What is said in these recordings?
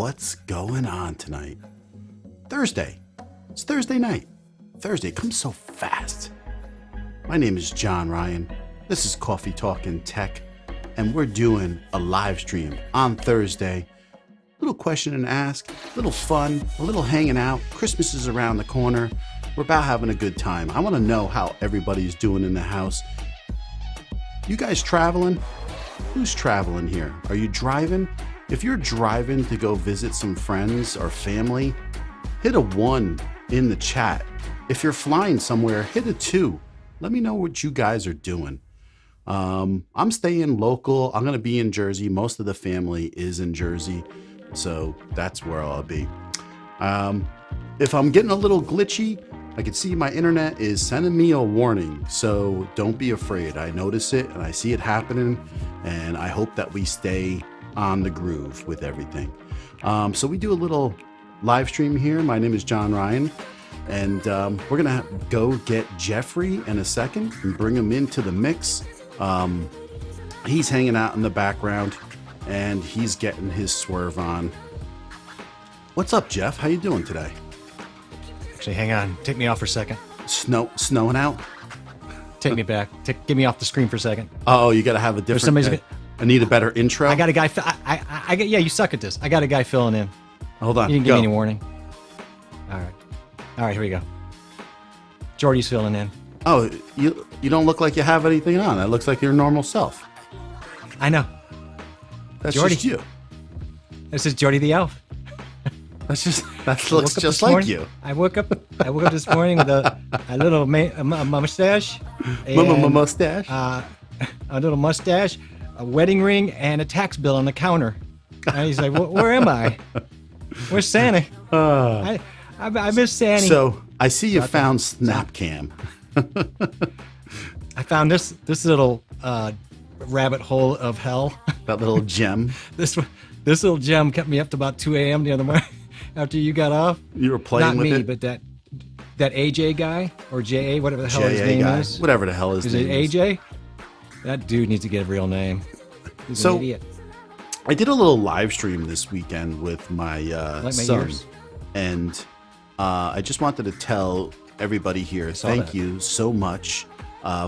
what's going on tonight? Thursday. It's Thursday night. Thursday comes so fast. My name is John Ryan. This is Coffee Talkin' Tech, and we're doing a live stream on Thursday. Little question and ask, little fun, a little hanging out. Christmas is around the corner. We're about having a good time. I want to know how everybody's doing in the house. You guys traveling? Who's traveling here? Are you driving? If you're driving to go visit some friends or family, hit a 1 in the chat. If you're flying somewhere, hit a 2. Let me know what you guys are doing. I'm staying local. I'm going to be in Jersey. Most of the family is in Jersey, so that's where I'll be. If I'm getting a little glitchy, I can see my internet is sending me a warning, so don't be afraid. I notice it and I see it happening, and I hope that we stay on the groove with everything. So we do a little live stream here. My name is John Ryan, and we're gonna go get Jeffrey in a second and bring him into the mix. He's hanging out in the background and he's getting his swerve on. What's up, Jeff? How you doing today? Actually, hang on. Take me off for a second. Snowing out? Take me back. Get me off the screen for a second. Oh, you got to have a different. I need a better intro. I got a guy. Yeah, you suck at this. I got a guy filling in. Hold on. You didn't give me any warning. All right, here we go. Jordy's filling in. Oh, you don't look like you have anything on. That looks like your normal self. I know. That's Jordy. just you. This is Jordy the Elf. That looks just like you. I woke up this morning with a little mustache. Mustache. A little mustache, a wedding ring, and a tax bill on the counter. And he's like, "Where am I? Where's Santa?" I miss Santa. So I see you found Snapcam. I found this little rabbit hole of hell. That little gem. This little gem kept me up to about 2 a.m. the other morning after you got off. You were playing with it? Not me, but that AJ guy or JA, whatever the hell his name is. Whatever the hell his name is. Is it AJ? That dude needs to get a real name. He's an idiot. I did a little live stream this weekend with my son. Ears. And I just wanted to tell everybody here, thank you so much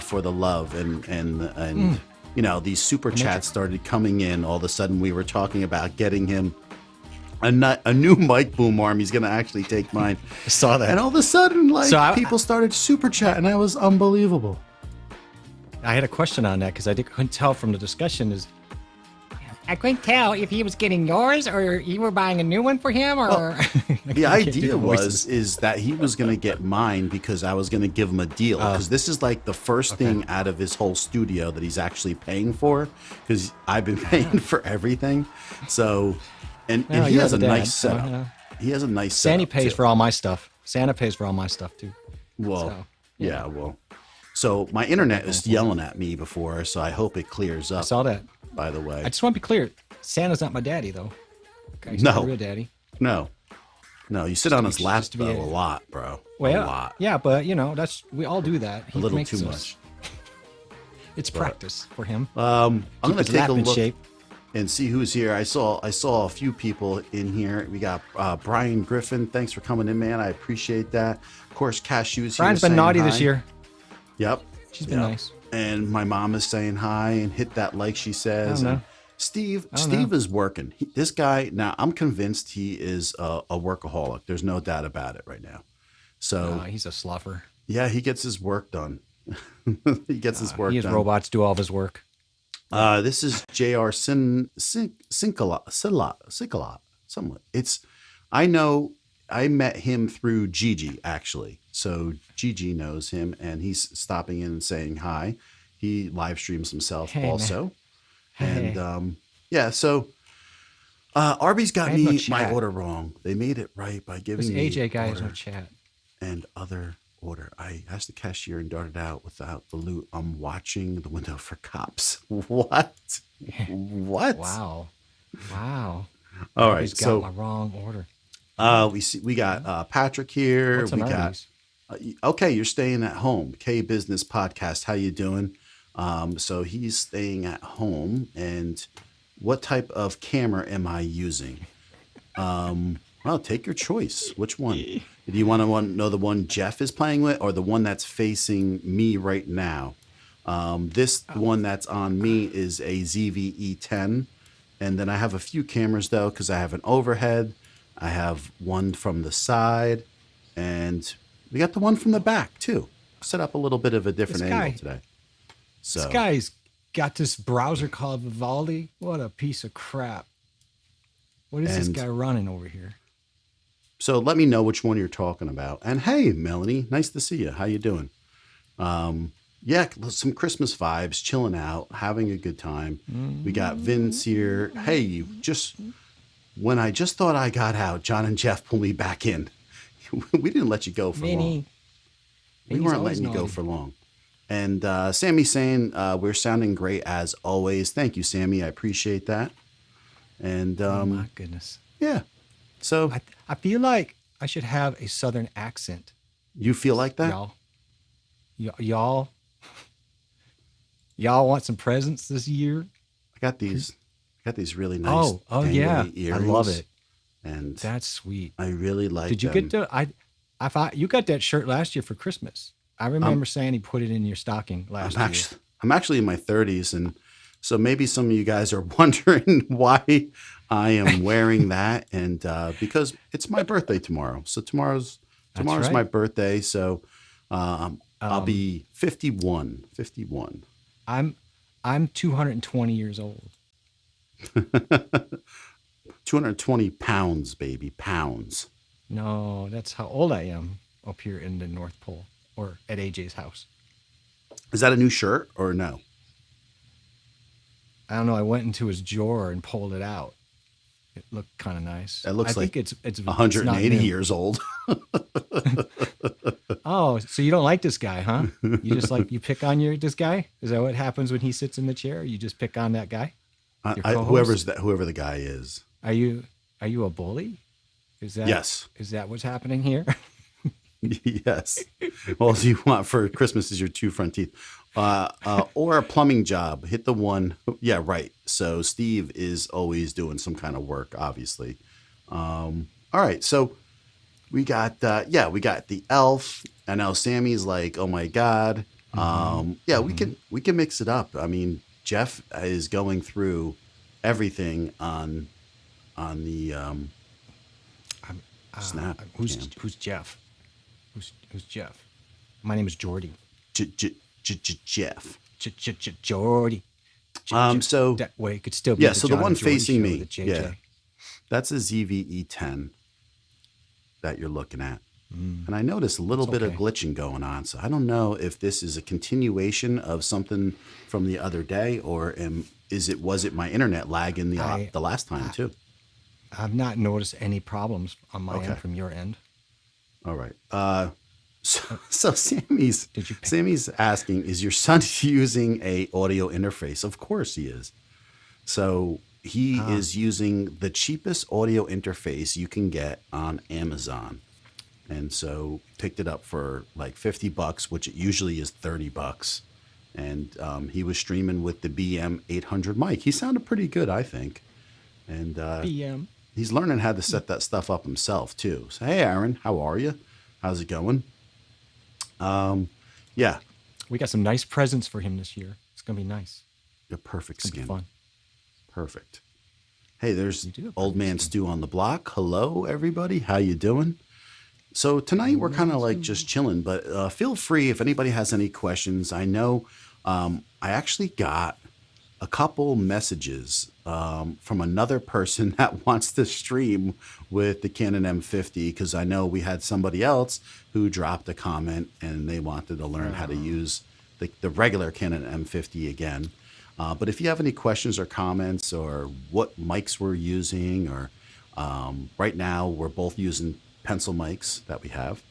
for the love. And you know, these super chats started coming in. All of a sudden, we were talking about getting him a new mic boom arm. He's going to actually take mine. I saw that. And all of a sudden, people started super chatting. That was unbelievable. I had a question on that because I couldn't tell from the discussion. I couldn't tell if he was getting yours or you were buying a new one for him, or well, the idea is that he was going to get mine because I was going to give him a deal, because this is like the first thing out of his whole studio that he's actually paying for, because I've been paying for everything. So and he has a nice setup. He has a nice setup. Santa pays for all my stuff. Santa pays for all my stuff too. Well, so, yeah, well. So my internet is yelling at me before, so I hope it clears up. I saw that. By the way, I just want to be clear. Santa's not my daddy, though. Okay, he's not a real daddy. No, you sit on his lap though, a lot, bro. Well, a lot. Yeah, but you know, we all do that. A little too much. It's practice for him. I'm gonna take a look and see who's here. I saw a few people in here. We got Brian Griffin. Thanks for coming in, man. I appreciate that. Of course, Cashew's here. Brian's been naughty this year. Yep. She's been nice. And my mom is saying hi and hit that like, she says. And Steve is working. This guy, now I'm convinced he is a workaholic. There's no doubt about it right now. So he's a sluffer. Yeah, he gets his work done. He gets his work done. He has robots do all of his work. This is JR Sinkala. I met him through Gigi, actually. So Gigi knows him, and he's stopping in and saying hi. He live streams himself also. Hey. And so Arby's got me my order wrong. They made it right by giving me AJ guy has no chat. And other order. I asked the cashier and darted out without the loot. I'm watching the window for cops. What? What? Wow. All right. He's got my wrong order. We got Patrick here. What's we got okay, you're staying at home. K Business Podcast. How you doing? So he's staying at home. And what type of camera am I using? Well, take your choice. Which one? Do you want to know the one Jeff is playing with, or the one that's facing me right now? This one that's on me is a ZVE10, and then I have a few cameras though, because I have an overhead, I have one from the side, and we got the one from the back too. Set up a little bit of a different angle today. So this guy's got this browser called Vivaldi. What a piece of crap! What is this guy running over here? So let me know which one you're talking about. And hey, Melanie, nice to see you. How you doing? Yeah, some Christmas vibes, chilling out, having a good time. We got Vince here. Hey, when I just thought I got out, John and Jeff pulled me back in. We didn't let you go for long. We weren't letting you go for long. And Sammy's saying we're sounding great as always. Thank you, Sammy. I appreciate that. And oh my goodness. Yeah. So I feel like I should have a Southern accent. You feel like that? Y'all want some presents this year? I got these really nice yeah. earrings, I love it. And that's sweet. I really like Did you them. get I thought you got that shirt last year for Christmas. I remember saying he put it in your stocking last year. I'm actually in my 30s, and so maybe some of you guys are wondering why I am wearing that, and because it's my birthday tomorrow. So tomorrow's right. my birthday, so I'll be 51. 51. I'm 220 years old. 220 pounds, baby, pounds. No, that's how old I am up here in the North Pole, or at AJ's house. Is that a new shirt or no? I don't know. I went into his drawer and pulled it out. It looked kind of nice. It looks like it's 180 years old. Oh, so you don't like this guy, huh? You just you pick on this guy? Is that what happens when he sits in the chair? You just pick on that guy? Whoever the guy is. Are you a bully? Yes. Is that what's happening here? Yes. All you want for Christmas is your two front teeth. Or a plumbing job. Hit the one. Yeah, right. So Steve is always doing some kind of work, obviously. All right. So we got the elf. I know Sammy's like, oh my God. We can mix it up. I mean, Jeff is going through everything on the Snap. Who's Jeff? Who's Jeff? My name is Jordy. Jeff. Jordy. So that way it could still be so the one facing me. Yeah. That's a ZVE10 that you're looking at. And I noticed a little bit of glitching going on. So I don't know if this is a continuation of something from the other day, or was it my internet lagging the last time too? I've not noticed any problems on my end from your end. All right. So Sammy's asking, is your son using a audio interface? Of course he is. So he is using the cheapest audio interface you can get on Amazon. And so picked it up for like $50, which it usually is $30. And he was streaming with the BM800 mic. He sounded pretty good, I think. And BM. He's learning how to set that stuff up himself too. So, hey, Aaron, how are you? How's it going? Yeah. We got some nice presents for him this year. It's going to be nice. Your perfect skin. It's fun. Perfect. Hey, there's Old Man Stu on the block. Hello, everybody. How you doing? So tonight we're kind of like just chilling, but feel free if anybody has any questions. I know I actually got a couple messages from another person that wants to stream with the Canon M50, because I know we had somebody else who dropped a comment and they wanted to learn how to use the regular Canon M50 again. But if you have any questions or comments, or what mics we're using, or right now we're both using pencil mics that we have.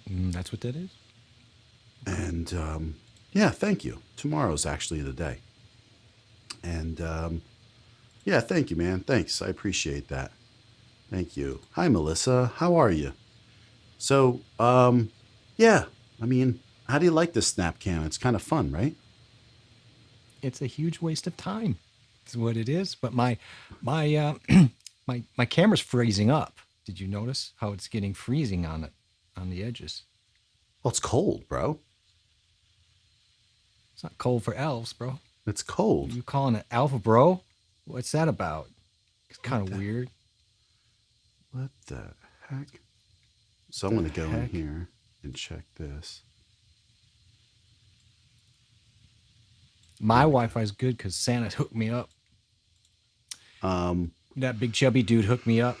That's what that is. And yeah, thank you. Tomorrow's actually the day. And yeah, thank you, man. Thanks. I appreciate that. Thank you. Hi, Melissa. How are you? So, yeah, I mean, how do you like this Snapcam? It's kind of fun, right? It's a huge waste of time. Is what it is. But my My camera's freezing up. Did you notice how it's getting freezing on it, on the edges? Well, it's cold, bro. It's not cold for elves, bro. It's cold. You calling it alpha, bro? What's that about? It's kind of weird. What the heck? So I'm going to go in here and check this. My Wi-Fi is good because Santa hooked me up. That big chubby dude hooked me up.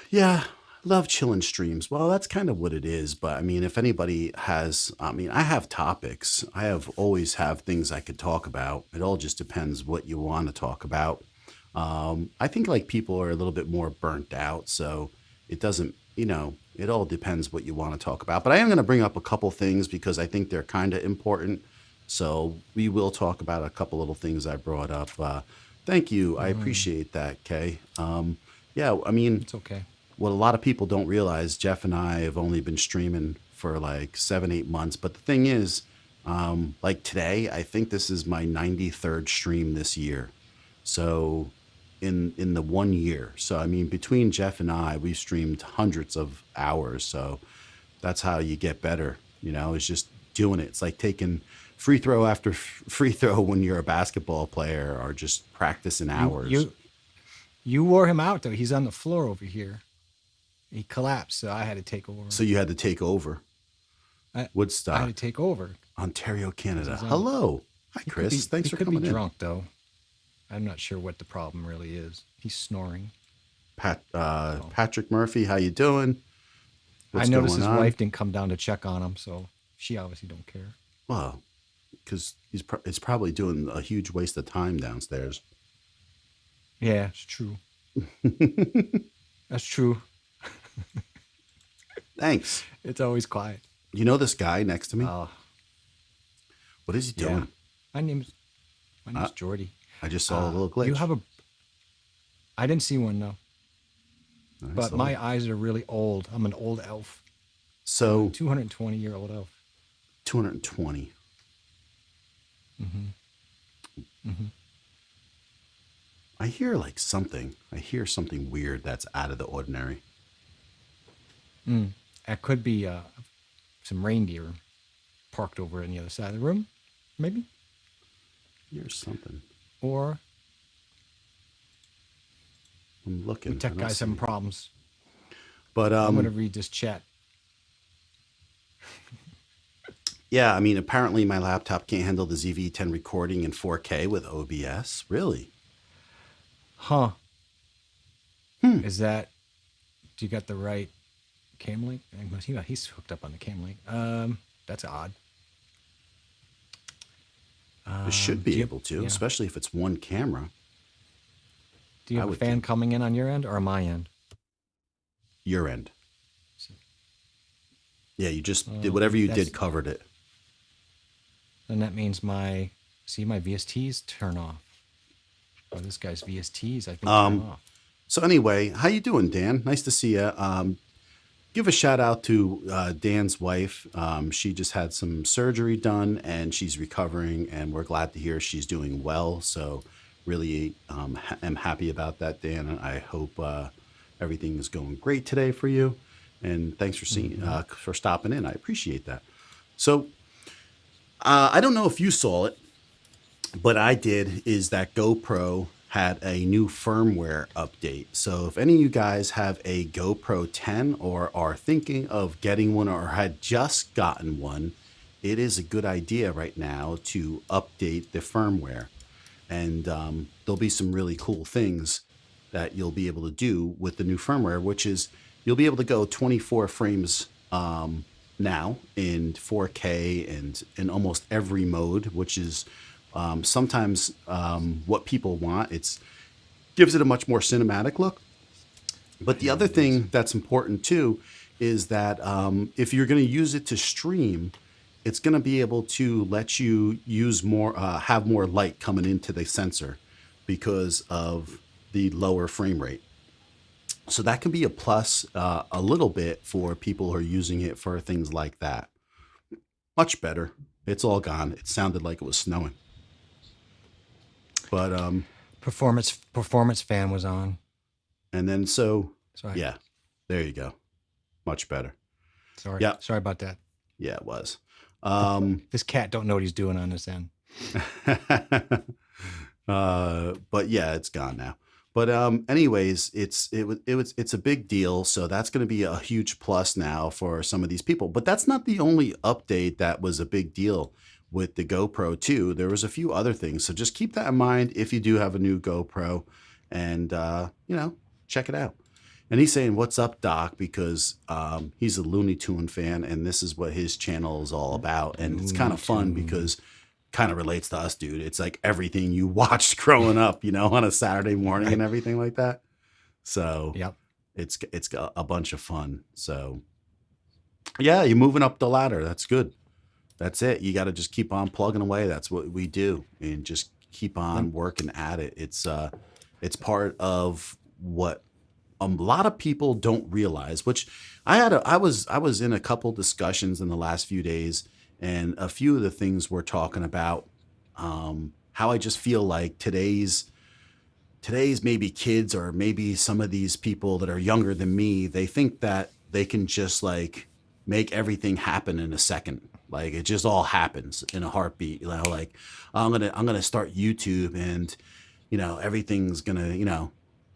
Yeah, love chilling streams. Well, that's kind of what it is. But I mean, if anybody has, I mean, I have topics. I always have things I could talk about. It all just depends what you want to talk about. I think like people are a little bit more burnt out, so it doesn't, it all depends what you want to talk about. But I am going to bring up a couple things because I think they're kind of important. So we will talk about a couple little things I brought up. Thank you. I appreciate that, Kay. Yeah, I mean, it's okay. What a lot of people don't realize, Jeff and I have only been streaming for like 7-8 months. But the thing is, like today, I think this is my 93rd stream this year. So in the 1 year. So, I mean, between Jeff and I, we've streamed hundreds of hours. So that's how you get better, it's just doing it. It's like taking free throw after free throw when you're a basketball player, or just practicing hours. You wore him out, though. He's on the floor over here. He collapsed, so I had to take over. So you had to take over. Woodstock. I had to take over. Ontario, Canada. Hello. Hi, Chris. Thanks for coming in. He could be drunk, though. I'm not sure what the problem really is. He's snoring. Patrick Murphy, how you doing? I noticed his wife didn't come down to check on him, so she obviously don't care. Well, because it's probably doing a huge waste of time downstairs. Yeah, it's true. That's true. Thanks. It's always quiet. You know this guy next to me? What is he doing? Yeah. My name's Jordy. I just saw a little glitch. I didn't see one, no. But saw my it. eyes are really old. I'm an old elf. So 220-year-old elf. 220. I hear like something. I hear something weird that's out of the ordinary. That could be some reindeer parked over on the other side of the room, maybe. Here's something. Or I'm looking. tech guys having problems. But I'm going to read this chat. Yeah, I mean, apparently my laptop can't handle the ZV-10 recording in 4K with OBS. Really? Huh. Is that, do you got the right cam link? He's hooked up on the cam link. That's odd. It should be able to, especially if it's one camera. Do you have a fan coming in on your end or on my end? Your end. Yeah, you just did whatever you did, covered it. Then that means my VSTs turn off. Or this guy's VSTs, I think, turn off. So anyway, how you doing, Dan? Nice to see you. Give a shout out to Dan's wife. She just had some surgery done and she's recovering, and we're glad to hear she's doing well. So really am happy about that, Dan. And I hope everything is going great today for you. And thanks for for stopping in. I appreciate that. So I don't know if you saw it, but I did, is that GoPro had a new firmware update. So if any of you guys have a GoPro 10 or are thinking of getting one or had just gotten one, it is a good idea right now to update the firmware. And there'll be some really cool things that you'll be able to do with the new firmware, which is you'll be able to go 24 frames now in 4K and in almost every mode, which is sometimes what people want. It gives it a much more cinematic look. But the other thing that's important too is that if you're going to use it to stream, it's going to be able to let you use more, have more light coming into the sensor because of the lower frame rate. So that can be a plus a little bit for people who are using it for things like that. Much better. It's all gone. It sounded like it was snowing. But performance fan was on. And then Sorry. yeah, there you go. Much better. Sorry. Yeah. Sorry about that. Yeah, it was. This cat don't know what he's doing on this end. But yeah, it's gone now. But anyways, it's a big deal. So that's going to be a huge plus now for some of these people. But that's not the only update that was a big deal with the GoPro too. There was a few other things. So just keep that in mind if you do have a new GoPro, and check it out. And he's saying, "What's up, Doc?" Because he's a Looney Tune fan, and this is what his channel is all about. And it's kind of fun because kind of relates to us, dude. It's like everything you watched growing up, on a Saturday morning and everything like that. So Yep. it's a bunch of fun. So yeah, you're moving up the ladder. That's good. That's it. You got to just keep on plugging away. That's what we do, and just keep on working at it. It's part of what a lot of people don't realize, which I was in a couple discussions in the last few days, and a few of the things we're talking about, how I just feel like today's maybe kids, or maybe some of these people that are younger than me, they think that they can just like make everything happen in a second. Like it just all happens in a heartbeat. Like I'm gonna start YouTube, and everything's gonna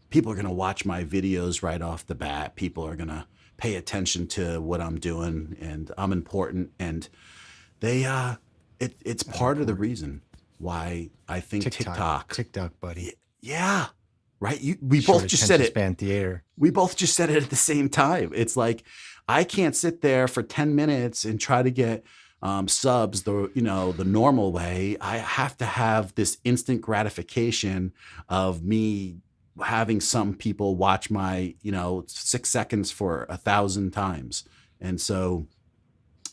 people are going to watch my videos right off the bat. People are going to pay attention to what I'm doing, and I'm important. And it's part of the reason why I think TikTok, buddy. Yeah. Right. We both just said it. Span theater. We both just said it at the same time. It's like, I can't sit there for 10 minutes and try to get subs the normal way. I have to have this instant gratification of me having some people watch my 6 seconds for 1,000 times. And so,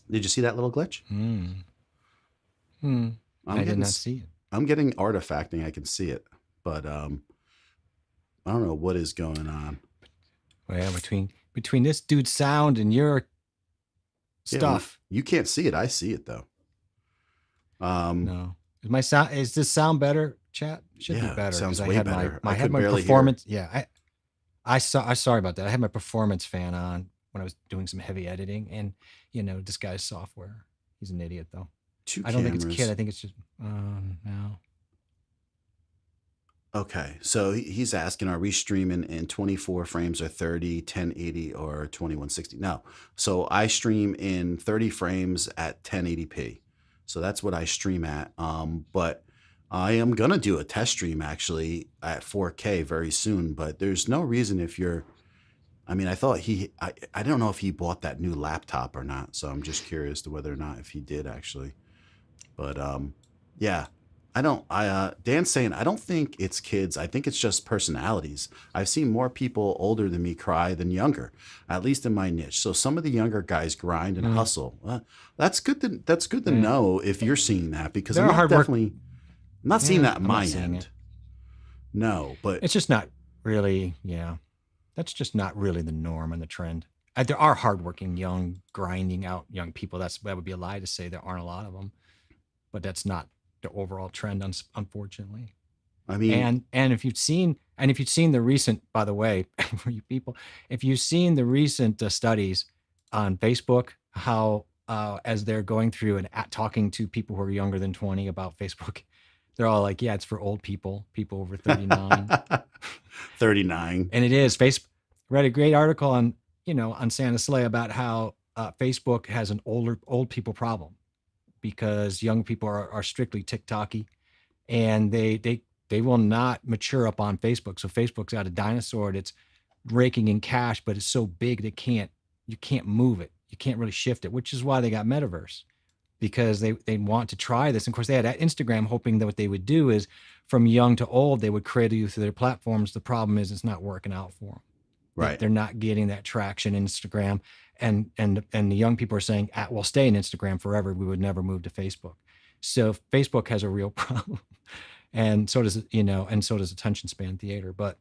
did you see that little glitch? I did not see it. I'm getting artifacting. I can see it, but I don't know what is going on. Well, between this dude's sound and your stuff, you can't see it. I see it though. No, is this sound better? Chat should be better. Sounds I way had better. I had my performance. Yeah, I sorry about that. I had my performance fan on when I was doing some heavy editing, and this guy's software. He's an idiot though. I don't think it's a kid. I think it's just no. Okay, so he's asking, are we streaming in 24 frames or 30, 1080 or 2160? No. So I stream in 30 frames at 1080p. So that's what I stream at. But I am going to do a test stream actually at 4K very soon, but there's no reason I thought I don't know if he bought that new laptop or not. So I'm just curious to whether or not if he did actually. But yeah, Dan's saying, I don't think it's kids. I think it's just personalities. I've seen more people older than me cry than younger, at least in my niche. So some of the younger guys grind and hustle. That's good to know if you're seeing that, because I'm not seeing that on my end. No, but it's just not really, that's just not really the norm and the trend. There are hardworking, young, grinding out young people. That would be a lie to say there aren't a lot of them, but that's not the overall trend, unfortunately. I mean, and if you've seen the recent, by the way, for you people, if you've seen the recent studies on Facebook, how as they're going through and talking to people who are younger than 20 about Facebook, they're all like, yeah, it's for old people over 39. 39. And it is. Read a great article on Santa Slay about how Facebook has an old people problem, because young people are strictly TikToky, and they will not mature up on Facebook. So Facebook's got a dinosaur that's raking in cash, but it's so big you can't move it. You can't really shift it, which is why they got Metaverse, because they want to try this. And of course, they had Instagram, hoping that what they would do is from young to old, they would cradle you through their platforms. The problem is it's not working out for them. Right. They're not getting that traction in Instagram. And the young people are saying, we'll stay in Instagram forever. We would never move to Facebook. So Facebook has a real problem. And so does attention span theater. But,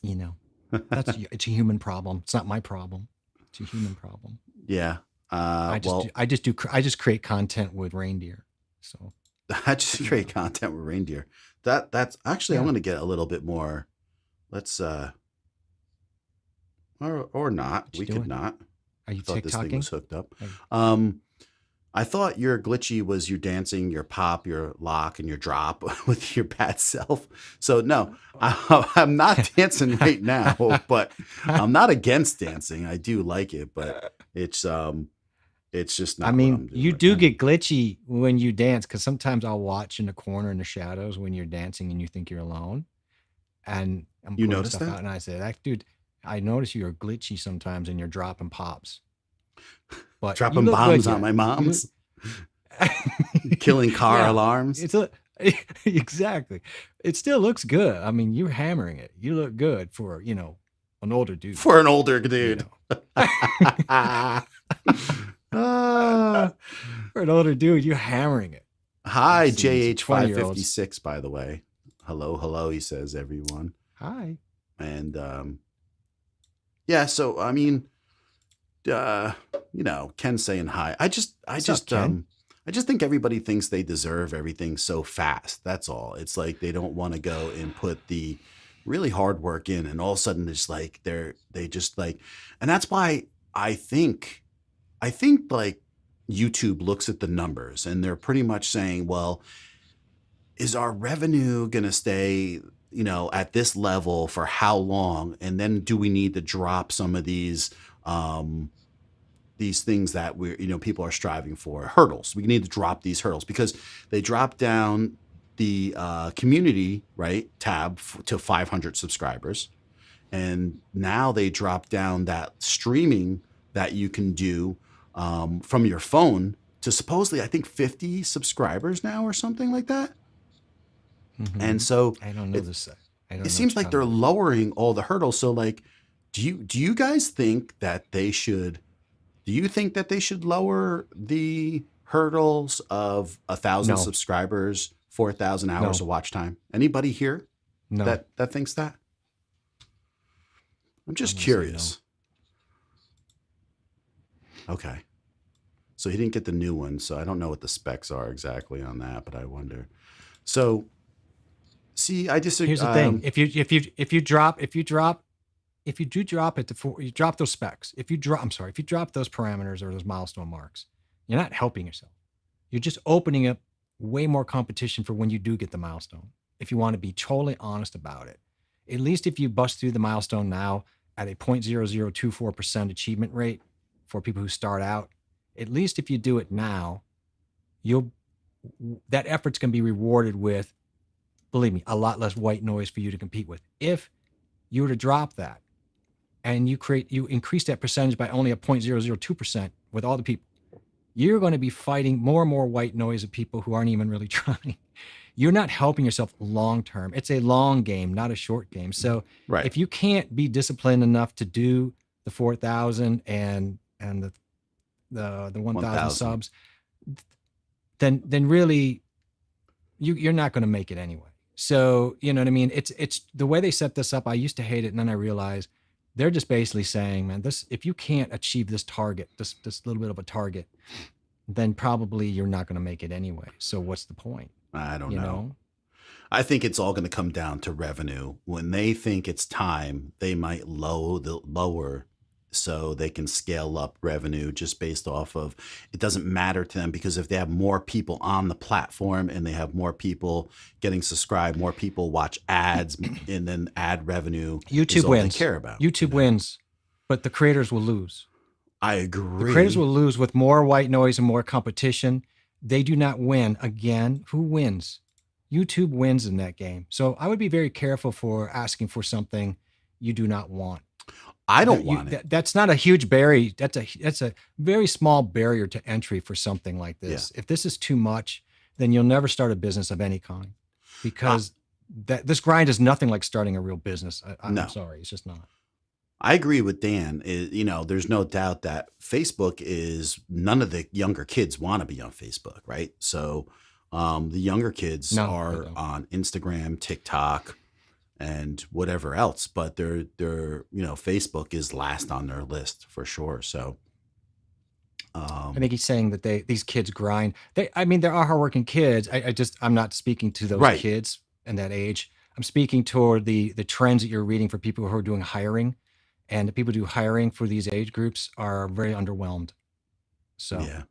it's a human problem. It's not my problem. It's a human problem. Yeah. I just create content with reindeer. So I just create content with reindeer. That's actually, I'm going to get a little bit more. Let's or not. What you We doing? could not. Are you I thought this thing TikToking? was hooked up. Are I thought your glitchy was your dancing, your pop, your lock, and your drop with your bad self. So no, I'm not dancing right now, but I'm not against dancing. I do like it, but it's just I not what I'm mean, doing you right do now. get glitchy when you dance because sometimes I'll watch in the corner in the shadows when you're dancing and you think you're alone. And I'm You putting noticed stuff that? out and I say, that dude, I notice you're glitchy sometimes and you're dropping pops. But you Dropping look good bombs on yet. my You mom's, killing car yeah, alarms it's a exactly. It still looks good. I mean, you're hammering it. You look good for, an older dude, for an older you dude. know. Ah. For an older dude, you're hammering it. I've Hi, seen some 20-year-olds. JH556, by the way. Hello, hello, he says, everyone. Hi. And yeah, so I mean, Ken saying hi. What's up, Ken? I just think everybody thinks they deserve everything so fast. That's all. It's like they don't want to go and put the really hard work in, and all of a sudden it's like they just like, and that's why I think like YouTube looks at the numbers and they're pretty much saying, well, is our revenue going to stay, at this level for how long? And then do we need to drop some of these things that people are striving for, hurdles? We need to drop these hurdles because they drop down the community, right, tab to 500 subscribers. And now they drop down that streaming that you can do from your phone to supposedly, I think, 50 subscribers now or something like that. And so I don't know this. I don't know it what seems you're like they're talking about. lowering all the hurdles. So like, do you guys think that they should? Do you think that they should lower the hurdles of 1,000 No, subscribers, 4,000 hours no, of watch time? Anybody here no. that thinks that? I'm I'm just gonna say no. curious. Okay. So he didn't get the new one, so I don't know what the specs are exactly on that, but I wonder. So, see, I disagree. Here's the thing: if you do drop it to four, you drop those specs. If you drop those parameters or those milestone marks, you're not helping yourself. You're just opening up way more competition for when you do get the milestone. If you want to be totally honest about it, at least if you bust through the milestone now at a 0.0024% achievement rate for people who start out, at least if you do it now, you'll that effort's going to be rewarded with, believe me, a lot less white noise for you to compete with. If you were to drop that and you increase that percentage by only a 0.002% with all the people, you're going to be fighting more and more white noise of people who aren't even really trying. You're not helping yourself long term. It's a long game, not a short game. So Right. if you can't be disciplined enough to do the 4,000 and the 1,000 1,000. subs, then really you're not going to make it anyway. So you know what I mean? It's the way they set this up. I used to hate it, and then I realized they're just basically saying, man, if you can't achieve this target, this little bit of a target, then probably you're not going to make it anyway. So what's the point? I don't You know. know? I think it's all going to come down to revenue. When they think it's time, they might lower so they can scale up revenue just based off of it doesn't matter to them, because if they have more people on the platform and they have more people getting subscribed, more people watch ads, and then ad revenue is YouTube all wins. they care about. YouTube wins, but the creators will lose. I The agree. creators will lose with more white noise and more competition. They do not win. Again, who wins? YouTube wins in that game. So I would be very careful for asking for something you do not want. I don't want it. That's not a huge barrier. That's a very small barrier to entry for something like this. If this is too much, then you'll never start a business of any kind, because this grind is nothing like starting a real business. I'm No. sorry, it's just not. I agree with Dan. There's no doubt that Facebook is, none of the younger kids want to be on Facebook, right? So the younger kids No, they are don't. on Instagram, TikTok, and whatever else, but they're Facebook is last on their list for sure. So I think he's saying that these kids grind. There are hardworking kids. I'm not speaking to those Right. kids in that age. I'm speaking toward the trends that you're reading for people who are doing hiring. and the people who do hiring for these age groups are very underwhelmed. So Yeah.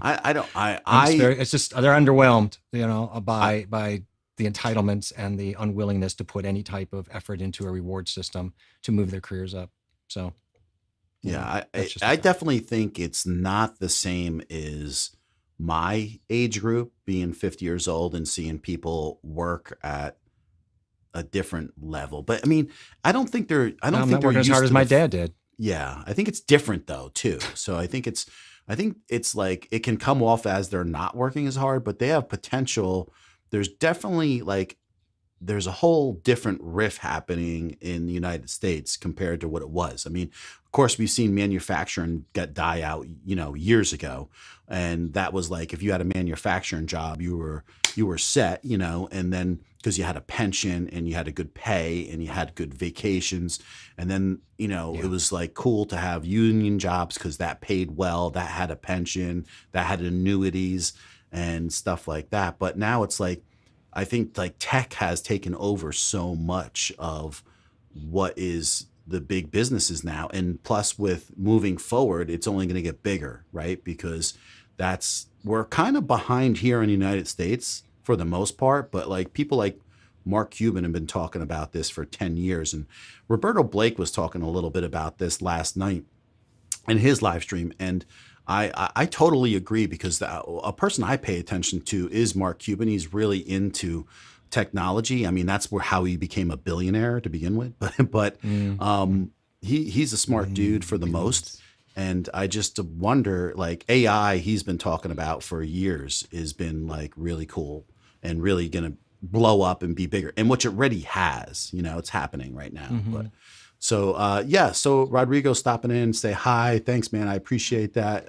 I don't, it's just they're underwhelmed, by the entitlements and the unwillingness to put any type of effort into a reward system to move their careers up. So yeah, I definitely think it's not the same as my age group being 50 years old and seeing people work at a different level. But I mean, I don't think they're I'm not working as used hard as to my dad did. Yeah, I think it's different though too. So I think it's like it can come off as they're not working as hard, but they have potential. There's definitely like there's a whole different riff happening in the United States compared to what it was. I mean, of course, we've seen manufacturing die out, years ago, and that was like if you had a manufacturing job, you were set, and then because you had a pension and you had a good pay and you had good vacations, and then it was like cool to have union jobs because that paid well, that had a pension, that had annuities and stuff like that. But now it's like I think like tech has taken over so much of what is the big businesses now. And plus with moving forward, it's only going to get bigger, right? Because we're kind of behind here in the United States for the most part, but like people like Mark Cuban have been talking about this for 10 years. And Roberto Blake was talking a little bit about this last night in his live stream. And I totally agree because a person I pay attention to is Mark Cuban. He's really into technology. I mean, that's how he became a billionaire to begin with. But he's a smart dude for the most. And I just wonder, like AI, he's been talking about for years, has been like really cool and really going to blow up and be bigger. And which it already has. It's happening right now. But so Rodrigo stopping in, say hi. Thanks, man. I appreciate that.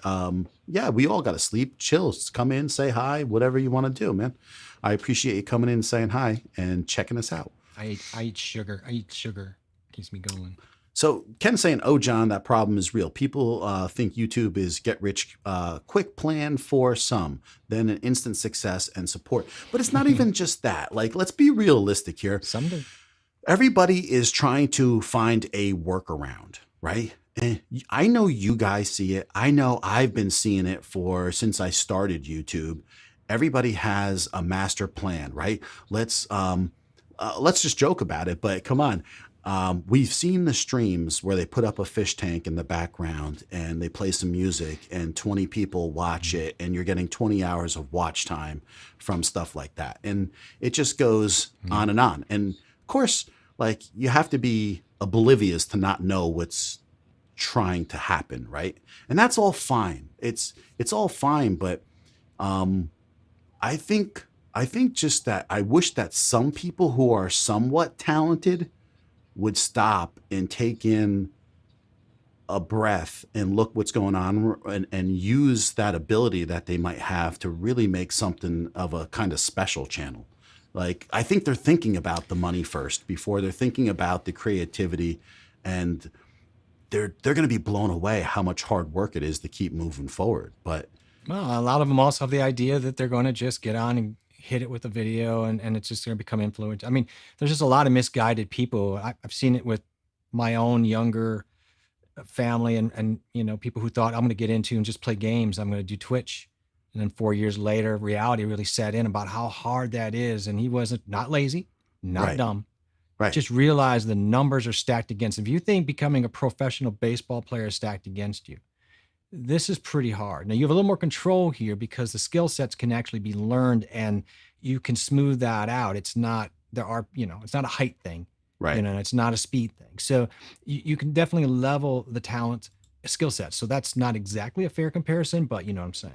Yeah, we all got to sleep. Chill. Come in, say hi, whatever you want to do, man. I appreciate you coming in, saying hi, and checking us out. I eat sugar. Keeps me going. So Ken's saying, oh, John, that problem is real. People think YouTube is get rich quick plan for some, then an instant success and support. But it's not even just that. Like, let's be realistic here. Someday. Everybody is trying to find a workaround, right? And I know you guys see it. I know I've been seeing it since I started YouTube. Everybody has a master plan, right? Let's just joke about it, but come on. We've seen the streams where they put up a fish tank in the background and they play some music and 20 people watch it and you're getting 20 hours of watch time from stuff like that. And it just goes on and on. And of course, like you have to be oblivious to not know what's trying to happen, right? And that's all fine. It's all fine, but I think just that I wish that some people who are somewhat talented would stop and take in a breath and look what's going on and use that ability that they might have to really make something of a kind of special channel. Like, I think they're thinking about the money first before they're thinking about the creativity, and they're going to be blown away how much hard work it is to keep moving forward. But well, a lot of them also have the idea that they're going to just get on and hit it with a video and it's just going to become influential. I mean, there's just a lot of misguided people. I've seen it with my own younger family and people who thought I'm going to get into and just play games. I'm going to do Twitch. And then 4 years later, reality really set in about how hard that is. And he wasn't not lazy, not dumb. Right. Just realize the numbers are stacked against him. If you think becoming a professional baseball player is stacked against you, this is pretty hard. Now you have a little more control here because the skill sets can actually be learned and you can smooth that out. It's not, it's not a height thing, right? It's not a speed thing. So you can definitely level the talent skill sets. So that's not exactly a fair comparison, but you know what I'm saying?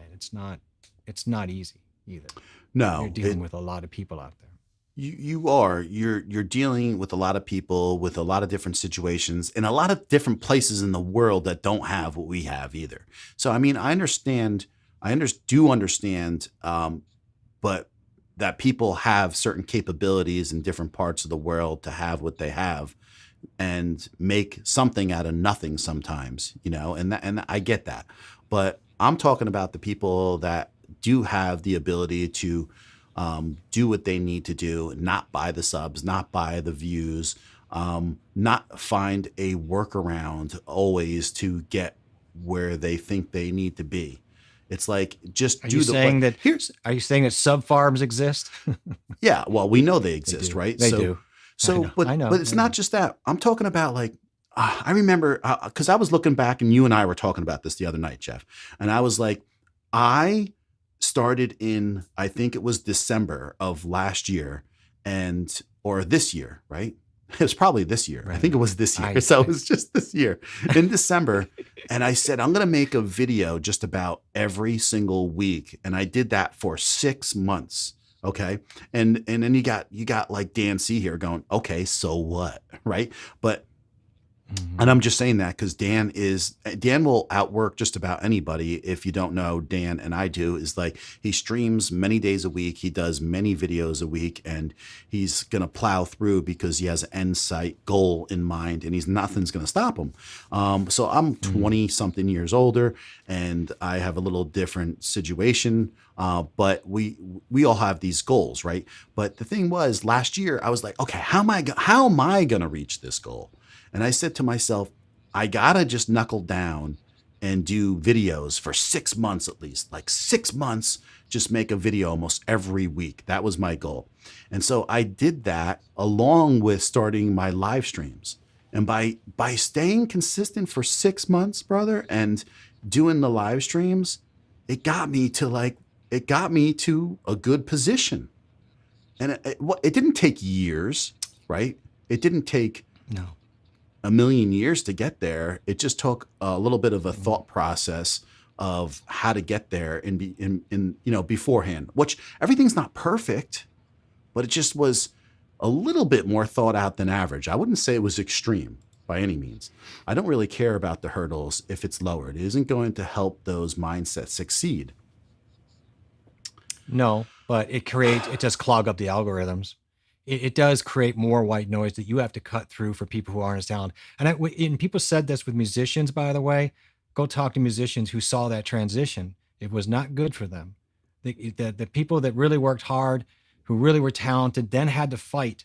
It's not easy either. No, you're dealing with a lot of people out there. You're dealing with a lot of people with a lot of different situations in a lot of different places in the world that don't have what we have either. So, I mean, I do understand, but that people have certain capabilities in different parts of the world to have what they have and make something out of nothing sometimes, and I get that. But I'm talking about the people that do have the ability to do what they need to do, not buy the subs, not buy the views, not find a workaround always to get where they think they need to be. It's like, just Are do you the, saying that? here's, Are you saying that sub farms exist? yeah, well, we know they They exist, do. right? They So, do. I know. I know. but it's I not know. just that. I'm talking about like, I remember, because I was looking back and you and I were talking about this the other night, Jeff. And I was like, I started in, I think it was December of last year or this year, right? It was probably this year. I Right. think it was this year. So it was just this year in December. And I said, I'm going to make a video just about every single week. And I did that for 6 months. Okay. And then you got like Dan C here going, okay, so what? Right. But, and I'm just saying that because Dan will outwork just about anybody. If you don't know Dan, and I do, is like, he streams many days a week. He does many videos a week, and he's going to plow through because he has an end sight goal in mind, and nothing's going to stop him. So I'm 20 something years older, and I have a little different situation. But we all have these goals, right? But the thing was, last year I was like, okay, how am I going to reach this goal? And I said to myself, I gotta just knuckle down and do videos for 6 months at least, like 6 months, just make a video almost every week. That was my goal. And so I did that along with starting my live streams. And by staying consistent for 6 months, brother, and doing the live streams, it got me to a good position. And it didn't take years, right? It didn't take No. a million years to get there. It just took a little bit of a thought process of how to get there in beforehand, which everything's not perfect, but it just was a little bit more thought out than average. I wouldn't say it was extreme by any means. I don't really care about the hurdles if it's lowered. It isn't going to help those mindsets succeed. No, but it does clog up the algorithms. It does create more white noise that you have to cut through for people who aren't as talented. And people said this with musicians, by the way. Go talk to musicians who saw that transition. It was not good for them. The people that really worked hard, who really were talented, then had to fight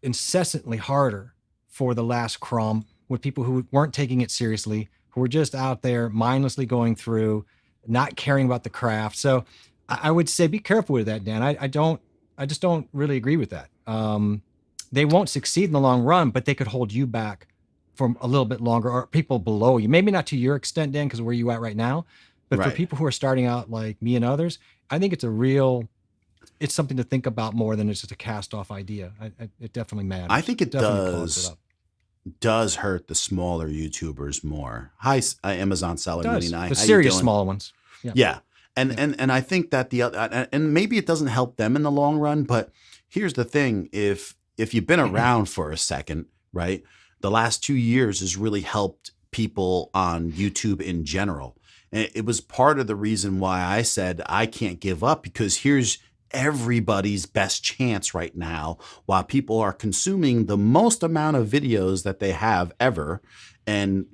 incessantly harder for the last crumb with people who weren't taking it seriously, who were just out there mindlessly going through, not caring about the craft. So I would say be careful with that, Dan. I just don't really agree with that. They won't succeed in the long run, but they could hold you back for a little bit longer, or people below you. Maybe not to your extent, Dan, because where you at right now, but Right. for people who are starting out like me and others, I think it's something to think about more than it's just a cast off idea. It definitely matters. I think it Definitely clogs it does hurt the smaller YouTubers more. Hi, Amazon seller up. It does. 99. The How you serious doing? small ones. Yeah. And I think that the other, and maybe it doesn't help them in the long run, but here's the thing. If you've been around for a second, right? The last 2 years has really helped people on YouTube in general. And it was part of the reason why I said I can't give up, because here's everybody's best chance right now while people are consuming the most amount of videos that they have ever. And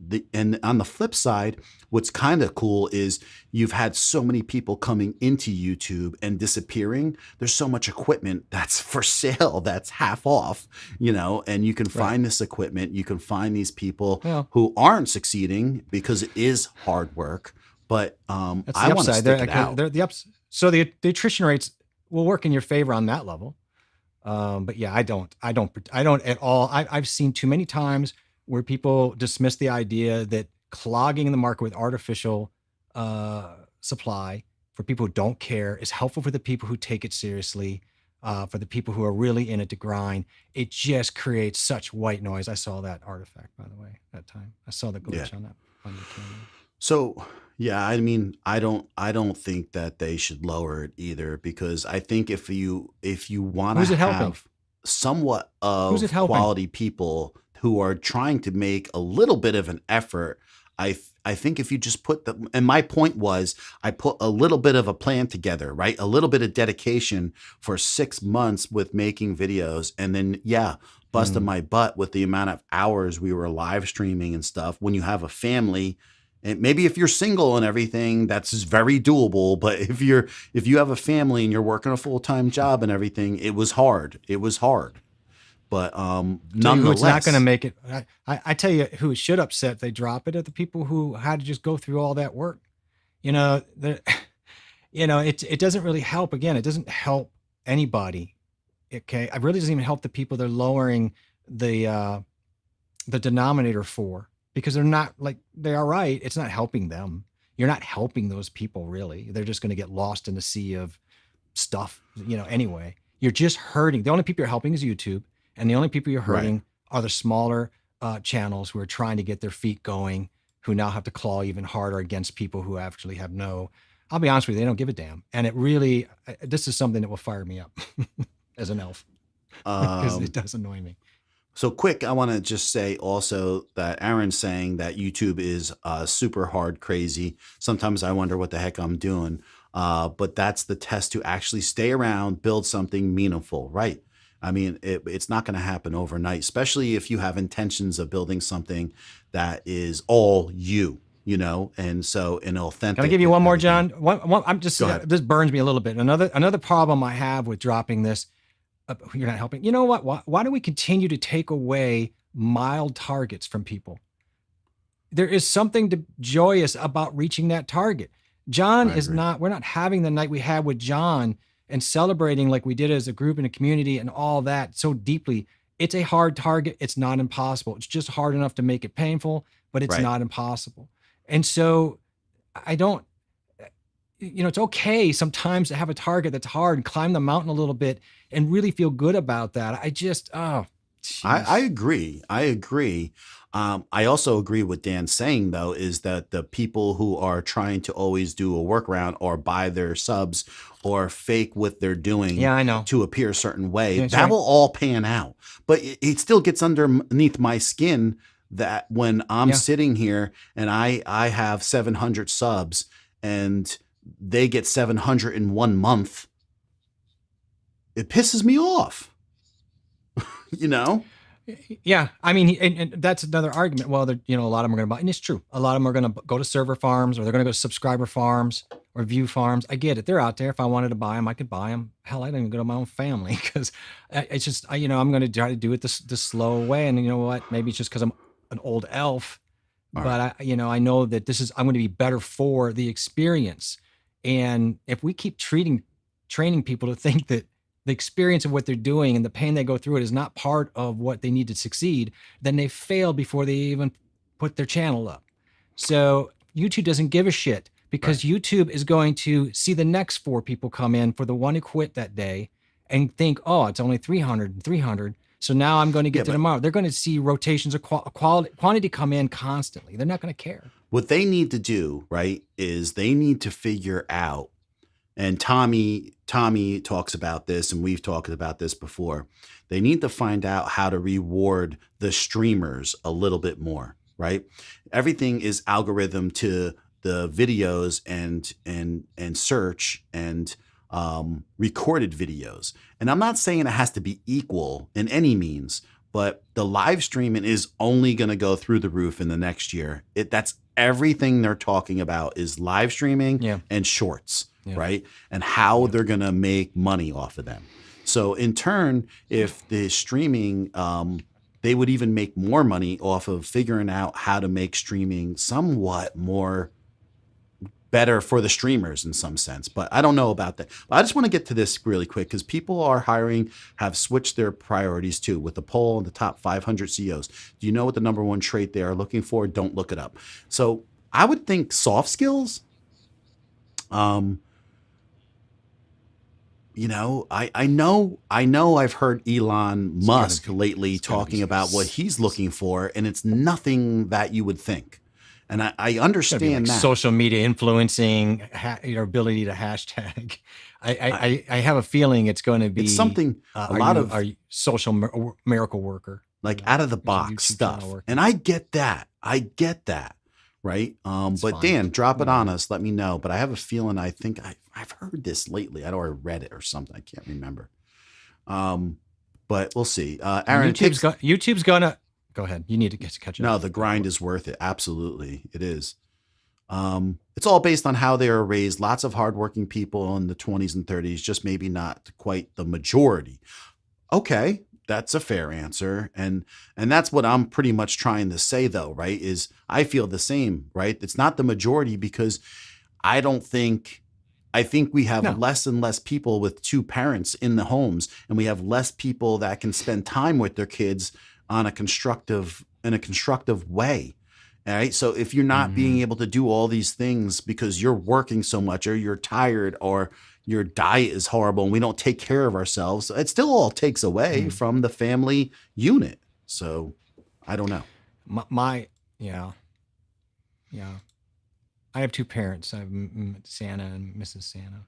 on the flip side, what's kind of cool is you've had so many people coming into YouTube and disappearing. There's so much equipment that's for sale, that's half off, and you can find this equipment. You can find these people who aren't succeeding because it is hard work. But That's I the want to upside. stick it out. So the attrition rates will work in your favor on that level. But yeah, I don't at all. I've seen too many times where people dismiss the idea that clogging the market with artificial supply for people who don't care is helpful for the people who take it seriously, for the people who are really in it to grind. It just creates such white noise. I saw that artifact, by the way, that time. I saw the glitch on your camera. So yeah, I mean, I don't think that they should lower it either, because I think if you want Who's to it helping? have somewhat Who's of it helping? quality people who are trying to make a little bit of an effort, I think if you just and my point was, I put a little bit of a plan together, right? A little bit of dedication for 6 months with making videos, and then busting my butt with the amount of hours we were live streaming and stuff. When you have a family, and maybe if you're single and everything, that's very doable. But if you have a family and you're working a full-time job and everything, it was hard. But Tell you who nonetheless, it's not going to make it. I tell you who it should upset if they drop it, are the people who had to just go through all that work. You know, it doesn't really help. Again, it doesn't help anybody. Okay, it really doesn't even help the people they're lowering the denominator for, because they're not, like, they are right. It's not helping them. You're not helping those people really. They're just going to get lost in the sea of stuff. Anyway, you're just hurting. The only people you're helping is YouTube, and the only people you're hurting are the smaller channels who are trying to get their feet going, who now have to claw even harder against people who actually have no. I'll be honest with you, they don't give a damn. And it really, this is something that will fire me up as an elf, because it does annoy me. So quick, I want to just say also that Aaron's saying that YouTube is super hard crazy. Sometimes I wonder what the heck I'm doing. But that's the test to actually stay around, build something meaningful, right? I mean, it's not going to happen overnight, especially if you have intentions of building something that is all you. And so an authentic. Can I give you one more, John? I'm just, this burns me a little bit. Another problem I have with dropping this, you're not helping. You know what? Why do we continue to take away mild targets from people? There is something joyous about reaching that target. John is not, we're not having the night we had with John and celebrating like we did as a group and a community and all that so deeply. It's a hard target. It's not impossible. It's just hard enough to make it painful, but it's not impossible. And so I don't, it's okay sometimes to have a target that's hard and climb the mountain a little bit and really feel good about that. I agree. I also agree with Dan saying, though, is that the people who are trying to always do a workaround or buy their subs or fake what they're doing to appear a certain way, will all pan out. But it still gets underneath my skin that when I'm sitting here and I have 700 subs and they get 700 in 1 month, it pisses me off. Yeah, I mean, and that's another argument. Well, a lot of them are going to buy, and it's true. A lot of them are going to go to server farms, or they're going to go to subscriber farms or view farms. I get it; they're out there. If I wanted to buy them, I could buy them. Hell, I don't even go to my own family because it's just, I'm going to try to do it the slow way. And you know what? Maybe it's just because I'm an old elf, but I know that I'm going to be better for the experience. And if we keep training people to think that the experience of what they're doing and the pain they go through it is not part of what they need to succeed, then they fail before they even put their channel up. So YouTube doesn't give a shit, because YouTube is going to see the next 4 people come in for the one who quit that day and think, oh, it's only 300. So now I'm going to get to tomorrow. They're going to see rotations of quantity come in constantly. They're not going to care. What they need to do, right, is they need to figure out, and Tommy talks about this, and we've talked about this before. They need to find out how to reward the streamers a little bit more, right? Everything is algorithm to the videos and search and recorded videos. And I'm not saying it has to be equal in any means, but the live streaming is only going to go through the roof in the next year. That's everything they're talking about is live streaming and shorts. Right? And how they're going to make money off of them. So in turn, if the streaming, they would even make more money off of figuring out how to make streaming somewhat more better for the streamers in some sense. But I don't know about that. But I just want to get to this really quick, because people are hiring, have switched their priorities too. With the poll on the top 500 CEOs, do you know what the number one trait they are looking for? Don't look it up. So I would think soft skills. I know I've heard Elon Musk lately talking about what he's looking for, and it's nothing that you would think. And I understand that. Social media influencing, your ability to hashtag. I have a feeling it's going to be something, our social miracle worker. Like out of the box stuff. And I get that. Right. But fine. Dan, drop it on us. Let me know. But I have a feeling, I think I've heard this lately. I know I read it or something. I can't remember. But we'll see. Aaron, YouTube's gonna go ahead. You need to catch up. No, the grind is worth it. Absolutely. It is. It's all based on how they are raised. Lots of hardworking people in the 20s and 30s, just maybe not quite the majority. Okay. that's a fair answer. And that's what I'm pretty much trying to say though, right? Is I feel the same, right? It's not the majority because I don't think I think we have No. less and less people with two parents in the homes, and we have less people that can spend time with their kids on a constructive way. All right. So if you're not being able to do all these things because you're working so much or you're tired or your diet is horrible and we don't take care of ourselves, it still all takes away from the family unit. So I don't know. Yeah. I have two parents. I have Santa and Mrs. Santa.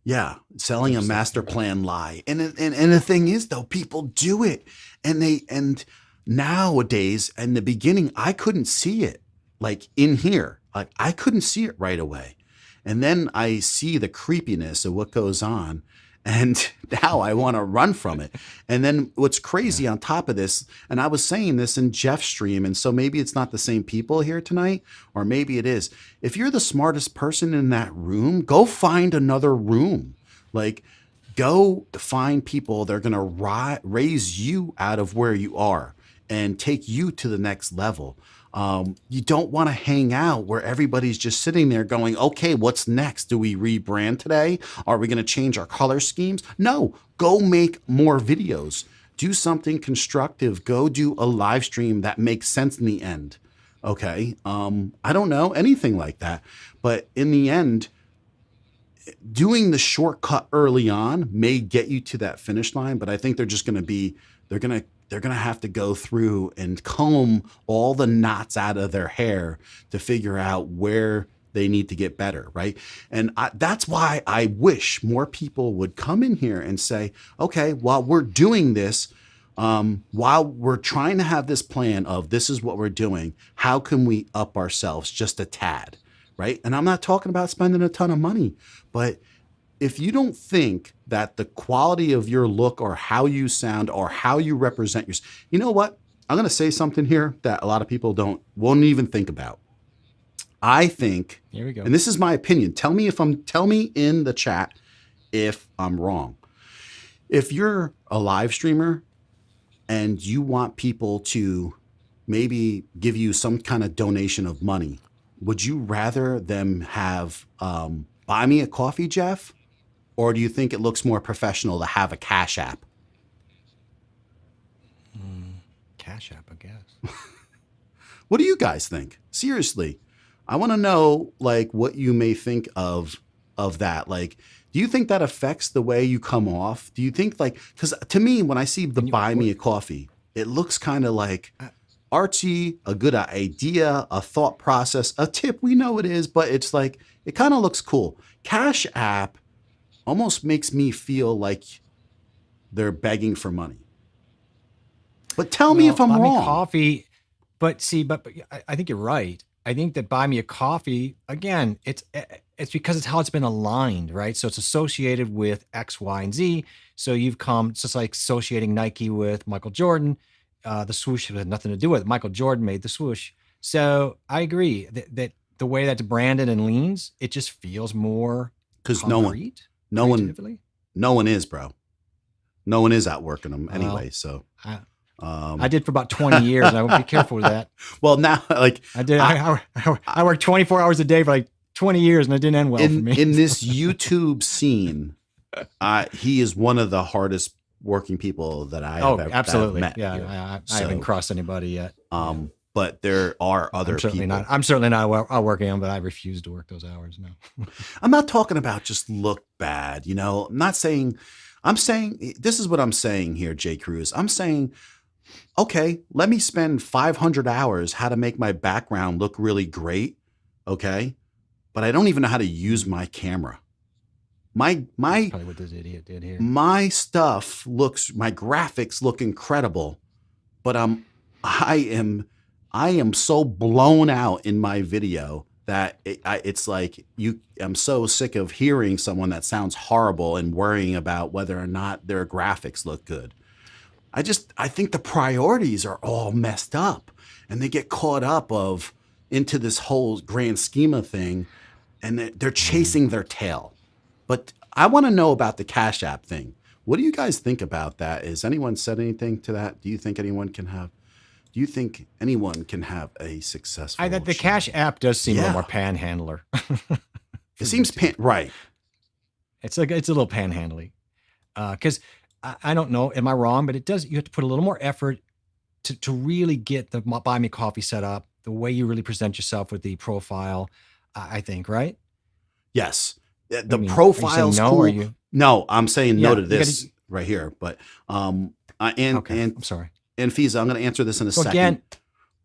Yeah, selling a master plan lie. And the thing is though, people do it. And nowadays, in the beginning, I couldn't see it like in here. Like I couldn't see it right away. And then I see the creepiness of what goes on. And now I want to run from it. And then what's crazy on top of this, and I was saying this in Jeff's stream, and so maybe it's not the same people here tonight, or maybe it is. If you're the smartest person in that room, go find another room. Like, go find people that are going to raise you out of where you are and take you to the next level. You don't want to hang out where everybody's just sitting there going, okay, what's next? Do we rebrand today? Are we going to change our color schemes? No, go make more videos. Do something constructive. Go do a live stream that makes sense in the end. Okay. I don't know anything like that, but in the end, doing the shortcut early on may get you to that finish line, but I think they're going to have to go through and comb all the knots out of their hair to figure out where they need to get better, right? And that's why I wish more people would come in here and say, okay, while we're doing this, while we're trying to have this plan of this is what we're doing, how can we up ourselves just a tad, right? And I'm not talking about spending a ton of money, but if you don't think that the quality of your look or how you sound or how you represent yourself, you know what? I'm going to say something here that a lot of people won't even think about. I think, here we go. And this is my opinion. Tell me in the chat if I'm wrong. If you're a live streamer and you want people to maybe give you some kind of donation of money, would you rather them have buy me a coffee, Jeff? Or do you think it looks more professional to have a Cash App? Cash App, I guess. What do you guys think? Seriously, I want to know like what you may think of that. Like, do you think that affects the way you come off? Do you think like, because to me, when I see the buy me a coffee, it looks kind of like artsy, a good idea, a thought process, a tip. We know it is, but it's like, it kind of looks cool. Cash App almost makes me feel like they're begging for money. But tell me if I'm wrong. Coffee, but I think you're right. I think that buy me a coffee, again, it's because it's how it's been aligned, right? So it's associated with X, Y, and Z. So it's just like associating Nike with Michael Jordan. The swoosh had nothing to do with it. Michael Jordan made the swoosh. So I agree that the way that's branded and leans, it just feels more because no one is, bro. No one is outworking them anyway. So I did for about 20 years, and I would be careful with that. Well, now, like I did, I worked 24 hours a day for like 20 years, and it didn't end well for me. In this YouTube scene, he is one of the hardest working people that I have ever met. Yeah, I haven't crossed anybody yet. But there are other people. I'm certainly not outworking them, but I refuse to work those hours. No. I'm not talking about just look bad. You know, I'm saying this is what I'm saying here, J. Cruz. I'm saying, okay, let me spend 500 hours how to make my background look really great. Okay. But I don't even know how to use my camera. That's probably what this idiot did here. My graphics look incredible, but I am so blown out in my video that it's like I'm so sick of hearing someone that sounds horrible and worrying about whether or not their graphics look good. I think the priorities are all messed up and they get caught up into this whole grand scheme of thing and they're chasing their tail. But I want to know about the Cash App thing. What do you guys think about that? Has anyone said anything to that? Do you think anyone can have a successful That the channel? Cash App does seem a little more Yeah. panhandler. It seems right. It's a little panhandly. Because I don't know, am I wrong? But it does. You have to put a little more effort to really get the Buy Me Coffee set up, the way you really present yourself with the profile. I think, right? Yes. What do The you mean? Are you saying profile's no, or cool. you? No, I'm saying no Yeah, to you gotta. this right here. But Okay, and I'm sorry. Fiza, I'm going to answer this in a So second. again,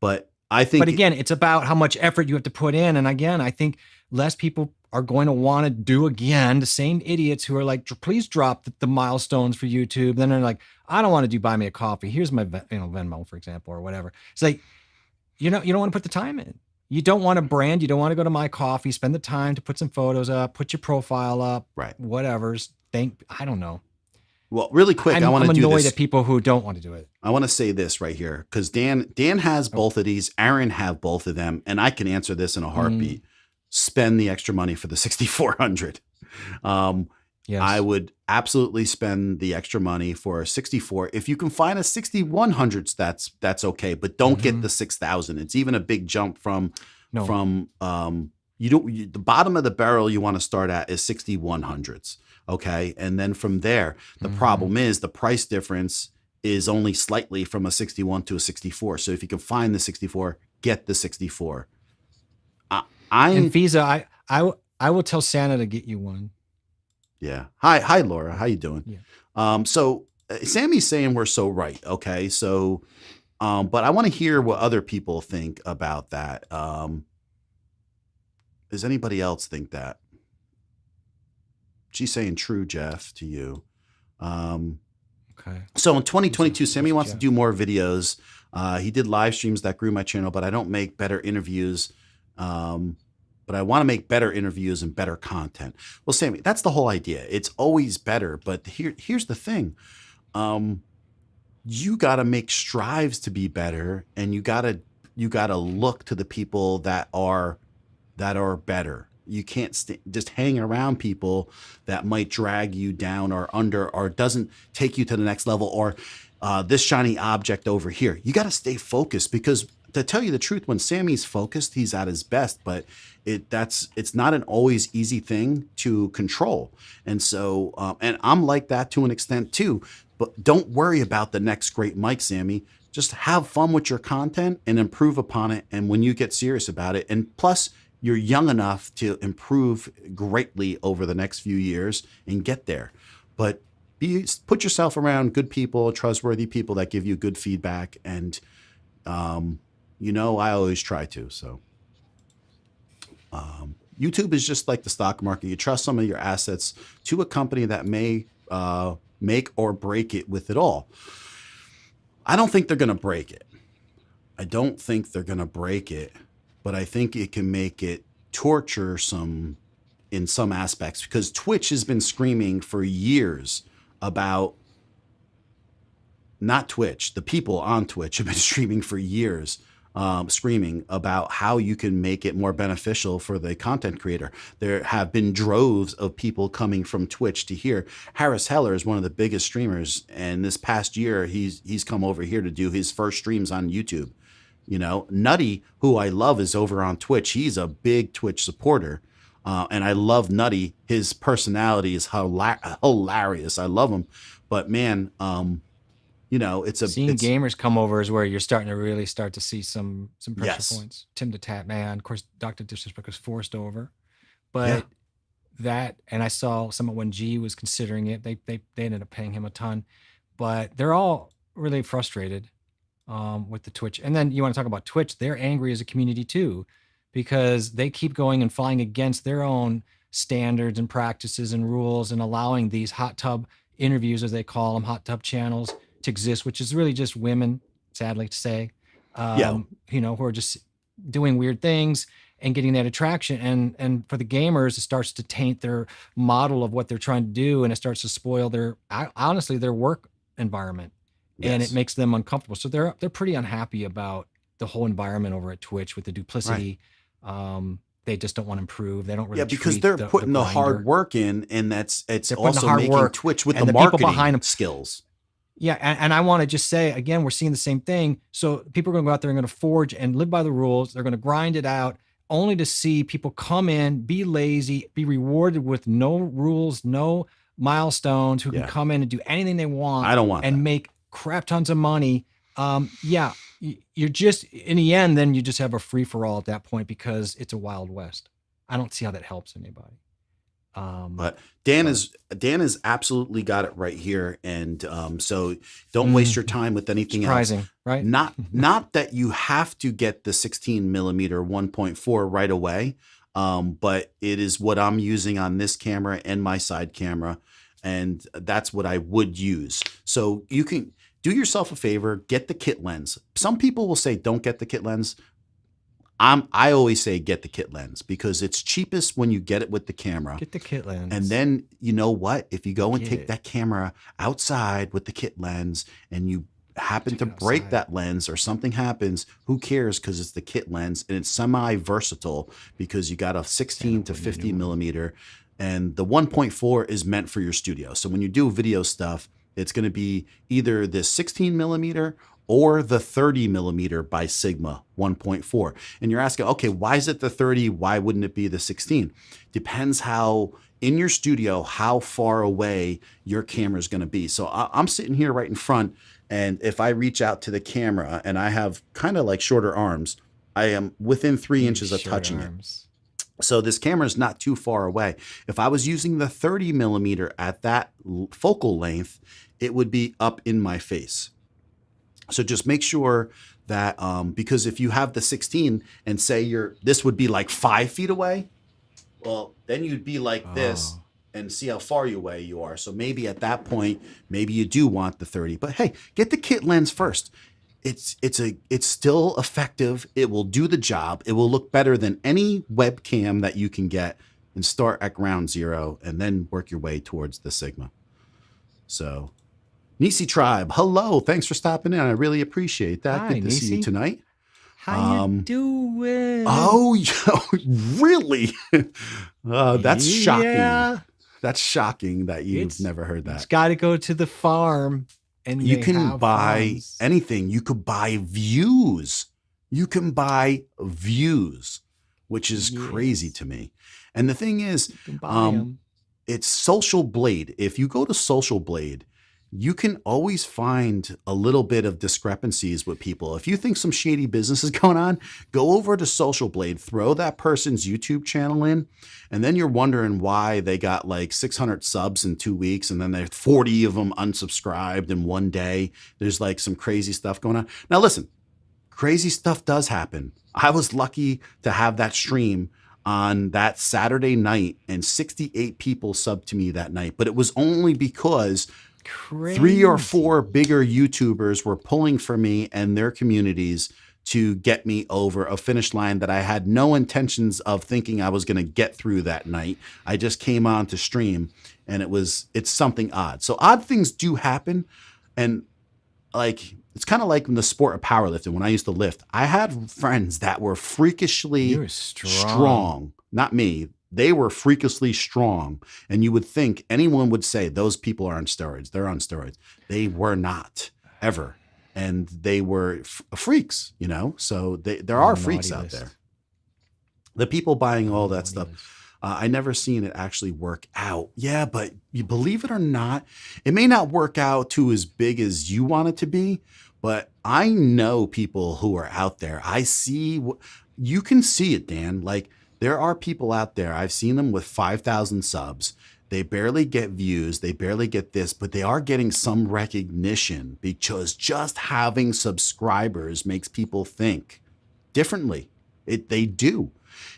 But I but think again, it's about how much effort you have to put in. And again, I think less people are going to want to do again the same idiots who are like, please drop the milestones for YouTube. Then they're like, I don't want to do Buy Me a Coffee. Here's my Venmo, for example, or whatever. It's like, you don't want to put the time in. You don't want to brand. You don't want to go to My Coffee, spend the time to put some photos up, put your profile up, right. whatever's. I don't know. Well, really quick, I want to do I'm annoyed this. at people who don't want to do it. I want to say this right here because Dan has both of these. Aaron have both of them, and I can answer this in a heartbeat. Spend the extra money for the 6400. Yes. I would absolutely spend the extra money for a 64. If you can find a 6100s, that's okay, but don't get the 6000. It's even a big jump from the bottom of the barrel you want to start at is 6100s. Okay. And then from there, the problem is the price difference is only slightly from a 61 to a 64. So if you can find the 64, get the 64. And Visa, I will tell Santa to get you one. Yeah. Hi, Laura. How you doing? Yeah. So Sammy's saying we're so right. Okay. So, but I want to hear what other people think about that. Does anybody else think that? She's saying true, Jeff, to you. Okay. So in 2022, Sammy wants to do more videos. He did live streams that grew my channel, but I don't make better interviews. But I want to make better interviews and better content. Well, Sammy, that's the whole idea. It's always better. But here's the thing. You got to make strives to be better, and you got to look to the people that are better. You can't just hang around people that might drag you down or under or doesn't take you to the next level or this shiny object over here. You got to stay focused because to tell you the truth, when Sammy's focused, he's at his best, but it's not an always easy thing to control. And so, and I'm like that to an extent too, but don't worry about the next great mic, Sammy. Just have fun with your content and improve upon it. And when you get serious about it, and plus, you're young enough to improve greatly over the next few years and get there. But put yourself around good people, trustworthy people that give you good feedback. And, I always try to. So YouTube is just like the stock market. You trust some of your assets to a company that may make or break it with it all. I don't think they're going to break it. But I think it can make it torturesome in some aspects because Twitch has been screaming for years about, not Twitch, the people on Twitch have been streaming for years, screaming about how you can make it more beneficial for the content creator. There have been droves of people coming from Twitch to here. Harris Heller is one of the biggest streamers, and this past year he's come over here to do his first streams on YouTube. Nutty, who I love, is over on Twitch. He's a big Twitch supporter. And I love Nutty. His personality is hilarious. I love him. But man, seeing gamers come over is where you're starting to really start to see some pressure Yes. points. Tim the Tap Man, of course, Dr. Disrespect was forced over. But and I saw some when G was considering it, they ended up paying him a ton. But they're all really frustrated with the Twitch. And then you want to talk about Twitch, they're angry as a community too, because they keep going and flying against their own standards and practices and rules and allowing these hot tub interviews, as they call them, hot tub channels to exist, which is really just women, sadly to say, who are just doing weird things and getting that attraction. And for the gamers, it starts to taint their model of what they're trying to do. And it starts to spoil their work environment. Yes. And it makes them uncomfortable. So they're pretty unhappy about the whole environment over at Twitch with the duplicity. Right. they just don't want to improve. They don't really Yeah, because treat they're the putting the hard grinder. work in, and it's They're putting the also hard making work, Twitch with and the the people marketing behind 'em- skills. Yeah, and I want to just say again, we're seeing the same thing. So people are going to go out there and going to forge and live by the rules. They're going to grind it out, only to see people come in, be lazy, be rewarded with no rules, no milestones, who can Yeah. come in and do anything they want. I don't want and that. make crap tons of money. Yeah, you're just in the end, then you just have a free for all at that point because it's a Wild West. I don't see how that helps anybody. But Dan has absolutely got it right here, and so don't waste your time with anything surprising, else. right? Not that you have to get the 16 millimeter 1.4 right away, but it is what I'm using on this camera and my side camera, and that's what I would use. So you can do yourself a favor, get the kit lens. Some people will say don't get the kit lens. I always say get the kit lens because it's cheapest when you get it with the camera. Get the kit lens. And then you know what? If you go and Get take it. that camera outside with the kit lens and you happen Take to it break outside. that lens or something happens, who cares? Because it's the kit lens and it's semi-versatile because you got a 16 to 50 millimeter, and the 1.4 is meant for your studio. So when you do video stuff, it's going to be either this 16 millimeter or the 30 millimeter by Sigma 1.4. And you're asking, okay, why is it the 30? Why wouldn't it be the 16? Depends how in your studio, how far away your camera is going to be. So I'm sitting here right in front, and if I reach out to the camera and I have kind of like shorter arms, I am within 3 inches of touching it. So this camera is not too far away. If I was using the 30 millimeter at that focal length, it would be up in my face. So just make sure that, because if you have the 16 and say this would be like 5 feet away, well, then you'd be like this and see how far away you are. So maybe at that point, maybe you do want the 30, but hey, get the kit lens first. It's still effective. It will do the job. It will look better than any webcam that you can get, and start at ground zero and then work your way towards the Sigma. So Nisi Tribe, hello. Thanks for stopping in. I really appreciate that. Hi, Good to see you Nisi. tonight. How you doing? Oh, really? That's shocking. Yeah. That's shocking that you've never heard that. It's got to go to the farm, and You they can have buy farms. anything. You could buy views. You can buy views, which is crazy to me. And the thing is, You can buy 'em. it's Social Blade. If you go to Social Blade, you can always find a little bit of discrepancies with people. If you think some shady business is going on, go over to Social Blade, throw that person's YouTube channel in, and then you're wondering why they got like 600 subs in 2 weeks, and then there's 40 of them unsubscribed in one day. There's like some crazy stuff going on. Now listen, crazy stuff does happen. I was lucky to have that stream on that Saturday night, and 68 people subbed to me that night, but it was only because 3 or 4 bigger YouTubers were pulling for me and their communities to get me over a finish line that I had no intentions of thinking I was going to get through that night. I just came on to stream, and it's something odd. So odd things do happen. And like, it's kind of like in the sport of powerlifting. When I used to lift, I had friends that were freakishly strong. Not me. They were freakishly strong. And you would think anyone would say those people are on steroids. They're on steroids. They were not, ever. And they were freaks, you know? So there are freaks out there. The people buying all that stuff, I never seen it actually work out. Yeah, but you believe it or not, it may not work out to as big as you want it to be, but I know people who are out there. I see, you can see it, Dan. Like, there are people out there, I've seen them with 5,000 subs. They barely get views, they barely get this, but they are getting some recognition because just having subscribers makes people think differently. They do.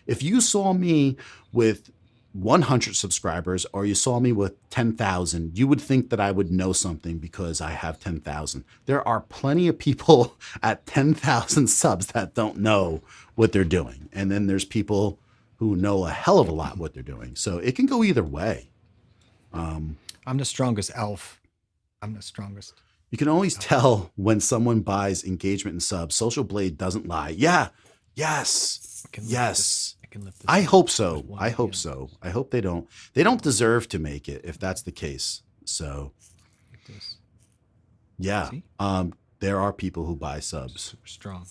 If you saw me with 100 subscribers or you saw me with 10,000, you would think that I would know something because I have 10,000. There are plenty of people at 10,000 subs that don't know what they're doing. And then there's people who know a hell of a lot what they're doing. So it can go either way. I'm the strongest elf. I'm the strongest. You can always tell when someone buys engagement and subs. Social Blade doesn't lie. Yeah. Yes. Yes. can lift this I up. hope There's so. one I at the hope end. so. I hope they don't. They don't deserve to make it if that's the case. So Like this. yeah, See? there are people who buy subs. Super strong.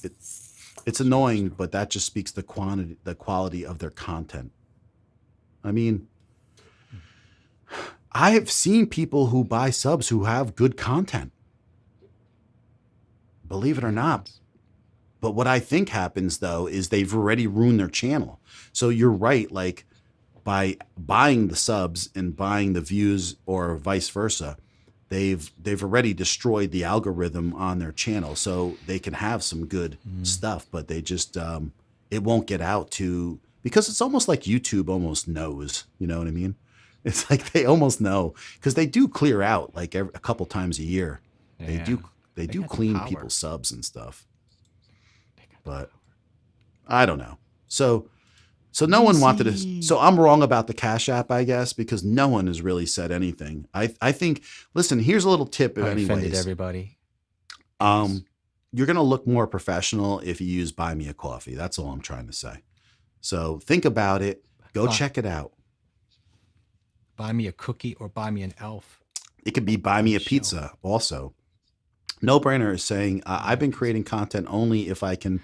It's annoying, but that just speaks the quality of their content. I mean, I have seen people who buy subs who have good content. Believe it or not. But what I think happens though is they've already ruined their channel. So you're right, like by buying the subs and buying the views or vice versa, they've already destroyed the algorithm on their channel. So they can have some good stuff, but they just it won't get out to, because it's almost like YouTube almost knows, you know what I mean? It's like they almost know, because they do clear out like a couple times a year. They Yeah. do They got the clean power. people's subs and stuff. They got the But power. I don't know. So no one wanted to. DC. So I'm wrong about the Cash App, I guess, because no one has really said anything. I think. Listen, here's a little tip. I offended Anyways, everybody. you're gonna look more professional if you use Buy Me a Coffee. That's all I'm trying to say. So think about it. Go Fine. check it out. Buy me a cookie or buy me an elf. It could be Buy Me a Show. Pizza also. No Brainer is saying, I've been creating content only if I can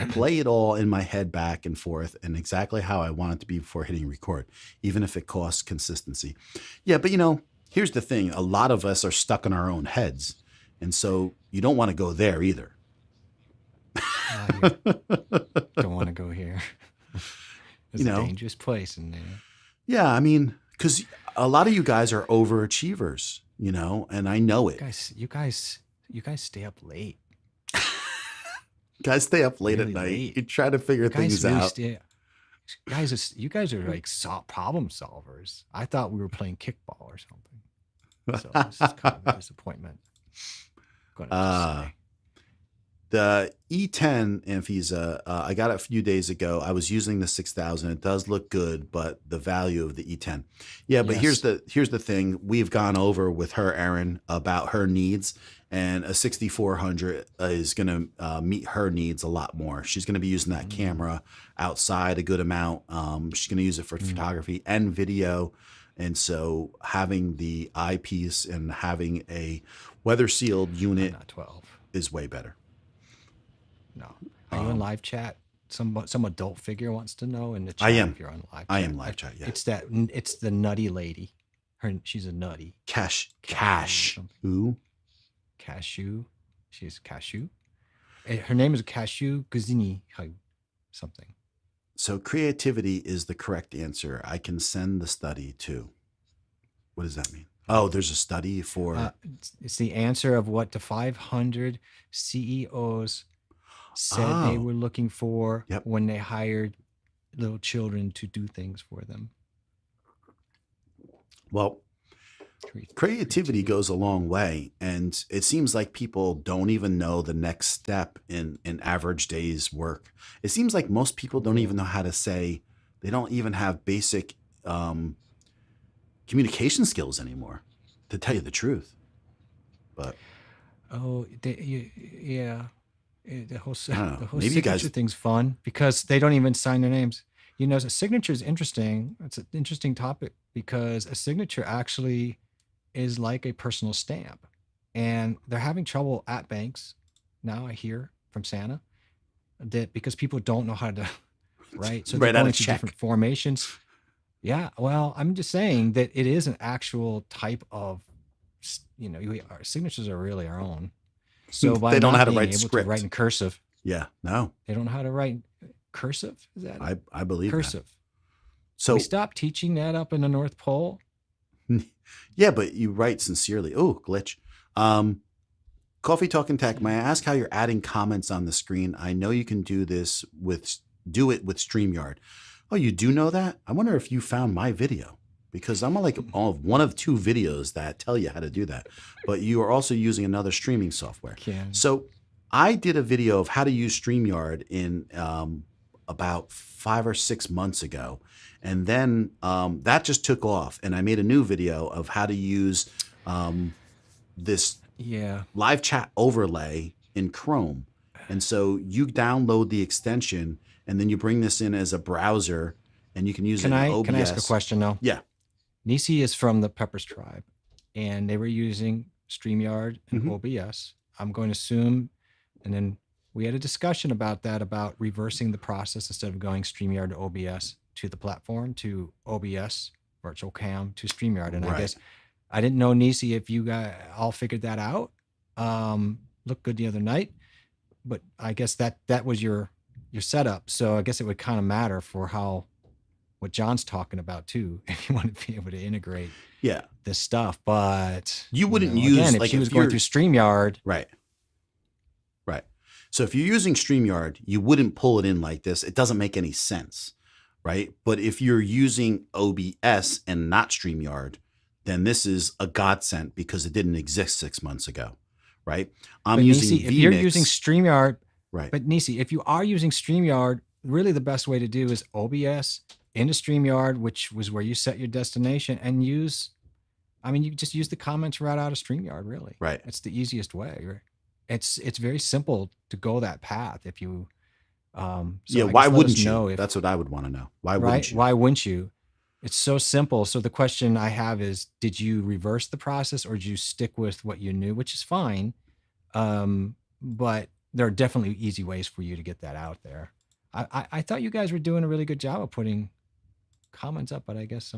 play it all in my head back and forth and exactly how I want it to be before hitting record, even if it costs consistency. Yeah, but here's the thing. A lot of us are stuck in our own heads. And so you don't want to go there either. You don't want to go here. It's a dangerous place in there. Yeah, I mean, because a lot of you guys are overachievers, and I know it. You guys stay up late. Guys stay up late Really at night. late. You try to figure things out. You guys are like problem solvers. I thought we were playing kickball or something. So this is kind of a disappointment. Gonna just say. The E10 Anfisa, I got it a few days ago. I was using the 6000. It does look good, but the value of the E10. Yeah, but Yes. here's the thing. We've gone over with her, Erin, about her needs, and a 6400 is going to meet her needs a lot more. She's going to be using that camera outside a good amount. She's going to use it for photography and video. And so having the eyepiece and having a weather sealed unit Not 12. is way better. No. Are you in live chat? Some adult figure wants to know in the chat. I am. If you're on live chat. I am live chat. Yeah. It's the nutty lady. She's a nutty. Cash. something. Who? Cashew. She's Cashew. Her name is Cashew Guzini something. So creativity is the correct answer. I can send the study too. What does that mean? Oh, there's a study for. It's the answer of what the 500 CEOs said they were looking for when they hired little children to do things for them. Well, creativity goes a long way, and it seems like people don't even know the next step in average day's work. It seems like most people don't even know how to say. They don't even have basic communication skills anymore, to tell you the truth. But yeah. The whole Maybe you guys signature thing's fun because they don't even sign their names. A signature is interesting. It's an interesting topic because a signature actually is like a personal stamp, and they're having trouble at banks now. I hear from Santa that because people don't know how to write, so they're going to different formations. Yeah, well, I'm just saying that it is an actual type of, our signatures are really our own. So by they don't know how to being write able script. to write in cursive. Yeah, no. They don't know how to write cursive. Is that I believe cursive? That. So we stopped teaching that up in the North Pole. Yeah, but you write sincerely. Oh, glitch. Coffee Talk and Tech. May I ask how you're adding comments on the screen? I know you can do this do it with StreamYard. Oh, you do know that? I wonder if you found my video, because I'm like one of two videos that tell you how to do that. But you are also using another streaming software. So I did a video of how to use StreamYard in about 5 or 6 months ago. And then that just took off. And I made a new video of how to use this live chat overlay in Chrome. And so you download the extension and then you bring this in as a browser, and you can use it in OBS. Can I ask a question though? Yeah. Nisi is from the Peppers tribe, and they were using StreamYard and OBS. I'm going to assume, and then we had a discussion about that, about reversing the process instead of going StreamYard to OBS to the platform, to OBS, Virtual Cam to StreamYard. And I guess I didn't know, Nisi, if you guys all figured that out. Looked good the other night, but I guess that was your setup. So I guess it would kind of matter for what John's talking about too, if you want to be able to integrate this stuff. But you wouldn't use, again, if she was going through StreamYard. Right. So if you're using StreamYard, you wouldn't pull it in like this. It doesn't make any sense, right? But if you're using OBS and not StreamYard, then this is a godsend because it didn't exist 6 months ago, right? I'm using Nisi, if you're using StreamYard, right? But Nisi, if you are using StreamYard, really the best way to do is OBS into StreamYard, which was where you set your destination, and you just use the comments right out of StreamYard, really. Right. It's the easiest way, right? It's very simple to go that path if you why wouldn't you? That's what I would want to know. Why wouldn't you? Why wouldn't you? It's so simple. So the question I have is, did you reverse the process or did you stick with what you knew, which is fine. But there are definitely easy ways for you to get that out there. I thought you guys were doing a really good job of putting comments up, but I guess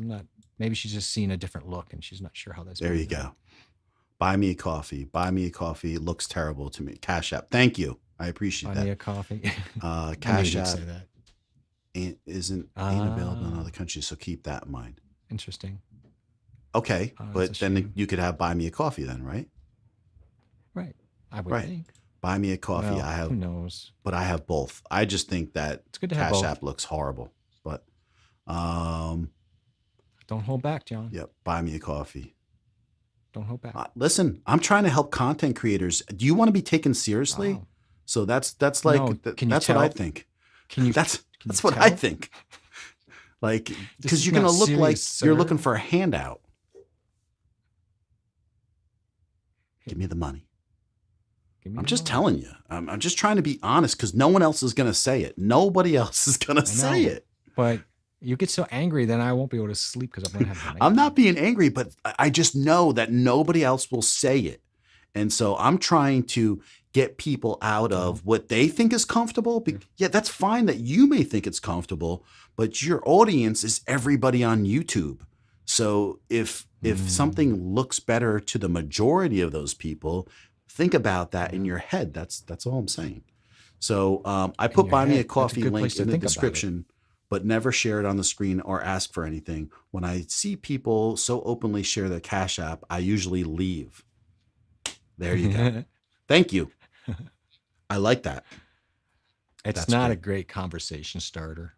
maybe she's just seeing a different look and she's not sure how that's. There you go. Buy me a coffee. Buy me a coffee. It looks terrible to me. Cash App. Thank you. I appreciate that. Buy me a coffee. Cash App isn't available in other countries, so keep that in mind. Interesting. Okay, but then you could have Buy Me a Coffee then, right? Right. I would think. Buy Me a Coffee. Well, who knows? But I have both. I just think that it's good to have Cash both. App looks horrible. But don't hold back, John. Yep. Buy Me a Coffee. Don't hold back. Listen, I'm trying to help content creators. Do you want to be taken seriously? Wow. So that's like No, that's what I think. That's what I think. Like, because you're gonna look like you're looking for a handout. Give me the money. I'm just telling you. I'm just trying to be honest because no one else is gonna say it. Nobody else is gonna say it. But you get so angry, then I won't be able to sleep because I'm going to have. I'm not being angry, but I just know that nobody else will say it, and so I'm trying to get people out of what they think is comfortable. Yeah, that's fine that you may think it's comfortable, but your audience is everybody on YouTube. So if something looks better to the majority of those people, think about that in your head. That's all I'm saying. So I put Buy Me a Coffee link in the description, but never share it on the screen or ask for anything. When I see people so openly share their Cash App, I usually leave. There you go. Thank you. I like that. That's not a great conversation starter.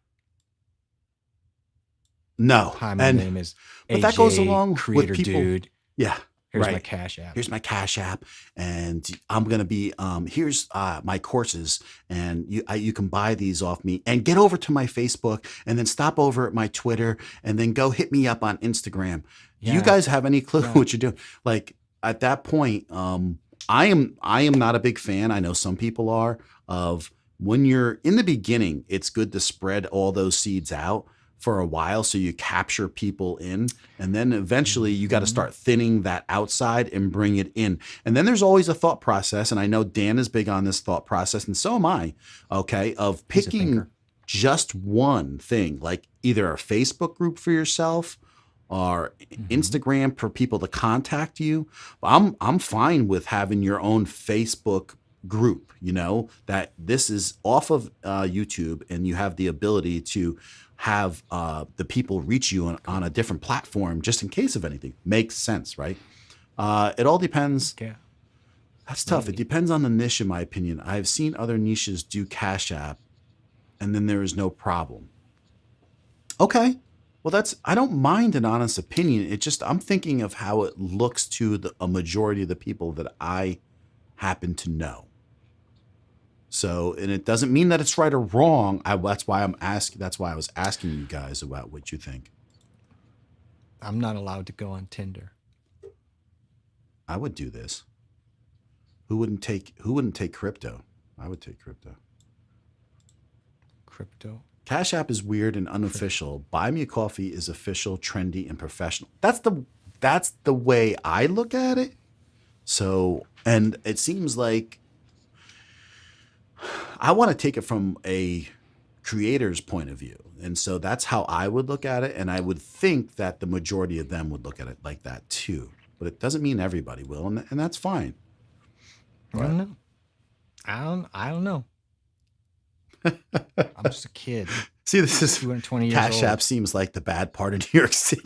No. Hi, my name is AJ, but that goes along creator with people. Dude. Yeah. Here's my Cash App. Here's my Cash App, and I'm gonna be here's my courses, and you can buy these off me, and get over to my Facebook, and then stop over at my Twitter, and then go hit me up on Instagram. Do you guys have any clue what you're doing? Like at that point, I am not a big fan. I know some people are, of when you're in the beginning. It's good to spread all those seeds out for a while so you capture people in, and then eventually you got to start thinning that outside and bring it in. And then there's always a thought process, and I know Dan is big on this thought process, and so am I, okay, of picking just one thing, like either a Facebook group for yourself or Instagram for people to contact you. I'm fine with having your own Facebook group, that this is off of YouTube, and you have the ability to have the people reach you on a different platform just in case of anything. Makes sense, right? It all depends. Yeah. That's tough. It depends on the niche, in my opinion. I've seen other niches do Cash App, and then there is no problem. Okay. Well, I don't mind an honest opinion. I'm thinking of how it looks to a majority of the people that I happen to know. So, and it doesn't mean that it's right or wrong. That's why I was asking you guys about what you think. I'm not allowed to go on Tinder. I would do this. Who wouldn't take crypto? I would take crypto. Crypto. Cash App is weird and unofficial. Buy Me a Coffee is official, trendy, and professional. That's the way I look at it. So, and it seems like I want to take it from a creator's point of view. And so that's how I would look at it. And I would think that the majority of them would look at it like that too. But it doesn't mean everybody will, and that's fine. I don't know. I don't know. I'm just a kid. See, this is 220 years Cash old. App seems like the bad part of New York City.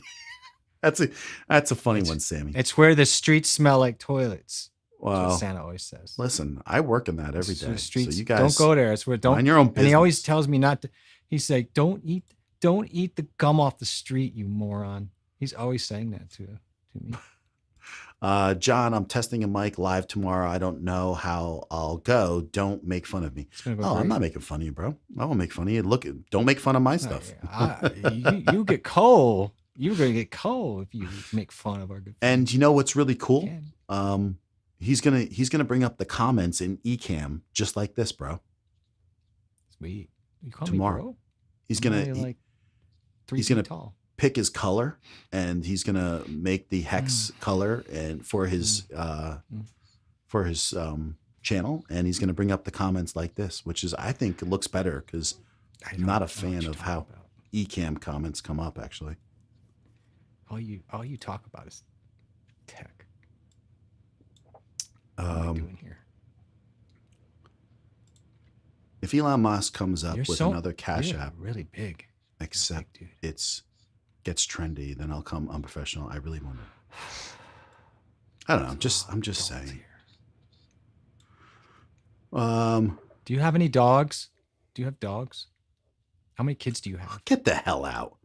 That's a funny one, Sammy. It's where the streets smell like toilets. Well, That's what Santa always says. Listen, I work in that every day. The streets, so you guys don't go there. It's where don't. mind your own business. And he always tells me not to. He's like, don't eat the gum off the street, you moron. He's always saying that to me. John, I'm testing a mic live tomorrow. I don't know how I'll go. Don't make fun of me. I'm not making fun of you, bro. I won't make fun of you. Don't make fun of my stuff. You get cold. You're gonna get cold if you make fun of our good friend. And you know what's really cool? He's gonna bring up the comments in Ecamm just like this, bro. Sweet. You call Tomorrow. me bro? He's I'm gonna only like 3 he's feet gonna tall. pick his color, and he's gonna make the hex color and for his channel, and he's gonna bring up the comments like this, which is I think it looks better because I'm not a fan of how Ecamm comments come up actually. All you talk about is tech. What Um, am I doing here? If Elon Musk comes up with another Cash you're App, really big. except Big dude. it's gets trendy, then I'll come unprofessional. I really want to. I don't know. I'm just saying. Do you have any dogs? Do you have dogs? How many kids do you have? Get the hell out.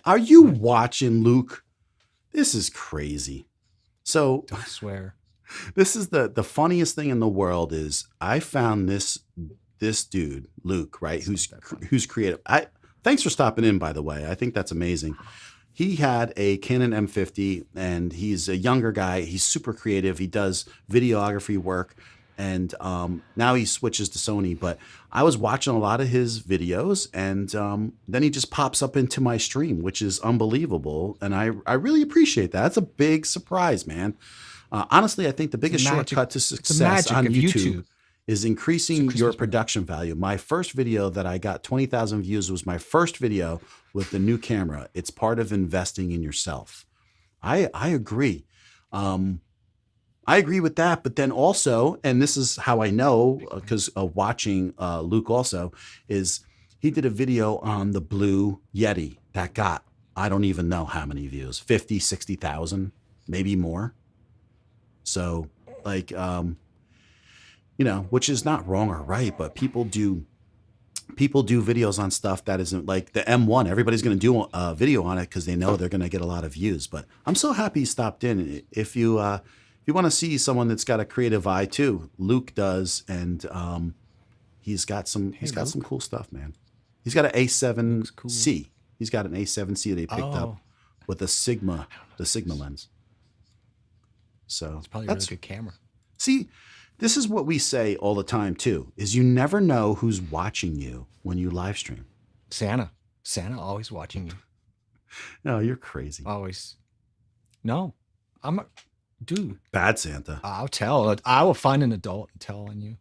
Are you watching, Luke? This is crazy. So Don't swear. this is the funniest thing in the world is I found this dude, Luke, right? Who's creative. Thanks for stopping in, by the way. I think that's amazing. He had a Canon M50 and he's a younger guy. He's super creative. He does videography work. And now he switches to Sony. But I was watching a lot of his videos, and then he just pops up into my stream, which is unbelievable. And I really appreciate that. That's a big surprise, man. Honestly, I think the biggest shortcut to success on YouTube is increasing your production value. My first video that I got 20,000 views was my first video with the new camera. It's part of investing in yourself. I agree. I agree with that, but then also, and this is how I know, because of watching Luke also, is he did a video on the Blue Yeti that got, I don't even know how many views, 50, 60,000, maybe more. So like, which is not wrong or right, but people do videos on stuff that isn't like the M1. Everybody's going to do a video on it because they know they're going to get a lot of views, but I'm so happy he stopped in. If you want to see someone that's got a creative eye too, Luke does, and he's got some cool stuff, man. He's got an A7C. Cool. He's got an A7C that he picked up with the Sigma lens. So it's probably a really good camera. See, this is what we say all the time too: is you never know who's watching you when you live stream. Santa always watching you. No, you're crazy. Always. No, I'm a dude. Bad Santa. I'll tell. I will find an adult and tell on you.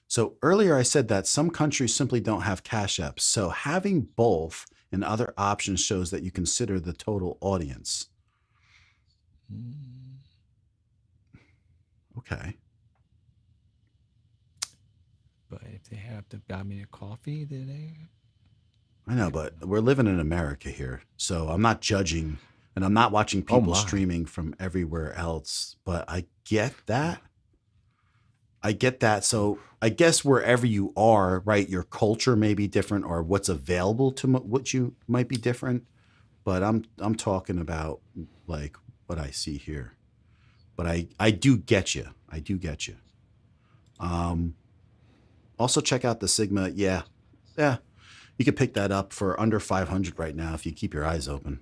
So earlier I said that some countries simply don't have Cash Apps. So having both and other options shows that you consider the total audience. Okay. But if they have to buy me a coffee, then I know, but we're living in America here. So I'm not judging, and I'm not watching people streaming from everywhere else, but I get that. So I guess wherever you are, right, your culture may be different, or what's available to what you might be different. But I'm talking about like what I see here. But I do get you. I do get you. Also check out the Sigma. Yeah. You could pick that up for under 500 right now if you keep your eyes open.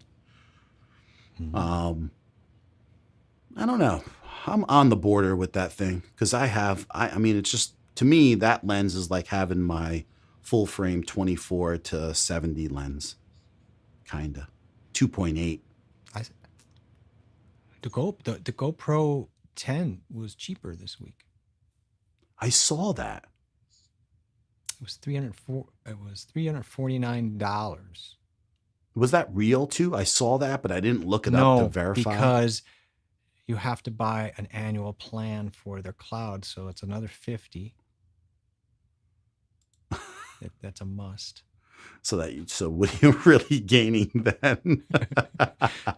I don't know. I'm on the border with that thing because I mean, it's just, to me, that lens is like having my full frame 24 to 70 lens, kinda 2.8. I, the GoPro 10 was cheaper this week. I saw that. It was $349. Was that real too? I saw that, but I didn't look it up to verify. Because you have to buy an annual plan for their cloud, so it's another $50. That's a must. So what are you really gaining then?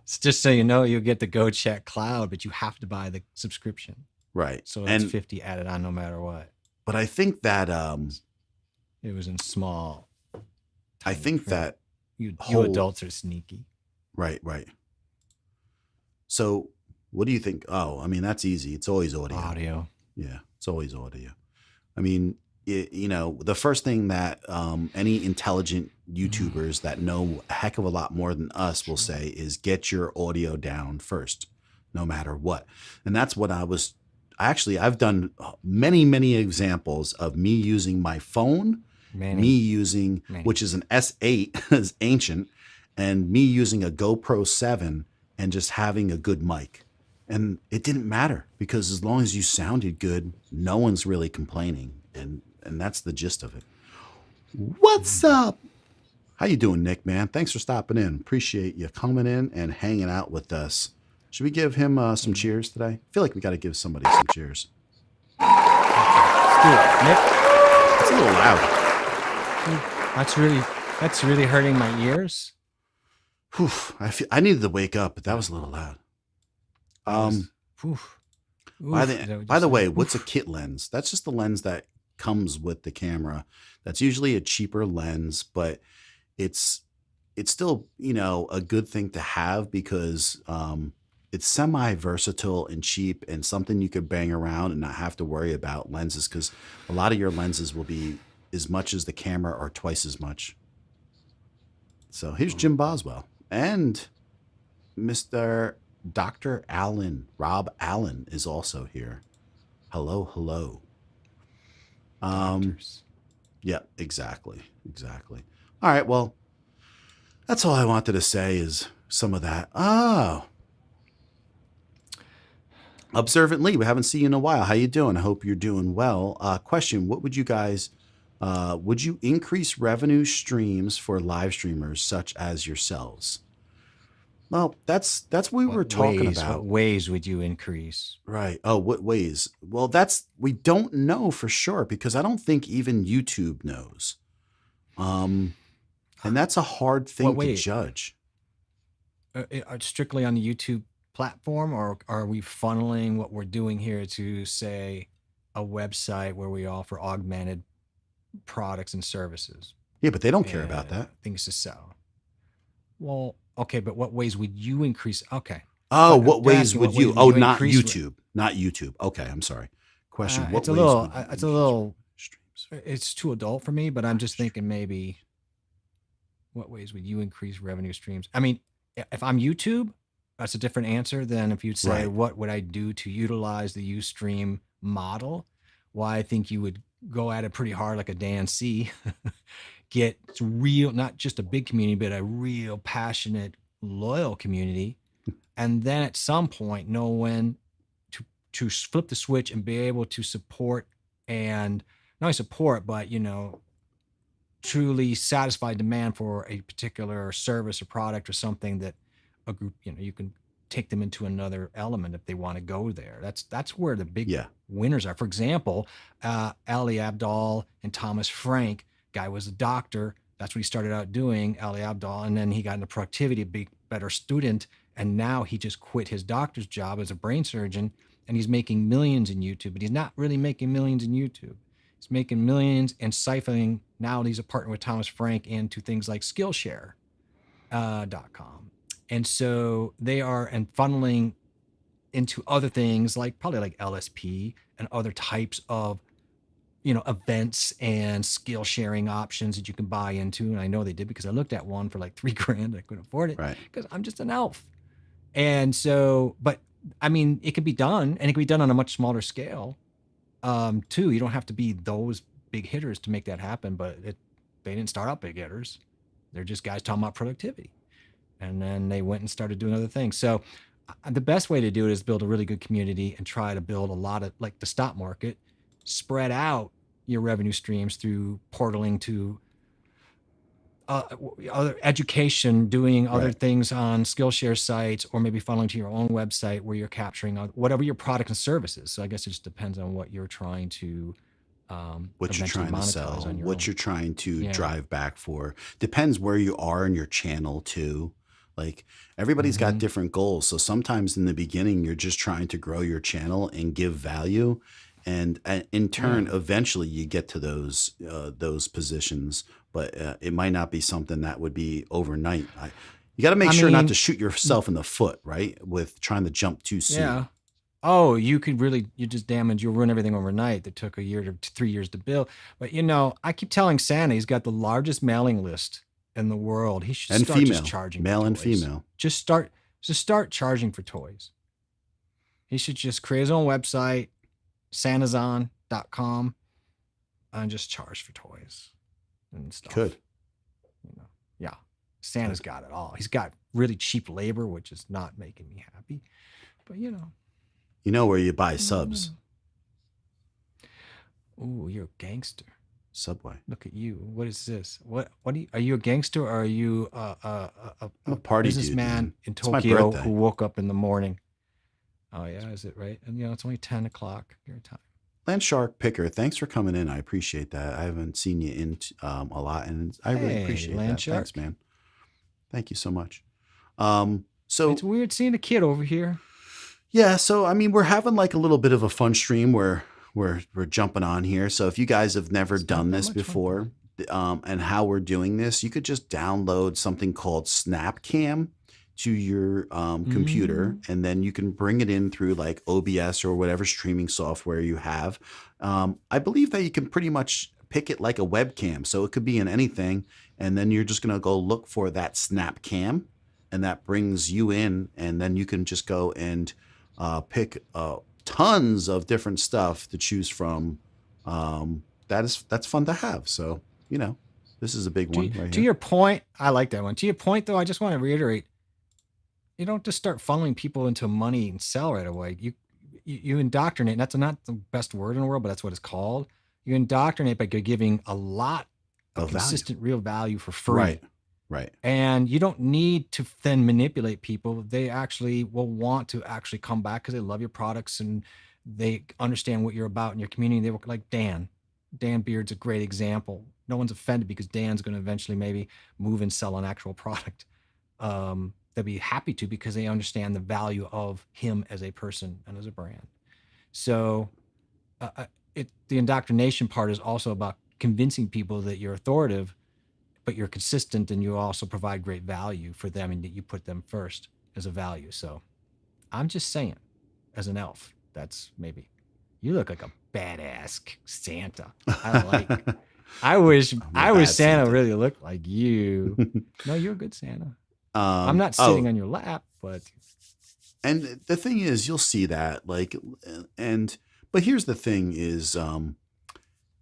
It's just so you know, you'll get the GoCheck cloud, but you have to buy the subscription. Right. So it's $50 added on no matter what. But I think that it was in small. I think print. That you adults are sneaky. Right. So what do you think? Oh, I mean, that's easy. It's always audio. Yeah, it's always audio. I mean, the first thing that any intelligent YouTubers that know a heck of a lot more than us will say is get your audio down first, no matter what. And that's what I've done many examples of me using my phone, which is an S8, is ancient, and me using a GoPro 7 and just having a good mic. And it didn't matter because as long as you sounded good, no one's really complaining. And that's the gist of it. What's up? How you doing, Nick, man? Thanks for stopping in. Appreciate you coming in and hanging out with us. Should we give him some cheers today? I feel like we got to give somebody some cheers. Let's do it, Nick. It's a little loud. That's really hurting my ears. Whew, I needed to wake up, but that was a little loud. By the way, what's a kit lens? That's just the lens that comes with the camera. That's usually a cheaper lens, but it's still, a good thing to have because it's semi-versatile and cheap and something you could bang around and not have to worry about lenses because a lot of your lenses will be as much as the camera or twice as much. So here's Jim Boswell and Mr. Dr. Allen, Rob Allen is also here. Hello. Doctors. Yeah, exactly. All right, well, that's all I wanted to say is some of that. Oh. Observant Lee, we haven't seen you in a while. How you doing? I hope you're doing well. Question, what would you guys, would you increase revenue streams for live streamers such as yourselves? Well, that's what we were talking about. What ways would you increase? Right. Oh, what ways? Well, we don't know for sure because I don't think even YouTube knows. And that's a hard thing to judge. Strictly on the YouTube platform, or are we funneling what we're doing here to, say, a website where we offer augmented products and services? Yeah, but they don't care about that. Things to sell. Well, okay, but what ways would you increase? Okay. Oh, what ways would you? Oh, not YouTube. Not YouTube. Okay, I'm sorry. Question. It's too adult for me, but I'm just thinking maybe what ways would you increase revenue streams? I mean, if I'm YouTube, that's a different answer than if you'd say, what would I do to utilize the Ustream model? Why I think you would go at it pretty hard like a Dan C. Get real, not just a big community, but a real passionate, loyal community. And then at some point know when to flip the switch and be able to support and not only support, but, truly satisfy demand for a particular service or product or something that a group, you can take them into another element if they want to go there. That's where the big winners are. For example, Ali Abdaal and Thomas Frank. Guy was a doctor. That's what he started out doing, Ali Abdaal. And then he got into productivity, a better student. And now he just quit his doctor's job as a brain surgeon. And he's making millions in YouTube. But he's not really making millions in YouTube. He's making millions and siphoning. Now he's a partner with Thomas Frank into things like Skillshare.com. And so they are funneling into other things probably like LSP and other types of events and skill sharing options that you can buy into. And I know they did because I looked at one for like $3,000. I couldn't afford it because I'm just an elf. And so, but I mean, it could be done and it can be done on a much smaller scale too. You don't have to be those big hitters to make that happen, but they didn't start out big hitters. They're just guys talking about productivity. And then they went and started doing other things. So the best way to do it is build a really good community and try to build a lot of, like the stock market, spread out your revenue streams through portaling to other education, doing other things on Skillshare sites, or maybe funneling to your own website where you're capturing whatever your product and services. So I guess it just depends on what you're trying to what you're trying to sell, what you're trying to drive back for. Depends where you are in your channel too. Like everybody's got different goals. So sometimes in the beginning, you're just trying to grow your channel and give value. And in turn, eventually you get to those positions, but it might not be something that would be overnight. You got to make sure not to shoot yourself in the foot, right? With trying to jump too soon. Yeah. Oh, you just damage, you'll ruin everything overnight that took a year to 3 years to build. But I keep telling Santa he's got the largest mailing list in the world. He should start just charging male for and toys. female. Just start charging for toys. He should just create his own website, santazon.com, and just charge for toys and stuff. Could. Yeah. Santa's got it all. He's got really cheap labor, which is not making me happy. But You know where you buy subs. Ooh, you're a gangster. Subway. Look at you. What is this? What are you a gangster, or are you a party businessman in Tokyo who woke up in the morning? Oh yeah, is it right? And it's only 10 o'clock your time. Landshark Picker, thanks for coming in. I appreciate that. I haven't seen you in a lot, and I really appreciate that. Thanks, man. Thank you so much. So it's weird seeing a kid over here. Yeah, so we're having like a little bit of a fun stream where we're jumping on here. So if you guys have never done this before, and how we're doing this, you could just download something called Snapcam to your computer, and then you can bring it in through like OBS or whatever streaming software you have. I believe that you can pretty much pick it like a webcam, so it could be in anything, and then you're just gonna go look for that Snapcam, and that brings you in, and then you can just go and pick tons of different stuff to choose from. That's fun to have. So this is a big one right here. To your point, I like that one. To your point, though, I just want to reiterate: you don't just start funneling people into money and sell right away. You indoctrinate. And that's not the best word in the world, but that's what it's called. You indoctrinate by giving a lot of consistent, real value for free. Right. And you don't need to then manipulate people. They actually will want to actually come back because they love your products and they understand what you're about in your community. They were like Dan Beard's a great example. No one's offended because Dan's going to eventually maybe move and sell an actual product. They'll be happy to because they understand the value of him as a person and as a brand. So the indoctrination part is also about convincing people that you're authoritative, but you're consistent and you also provide great value for them and that you put them first as a value. So I'm just saying, as an elf, that's maybe you look like a badass Santa. I wish Santa really looked like you. No, you're a good Santa. I'm not sitting on your lap, but. And the thing is, you'll see that but here's the thing is,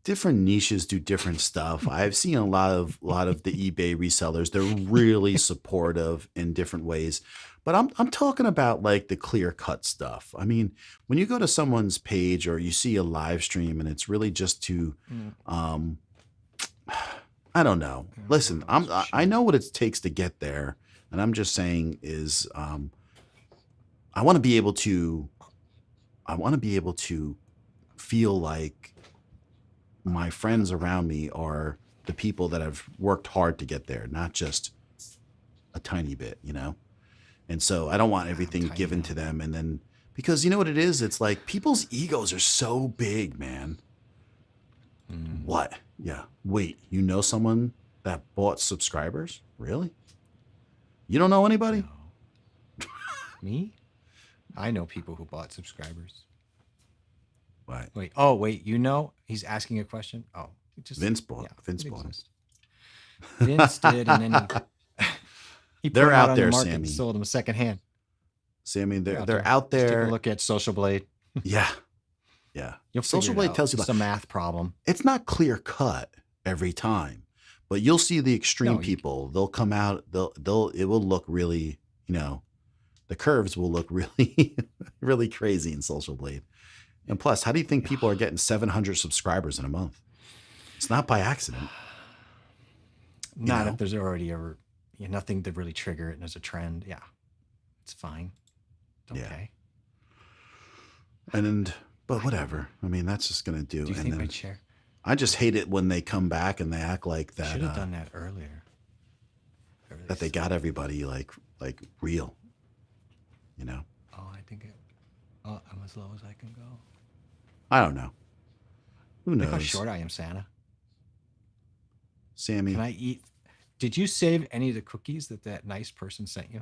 different niches do different stuff. I've seen a lot of the eBay resellers. They're really supportive in different ways, but I'm talking about like the clear cut stuff. When you go to someone's page or you see a live stream and it's really just to, I don't know. Listen, I know what it takes to get there, and I'm just saying is, I want to be able to feel like my friends around me are the people that have worked hard to get there, not just a tiny bit, And so I don't want everything given to them. And then, because you know what it is? It's like people's egos are so big, man. What? Yeah. Wait, you know someone that bought subscribers? Really? You don't know anybody? No. Me? I know people who bought subscribers. What? Wait, he's asking a question? Oh, Vince bought. Vince bought. Vince did, and then he they're out on there, the market Sammy. And sold them a second hand. Sammy, they're out there. Just take a look at Social Blade. Yeah. Social Blade tells you it's a math problem. It's not clear cut every time, But you'll see the extreme No, people. They'll come out. It will look really, the curves will look really, really crazy in Social Blade. And plus, how do you think people are getting 700 subscribers in a month? It's not by accident. not if there's already nothing to really trigger it and there's a trend. Yeah, it's fine. It's okay. But whatever. I mean, that's just gonna do. Do you think my chair? I just hate it when they come back and they act like that. Should have done that earlier. That they got everybody like real. Oh, I think I'm as low as I can go. I don't know. Who knows? Look how short I am, Santa. Sammy. Can I eat? Did you save any of the cookies that nice person sent you?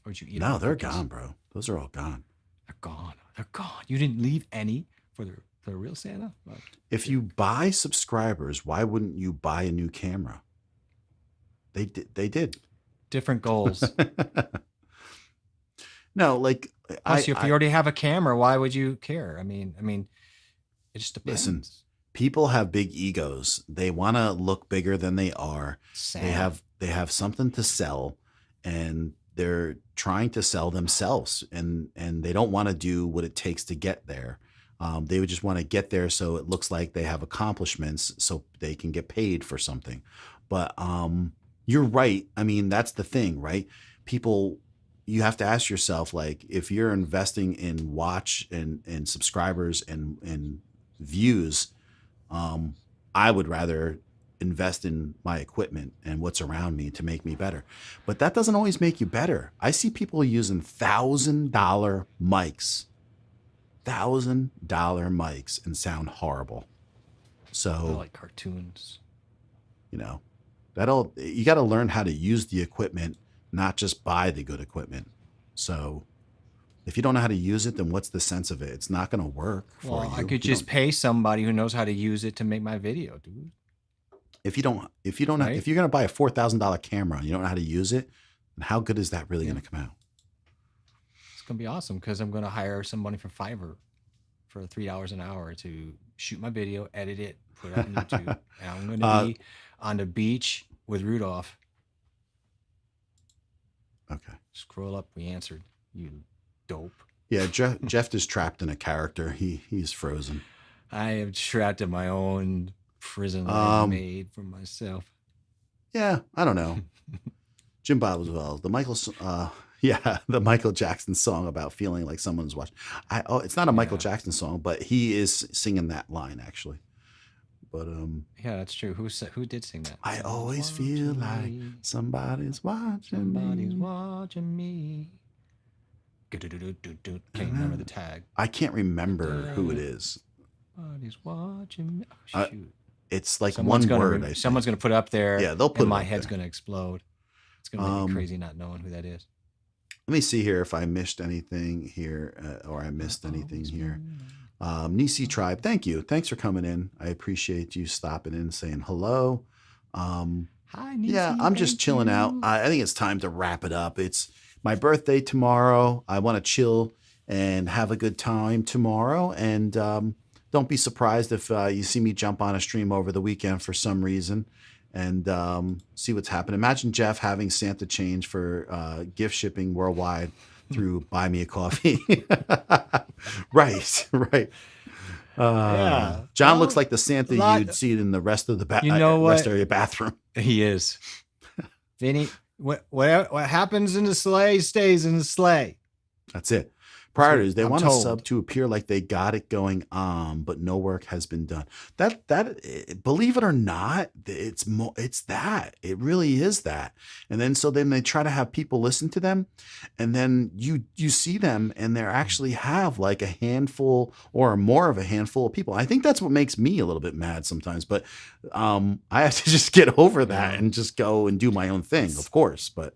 Or did you eat? No, they're gone, bro. Those are all gone. They're gone. They're gone. You didn't leave any for the real Santa? If you buy subscribers, why wouldn't you buy a new camera? They did. Different goals. No, like Plus, if you already have a camera, why would you care? I mean, it just depends. Listen, people have big egos. They want to look bigger than they are. Santa. They have something to sell, and they're trying to sell themselves, and they don't want to do what it takes to get there. They would just want to get there so it looks like they have accomplishments, so they can get paid for something. But you're right. I mean, that's the thing, right? People, you have to ask yourself, like, if you're investing in watch and subscribers and views, I would rather invest in my equipment and what's around me to make me better. But that doesn't always make you better. I see people using $1,000 mics, $1,000 mics, and sound horrible. So I like cartoons. You got to learn how to use the equipment, not just buy the good equipment. So if you don't know how to use it, then what's the sense of it? It's not going to work for you. I could just pay somebody who knows how to use it to make my video, dude. If you don't, right? If you're going to buy a $4,000 camera and you don't know how to use it, then how good is that really going to come out? It's going to be awesome because I'm going to hire somebody from Fiverr for $3 an hour to shoot my video, edit it, put it on YouTube. And I'm going to be on the beach with Rudolph. Okay. Scroll up. We answered. You dope. Yeah, Jeff is trapped in a character. He's frozen. I am trapped in my own prison that I made for myself. Yeah, I don't know. Jim Bob as well. The Michael Jackson song about feeling like someone's watching. It's not a Michael Jackson song, but he is singing that line actually. But yeah, that's true. Who did sing that? I always feel like somebody's watching me. Somebody's watching me. Can't remember the tag. I can't remember who it is. Somebody's watching me. Oh, shoot. It's like one word. Someone's going to put it up there. Yeah, they'll put it my up head's there. going to explode. It's going to make me crazy not knowing who that is. Let me see here if I missed anything here or I missed anything here. Nisi Tribe, thank you. Thanks for coming in. I appreciate you stopping in and saying hello. Hi, Nisi. Yeah, I'm just chilling out. I think it's time to wrap it up. It's my birthday tomorrow. I want to chill and have a good time tomorrow. And don't be surprised if you see me jump on a stream over the weekend for some reason and see what's happening. Imagine Jeff having Santa change for gift shipping worldwide through Buy Me a Coffee. Right. John looks like the Santa you'd see in the rest of the rest of your bathroom. He is. Vinny, what happens in the sleigh stays in the sleigh. That's it. Priorities. They want a sub to appear like they got it going on, but no work has been done. That believe it or not, it's that. It really is that. And then they try to have people listen to them, and then you see them, and they actually have like a handful or more of a handful of people. I think that's what makes me a little bit mad sometimes. But I have to just get over that and just go and do my own thing, of course. But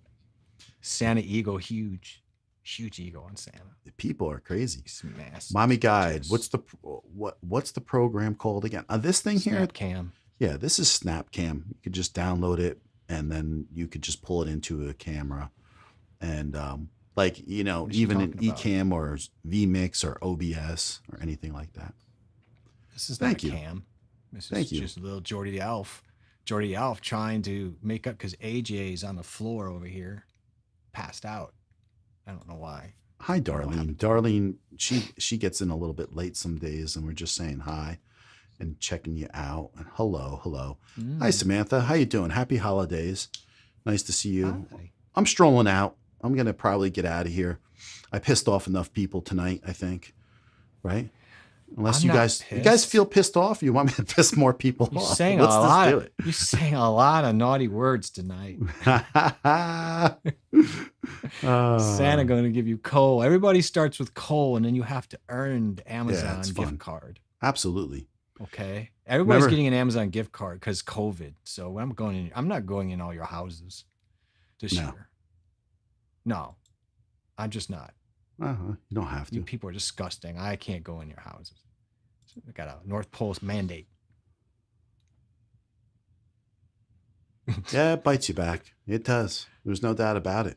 Santa ego huge ego on Santa. The people are crazy. Massive. Mommy Guide. What's the program called again? This thing here. Snapcam. Yeah, this is Snapcam. You could just download it and then you could just pull it into a camera, and even an Ecamm or vMix or OBS or anything like that. This is not a cam. This is just a little Jordy the Elf. Jordy Alf trying to make up because AJ's on the floor over here, passed out. I don't know why. Hi, Darlene. Darlene, she gets in a little bit late some days, and we're just saying hi and checking you out. And hello. Hi, Samantha. How you doing? Happy holidays. Nice to see you. Hi. I'm strolling out. I'm gonna probably get out of here. I pissed off enough people tonight, I think. Right? Unless you guys feel pissed off, you want me to piss more people off. Let's do it. You're saying a lot of naughty words tonight. Santa going to give you coal. Everybody starts with coal, and then you have to earn the Amazon gift card. Absolutely. Okay. Everybody's getting an Amazon gift card because COVID. So when I'm not going in all your houses this year. No, I'm just not. You don't have to. You people are disgusting. I can't go in your houses. I got a North Pole mandate. Yeah, it bites you back. It does. There's no doubt about it.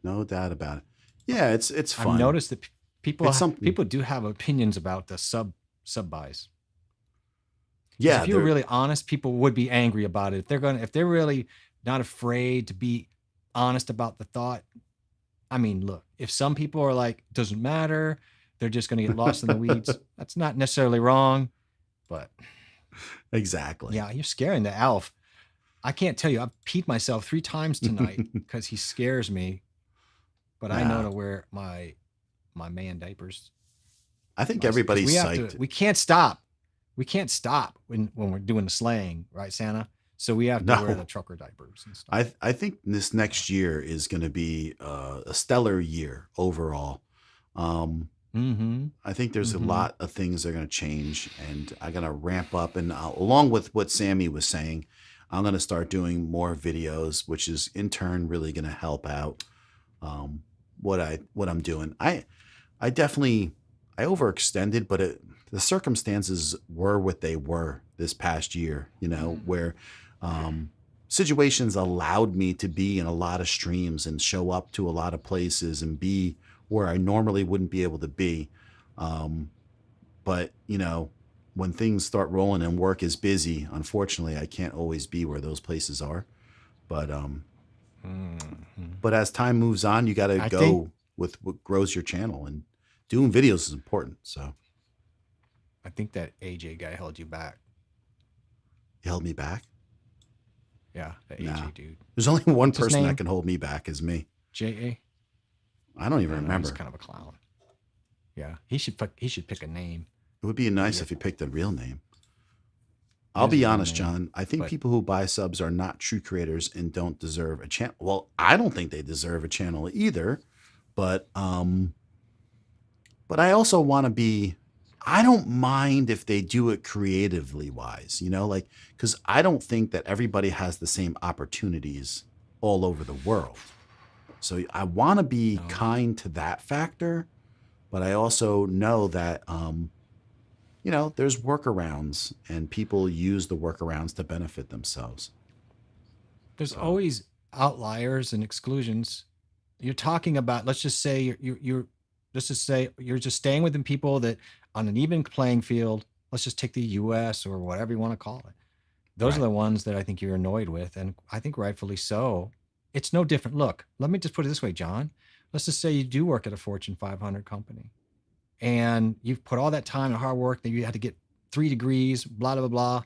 No doubt about it. Yeah, it's fun. I've noticed that people do have opinions about the sub buys. Yeah, if you're really honest, people would be angry about it. If they're really not afraid to be honest about the thought. I mean, look, if some people are like, doesn't matter, they're just going to get lost in the weeds. That's not necessarily wrong, but exactly. Yeah, you're scaring the Alf. I can't tell you. I've peed myself 3 times tonight because he scares me. But I know to wear my man diapers. I think everybody's psyched. We can't stop. We can't stop when we're doing the sleighing, right, Santa? So we have to wear the trucker diapers and stuff. I think this next year is going to be a stellar year overall. I think there's a lot of things that are going to change, and I'm going to ramp up. And along with what Sammy was saying, I'm going to start doing more videos, which is in turn really going to help out what I'm doing. I overextended, but the circumstances were what they were this past year, where situations allowed me to be in a lot of streams and show up to a lot of places and be where I normally wouldn't be able to be. But, when things start rolling and work is busy, unfortunately, I can't always be where those places are. But but as time moves on, you got to go with what grows your channel, and doing videos is important. So I think that AJ guy held you back. He held me back? Yeah, the AJ dude. There's only one person that can hold me back is me. J.A.? I don't even remember. He's kind of a clown. Yeah, he should pick a name. It would be nice if he picked a real name. I'll be honest, John. I think people who buy subs are not true creators and don't deserve a channel. Well, I don't think they deserve a channel either, but I also want to be. I don't mind if they do it creatively wise, because I don't think that everybody has the same opportunities all over the world. So I want to be kind to that factor, but I also know that, there's workarounds, and people use the workarounds to benefit themselves. There's always outliers and exclusions. You're talking about, let's just say you're just staying within people that on an even playing field. Let's just take the US or whatever you want to call it. Those are the ones that I think you're annoyed with. And I think rightfully so. It's no different. Look, let me just put it this way, John. Let's just say you do work at a Fortune 500 company, and you've put all that time and hard work that you had to get 3 degrees, blah, blah, blah.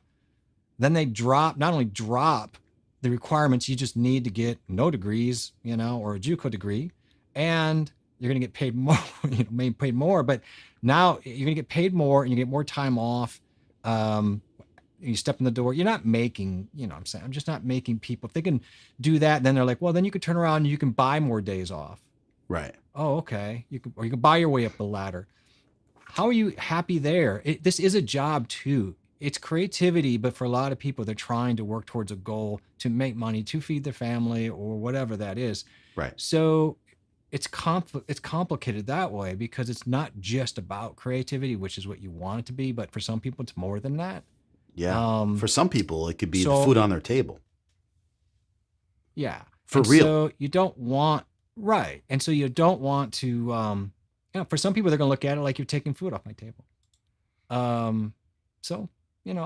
Then they not only drop the requirements, you just need to get no degrees, or a JUCO degree, and you're going to get paid more, paid more, but now you're going to get paid more and you get more time off. You step in the door, you're not making, I'm just not making people, if they can do that, then they're like, well, then you could turn around and you can buy more days off. Right. Oh, okay. You can buy your way up the ladder. How are you happy there? This is a job too. It's creativity, but for a lot of people, they're trying to work towards a goal to make money, to feed their family or whatever that is. Right. So it's complicated that way, because it's not just about creativity, which is what you want it to be, but for some people, it's more than that. Yeah. For some people, it could be the food on their table. Yeah. For real. So you don't want, right. And so you don't want to, for some people, they're going to look at it like you're taking food off my table. So,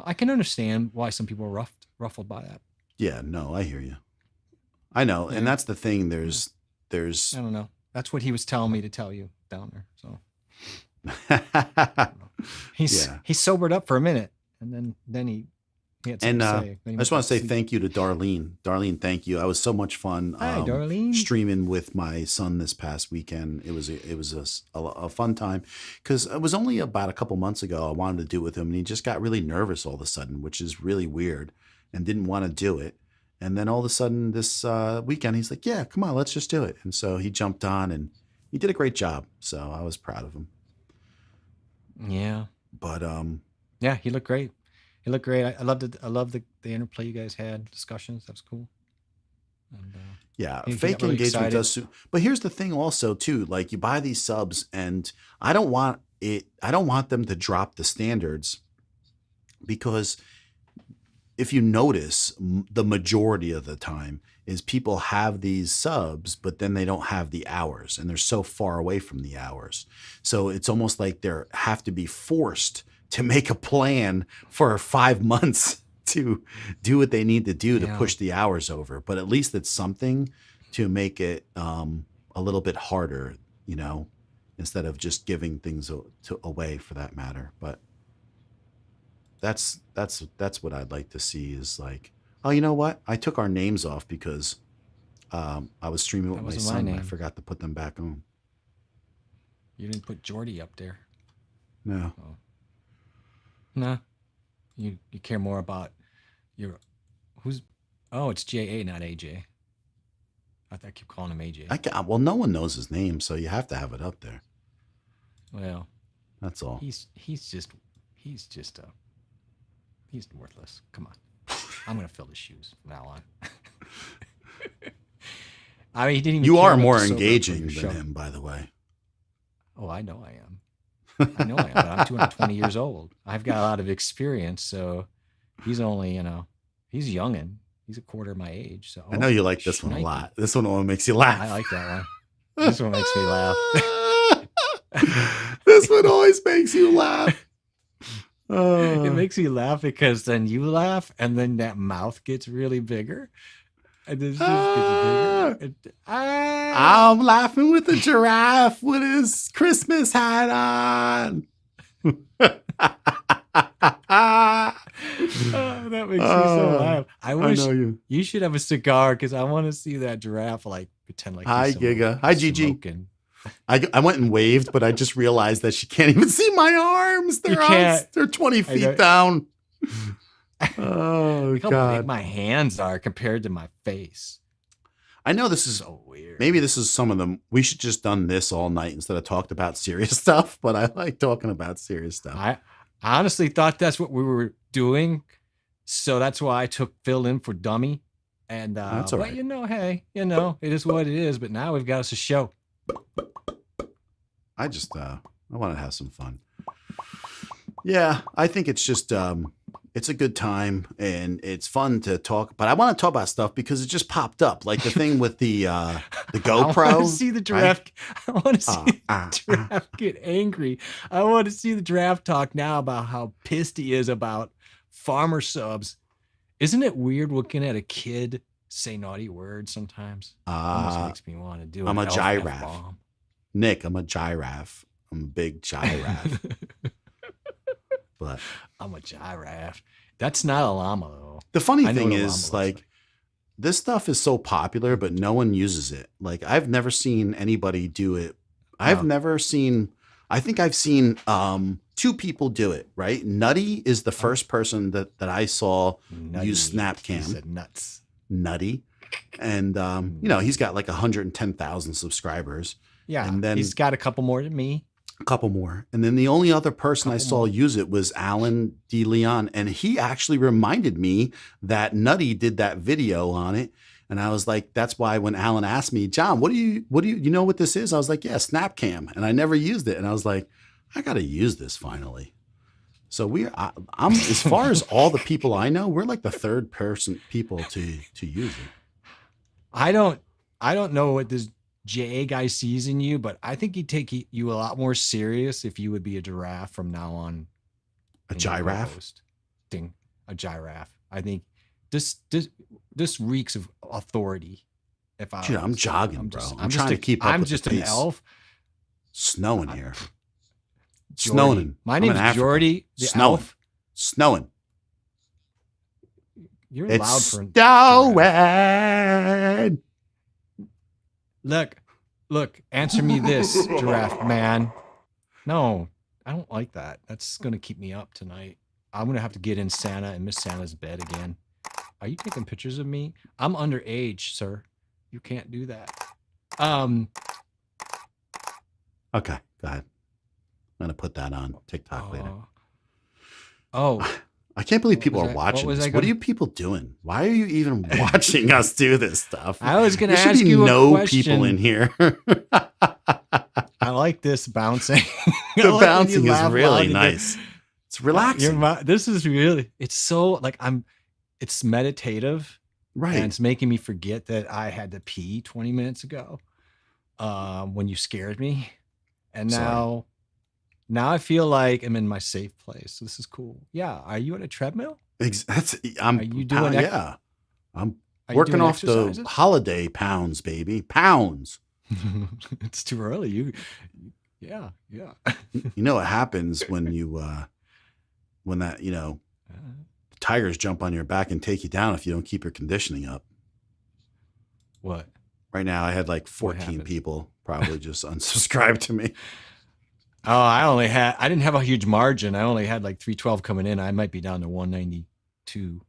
I can understand why some people are roughed. ruffled by that. Yeah, no, I hear you. I know, and that's the thing. There's I don't know. That's what he was telling me to tell you down there. So he sobered up for a minute, and then he had something to say. I just want to say thank you to Darlene. Darlene, thank you. I was so much fun. Hi, Darlene. Streaming with my son this past weekend. It was a fun time because it was only about a couple months ago I wanted to do it with him, and he just got really nervous all of a sudden, which is really weird, and didn't want to do it. And then all of a sudden this weekend, he's like, yeah, come on, let's just do it. And so he jumped on and he did a great job. So I was proud of him. Yeah. But yeah, he looked great. He looked great. I loved it. I loved the interplay you guys had, discussions. That was cool. And, yeah, he fake really engagement excited. does. But here's the thing also too, like you buy these subs and I don't want them to drop the standards, because if you notice, the majority of the time is people have these subs, but then they don't have the hours, and they're so far away from the hours. So it's almost like they have to be forced to make a plan for 5 months to do what they need to do to push the hours over. But at least it's something to make it a little bit harder, you know, instead of just giving things away for that matter. But that's what I'd like to see is like, oh, you know what? I took our names off because I was streaming with my son. I forgot to put them back on. You didn't put Jordy up there. No. Oh. Nah. You care more about it's J.A., not A.J. I keep calling him A.J. Well, no one knows his name, so you have to have it up there. Well, that's all. He's worthless. Come on. I'm going to fill his shoes from now on. I mean, he didn't even You care are about more the sober engaging show. than him, by the way. Oh, I know I am. I know I am, but I'm 220 years old. I've got a lot of experience, so he's only, he's youngin'. He's a quarter my age. So I know you like this one a lot. This one only makes you laugh. I like that one. This one makes me laugh. This one always makes you laugh. It makes me laugh because then you laugh, and then that mouth gets really bigger. And this just gets bigger. I'm laughing with a giraffe with his Christmas hat on. That makes me so laugh. I wish you should have a cigar because I want to see that giraffe like pretend like. Hi, Giga. Hi, Gigi. I went and waved, but I just realized that she can't even see my arms. They're 20 feet down. Oh, look God. how big my hands are compared to my face. I know this is so weird. Maybe this is some of them. We should just done this all night instead of talked about serious stuff, but I like talking about serious stuff. I honestly thought that's what we were doing. So that's why I took Phil in for dummy. And that's all right. Hey, it is what it is. But now we've got us a show. I just I want to have some fun. Yeah, I think it's just it's a good time and it's fun to talk. But I want to talk about stuff because it just popped up, like the thing with the GoPro. I want to see the giraffe. I want to see the giraffe get angry. I want to see the giraffe talk now about how pissed he is about farmer subs. Isn't it weird looking at a kid say naughty words sometimes? Almost makes me want to do it. I'm a giraffe. Nick, I'm a giraffe. I'm a big giraffe. But I'm a giraffe. That's not a llama, though. The funny thing is, like, this stuff is so popular, but no one uses it. Like, I've never seen anybody do it. I've never seen, I think I've seen 2 people do it, right? Nutty is the first person that I saw use Snapcam. He said nuts. Nutty. And, he's got like 110,000 subscribers. Yeah. And then he's got a couple more than me. A couple more. And then the only other person I saw use it was Alan DeLeon. And he actually reminded me that Nutty did that video on it. And I was like, that's why when Alan asked me, John, what do you know what this is? I was like, yeah, Snapcam. And I never used it. And I was like, I got to use this finally. So I'm as far as all the people I know, we're like the third person people to use it. I don't know what this JA guy sees in you, but I think he'd take you a lot more serious if you would be a giraffe from now on. A giraffe? A giraffe. I think this reeks of authority. If I Dude, I'm jogging, bro. I'm trying to keep up I'm with just the an pace. elf. Snowing here. Jordy. Snowing. My name's Jordy, the elf. Snowing. You're It's loud for snowing. Look, answer me this, giraffe man. No, I don't like that. That's going to keep me up tonight. I'm going to have to get in Santa and Miss Santa's bed again. Are you taking pictures of me? I'm underage, sir. You can't do that. Okay, go ahead. I'm going to put that on TikTok later. Oh. I can't believe people are watching this. What are you people doing? Why are you even watching us do this stuff? I was going to ask you you no a question. people in here. I like this bouncing. The bouncing is really nice. It's relaxing. This is really, it's so like it's meditative. Right. And it's making me forget that I had to pee 20 minutes ago when you scared me. And now I feel like I'm in my safe place. This is cool. Yeah. Are you on a treadmill? Are you doing yeah. I'm working off the holiday pounds, baby. Pounds. It's too early. Yeah. You know what happens when you when that, tigers jump on your back and take you down if you don't keep your conditioning up. What? Right now I had like 14 people probably just unsubscribe to me. Oh, I didn't have a huge margin. I only had like 312 coming in. I might be down to 192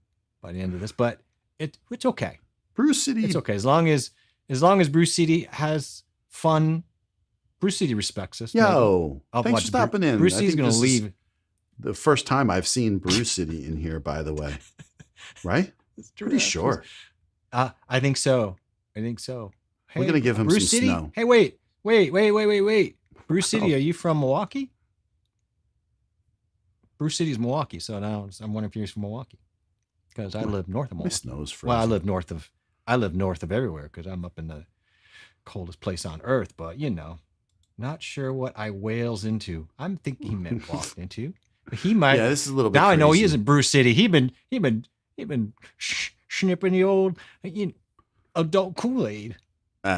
by the end of this, but it's okay. Bruce City. It's okay. As long as Bruce City has fun, Bruce City respects us. Yo, thanks for stopping in. Bruce City's going to leave. The first time I've seen Bruce City in here, by the way. Right? Pretty sure. I think so. Hey, we're going to give him Bruce some City? snow. Hey, wait. Bruce City, are you from Milwaukee? Bruce City's Milwaukee, so now I'm wondering if you're from Milwaukee, because I live north of Milwaukee. My snow's frozen. Well, I live north of everywhere because I'm up in the coldest place on earth. But not sure what I wails into. I'm thinking he meant walked into. But he might. Yeah, this is a little bit. Now crazy. I know he isn't Bruce City. He been snipping the old adult Kool-Aid.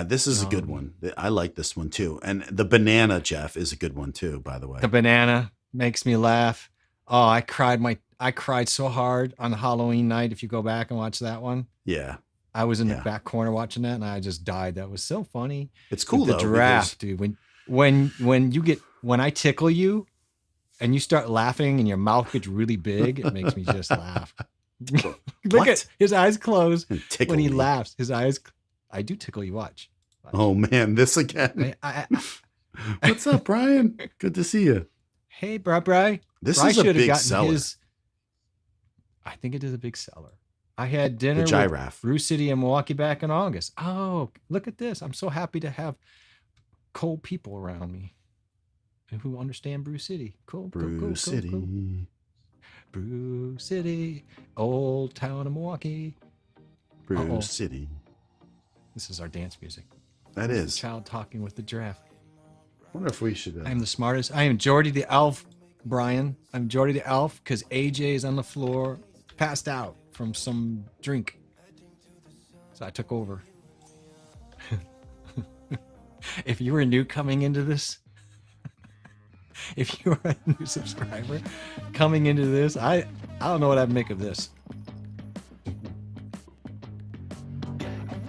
This is a good one. I like this one too. And the banana, Jeff, is a good one too, by the way. The banana makes me laugh. Oh, I cried so hard on the Halloween night. If you go back and watch that one. Yeah. I was in the back corner watching that and I just died. That was so funny. It's cool though. The giraffe, dude. When I tickle you and you start laughing and your mouth gets really big, it makes me just laugh. Look at his eyes closed when he laughs. His eyes. I do tickle you. Watch. Oh man, this again. What's up, Brian? Good to see you. Hey, Brian. This is a big seller. I think it is a big seller. I had dinner with Bruce City and Milwaukee back in August. Oh, look at this. I'm so happy to have cool people around me who understand Bruce City. Cool. Bruce City. Cool. Bruce City, old town of Milwaukee. Bruce City. This is our dance music. That is. The child talking with the giraffe. I wonder if we should. I am the smartest. I am Jordy the elf, Brian. I'm Jordy the elf because AJ is on the floor, passed out from some drink. So I took over. If you were new coming into this, if you were a new subscriber coming into this, I don't know what I'd make of this.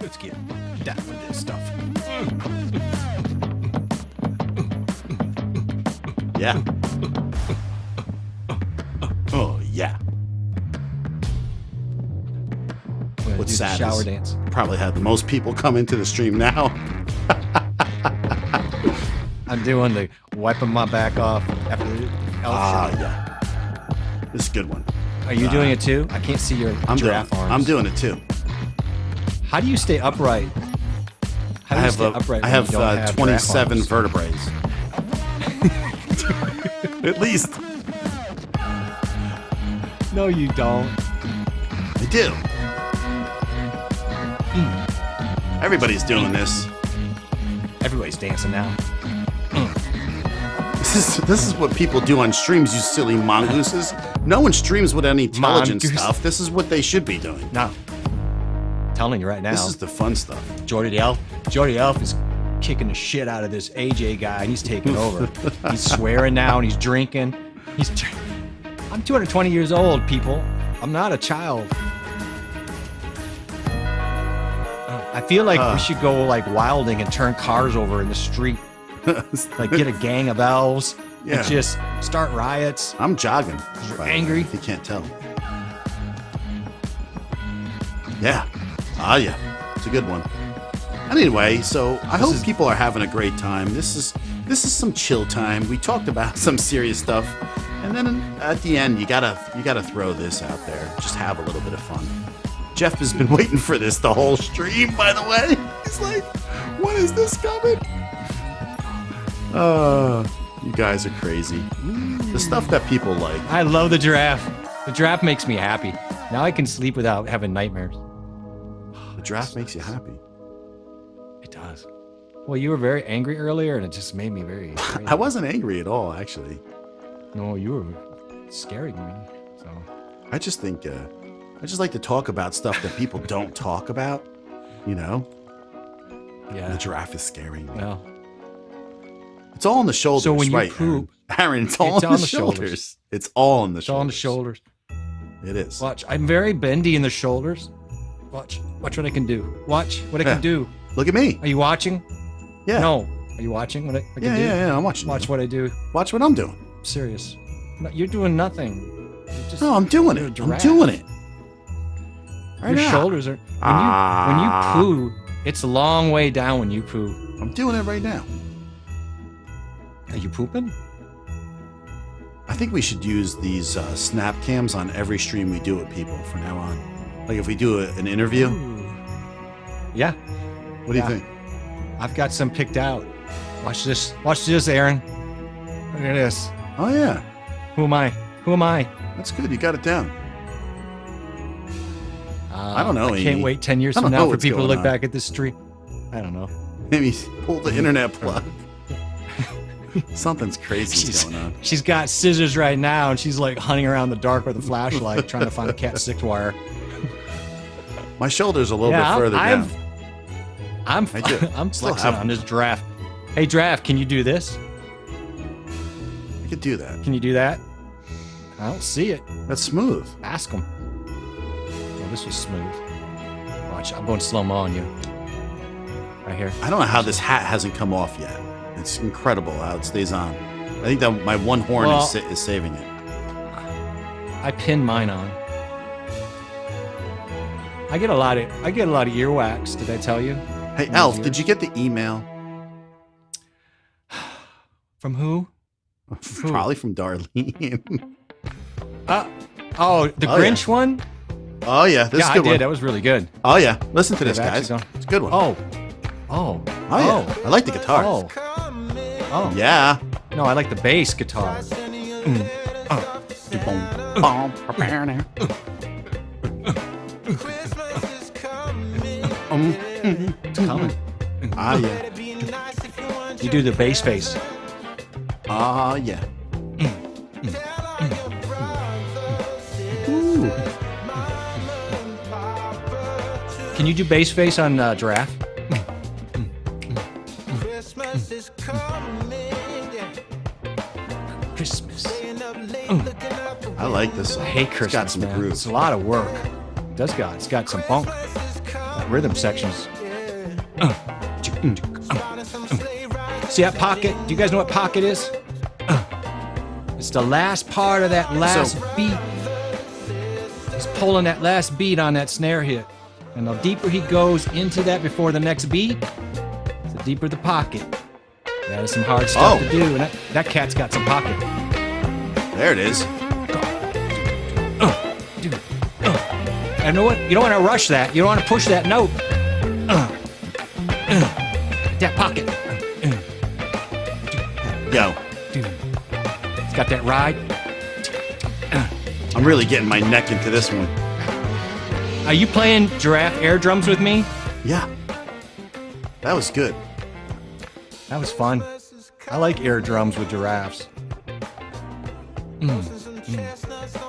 Let's get down with this stuff. Yeah. Oh, yeah. What's sad shower is dance. Probably had the most people come into the stream now. I'm doing the wiping my back off after the elf show. Yeah. This is a good one. Are you doing it too? I can't see your giraffe arms. I'm doing it too. How do you stay upright? I have 27 vertebrae. At least. No, you don't. I do. Everybody's doing this. Everybody's dancing now. This is what people do on streams, you silly mongooses. No one streams with any intelligent stuff. This is what they should be doing. No. I'm telling you right now. This is the fun stuff. Jordy the Elf is kicking the shit out of this AJ guy, and he's taking over. He's swearing now, and he's drinking. I'm 220 years old, people. I'm not a child. I feel like we should go like wilding and turn cars over in the street. Like get a gang of elves and just start riots. I'm jogging. You're angry. If you can't tell. Yeah. Yeah. It's a good one. Anyway, so I hope people are having a great time. This is some chill time. We talked about some serious stuff, and then at the end, you gotta throw this out there. Just have a little bit of fun. Jeff has been waiting for this the whole stream, by the way. He's like, when is this coming? You guys are crazy. The stuff that people like. I love the giraffe. The giraffe makes me happy. Now I can sleep without having nightmares. The giraffe makes you happy. It does. Well, you were very angry earlier, and it just made me very... I wasn't angry at all, actually. No, you were scaring me, so... I just think... I just like to talk about stuff that people don't talk about, you know? Yeah. The giraffe is scaring me. Well... It's all on the shoulders, so when you right, poop... Aaron, it's all on the shoulders. It's all on the shoulders. It's all on the shoulders. It is. Watch, I'm very bendy in the shoulders. Watch what I can do. Watch what I can do. Look at me. Are you watching? Yeah. No. Are you watching what I can do? Yeah, I'm watching. Watch what I do. Watch what I'm doing. I'm serious. No, you're doing nothing. No, I'm doing it. I'm doing it. Right Your shoulders are... When you poo, it's a long way down when you poo. I'm doing it right now. Are you pooping? I think we should use these Snapcams on every stream we do with people from now on. Like if we do an interview. Ooh. Yeah. What do you think? I've got some picked out. Watch this. Watch this, Aaron. Look at this. Oh, yeah. Who am I? That's good. You got it down. I don't know, I can't wait 10 years from now for people to look back at this stream. I don't know. Maybe pull the internet plug. Something's crazy going on. She's got scissors right now, and she's like hunting around the dark with a flashlight, trying to find a Cat 6 wire. My shoulder's a little bit further down. I'm flexing on this giraffe. Hey, giraffe, can you do this? I could do that. Can you do that? I don't see it. That's smooth. Ask him. Oh, this was smooth. Watch, I'm going slow-mo on you. Right here. I don't know how this hat hasn't come off yet. It's incredible how it stays on. I think that my one horn is saving it. I pinned mine on. I get a lot of earwax. Did I tell you? Hey, Elf, did you get the email? From who? Probably from Darlene. The Grinch one? Oh, yeah. This is a good one. That was really good. Oh, yeah. Listen to this, guys. It's a good one. Oh, yeah. I like the guitar. Oh. Yeah. No, I like the bass guitar. It's coming. Yeah. You do the bass face. Yeah. Ooh. Can you do bass face on Giraffe? Christmas. I like this song. I hate Christmas. It's got some groove. It's a lot of work. It's got some funk. Rhythm sections. See that pocket? Do you guys know what pocket is? It's the last part of that last beat. He's pulling that last beat on that snare hit. And the deeper he goes into that before the next beat, the deeper the pocket. That is some hard stuff to do. And that cat's got some pocket. There it is. And you know what? You don't want to rush that. You don't want to push that note. That pocket. Go. It's got that ride. I'm really getting my neck into this one. Are you playing Giraffe air drums with me? Yeah. That was good. That was fun. I like air drums with giraffes.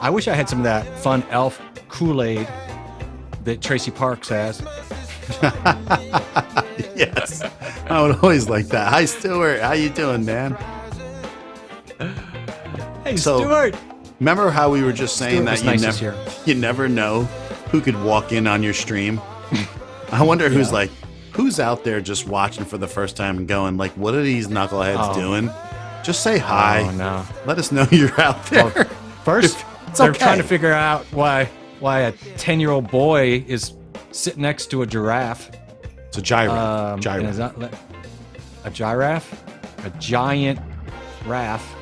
I wish I had some of that fun elf Kool-Aid that Tracy Parks has. Yes, I would always like that. Hi, Stuart. How you doing, man? Hey, So- Stuart. Remember how we were just saying Stuart was that nice this year. you never know who could walk in on your stream? I wonder who's like, who's out there just watching for the first time and going like, what are these knuckleheads doing? Just say hi. Oh, no. Let us know you're out there. First, It's they're okay. trying to figure out why a 10-year-old boy is sitting next to a giraffe. It's a gyro. And Gyro. is that a giraffe? A giant raff.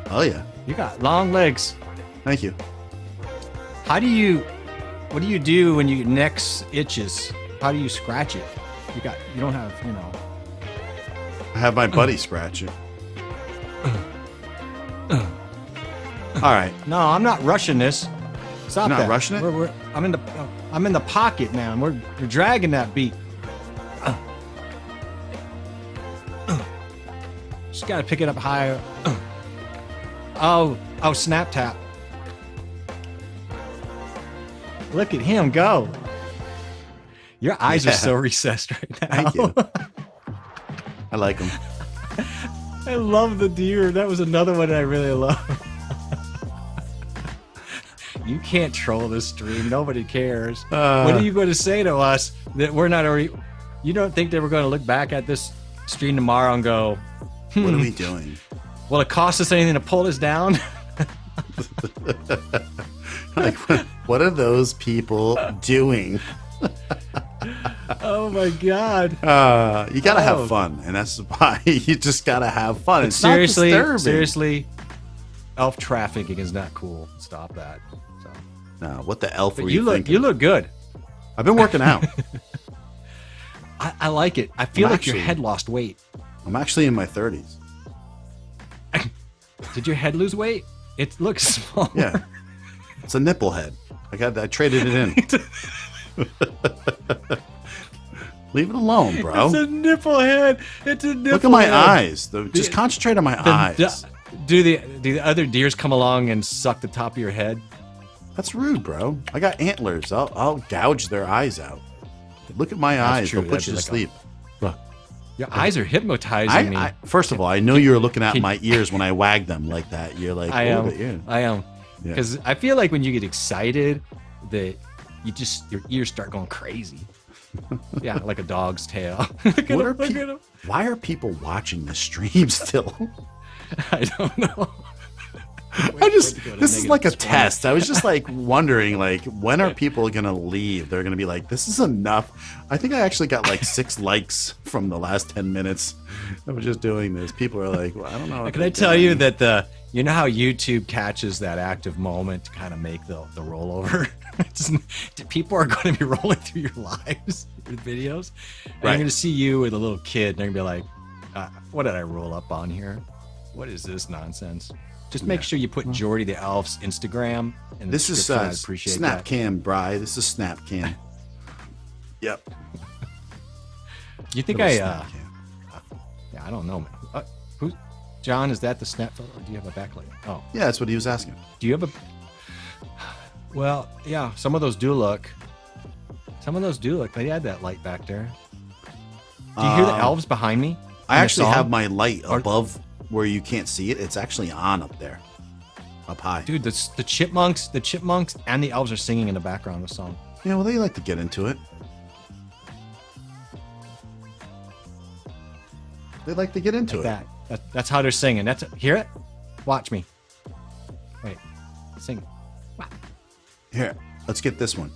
Oh yeah. You got long legs. Thank you. What do you do when your neck itches? How do you scratch it? You don't have, I have my buddy scratch it. All right. No, I'm not rushing this. Stop You're not that. rushing it? I'm in the pocket now, and we're dragging that beat. Just gotta pick it up higher. Oh, snap tap. Look at him go. Your eyes are Yeah. so recessed right now. Thank you. I like them. I love the deer. That was another one I really love. You can't troll this stream. Nobody cares. What are you going to say to us that we're not already? You don't think that we're going to look back at this stream tomorrow and go, What are we doing? will it cost us anything to pull this down? Like, what are those people doing? Oh my God. You gotta Oh. have fun, and that's why you just gotta have fun. But It's not disturbing. seriously, elf trafficking is not cool. Stop that. So, No, what the elf but were you you look, thinking? you look good. I've been working out. I like it. I feel I'm like your actually- head lost weight. I'm actually in my 30s. Did your head lose weight? It looks small. Yeah, it's a nipple head. I traded it in. Leave it alone, bro. It's a nipple head. It's a nipple Look at my head. eyes. Just concentrate on my eyes. Do the other deers come along and suck the top of your head? That's rude, bro. I got antlers. I'll gouge their eyes out. Look at my eyes. true. They'll put That'd you to be sleep. Look. Your eyes are hypnotizing me. First of all, I know you're looking at Can- my ears when I wag them like that. You're like, I oh, am. the ear. I am. Yeah. Because I feel like when you get excited, that your ears start going crazy. Yeah, like a dog's tail. Look at him, What are look pe- at him. Why are people watching the stream still? I don't know. This is like a test. I was just like wondering, like, when are people gonna leave? They're gonna be like, this is enough. I think I actually got like 6 likes from the last 10 minutes. I was just doing this. People are like, well, I don't know. what Can I they're tell you doing. that you know how YouTube catches that active moment to kind of make the rollover? People are going to be rolling through your lives, your videos. And Right. they're going to see you with a little kid. And they're going to be like, what did I roll up on here? What is this nonsense? Just make sure you put Jordy the Elf's Instagram. In the This is description. I'd appreciate that. Snapcam, Bri. This is Snapcam. Yep. You think Little yeah, Snapcam. I don't know, man. John, is that the snap photo? Or do you have a backlight? Oh, Yeah, that's what he was asking. do you have a? Well, yeah, some of those do look. They had that light back there. Do you hear the elves behind me? I in the actually song? have my light Or- above where you can't see it. It's actually on up there, up high. Dude, the chipmunks and the elves are singing in the background of the song. Yeah, well, they like to get into it. They like to get into Like it. that's how they're singing. Hear it? Watch me. Wait, sing. Here, let's get this one.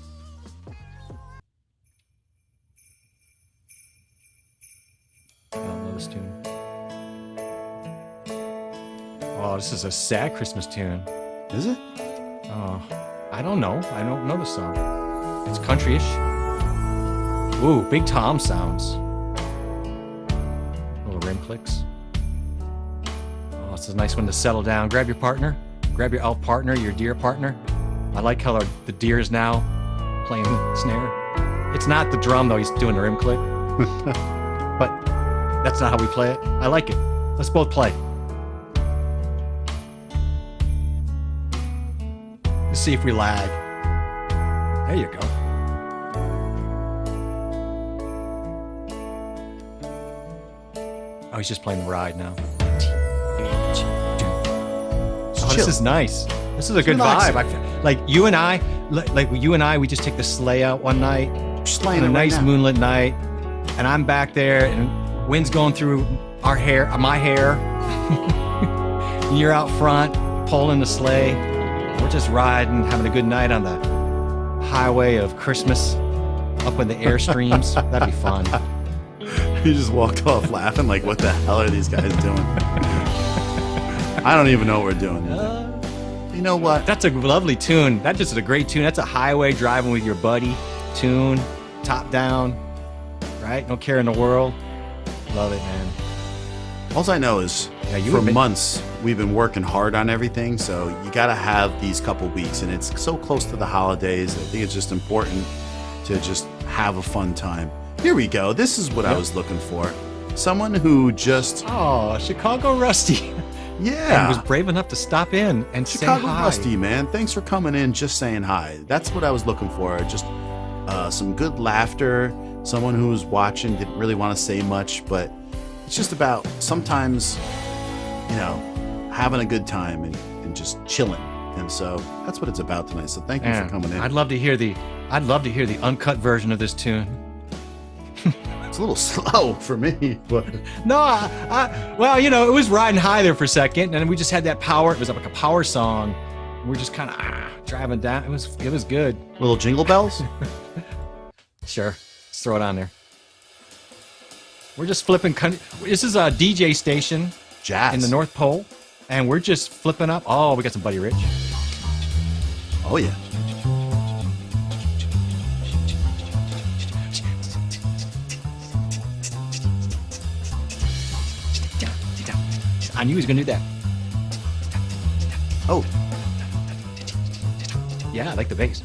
I don't know this tune. Oh, this is a sad Christmas tune. Is it? Oh, I don't know. I don't know the song. It's country-ish. Ooh, Big Tom sounds. Little rim clicks. Oh, it's a nice one to settle down. Grab your partner. Grab your elf partner, your deer partner. I like how the deer is now playing snare. It's not the drum, though. He's doing the rim click. But that's not how we play it. I like it. Let's both play. Let's see if we lag. There you go. Oh, he's just playing the ride now. Oh, this is nice. This is a good vibe. Like you and I, we just take the sleigh out one night, Slaying on a it right nice now. moonlit night, and I'm back there, and wind's going through our hair, my hair. And you're out front, pulling the sleigh. We're just riding, having a good night on the highway of Christmas, up in the airstreams. That'd be fun. You just walked off laughing like, what the hell are these guys doing? I don't even know what we're doing. You know what? That's a lovely tune. That just is a great tune. That's a highway driving with your buddy tune, top down, right? No care in the world. Love it, man. All I know is for months we've been working hard on everything, so you got to have these couple weeks, and it's so close to the holidays. I think it's just important to just have a fun time. Here we go. This is what I was looking for. Someone who just... Oh, Chicago Rusty. Yeah. And was brave enough to stop in and Chicago say hi. Rusty, man. Thanks for coming in, just saying hi. That's what I was looking for. Just some good laughter. Someone who was watching, didn't really want to say much, but it's just about sometimes, you know, having a good time and just chilling. And so that's what it's about tonight. So thank you for coming in. I'd love to hear the uncut version of this tune. It's a little slow for me, but No, well, you know, it was riding high there for a second, and we just had that power. It was like a power song. We're just kind of driving down. It was good. little jingle bells. Sure, let's throw it on there. We're just flipping. This is a DJ station Jazz in the North Pole, and we're just flipping up. Oh, we got some Buddy Rich. Oh yeah. I knew he was gonna do that. Oh. Yeah, I like the bass.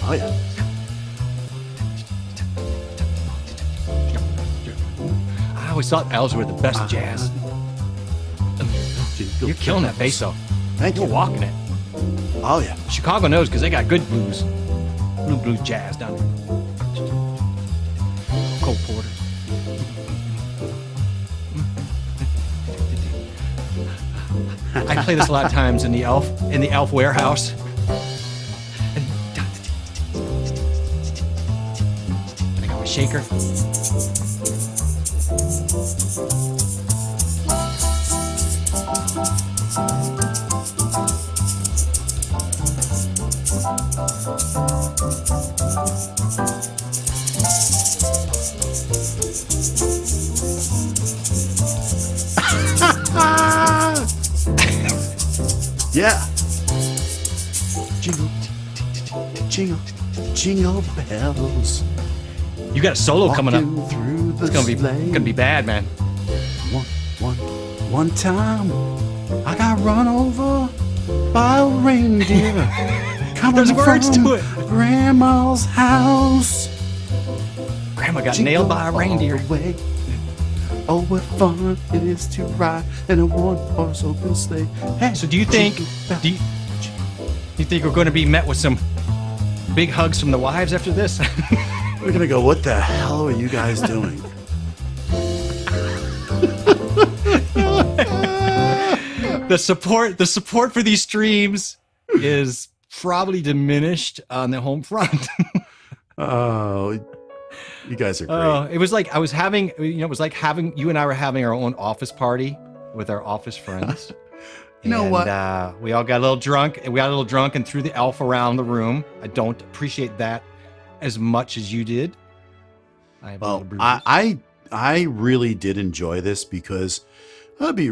Oh yeah. I always thought elves were the best jazz. You're killing that bass though. Thank You're you. walking it. Oh yeah. Chicago knows because they got good blues. Blues jazz down there. Cole Porter. I play this a lot of times in the Elf warehouse. And I got my shaker. Yeah. Jingle, jingle, jingle bells. You got a solo coming up. Walking through the It's gonna be bad, man. One time, I got run over by a reindeer. There's words to it. Grandma's house. Grandma got nailed by a reindeer. Oh, what fun it is to ride in a one-horse open sleigh. Hey, So do you think we're going to be met with some big hugs from the wives after this? we're gonna go, what the hell are you guys doing? The support for these streams is probably diminished on the home front. Oh, you guys are great. It was like you and I were having our own office party with our office friends. You know what? We all got a little drunk, and threw the elf around the room. I don't appreciate that as much as you did. I have little bruises. I really did enjoy this because I'll be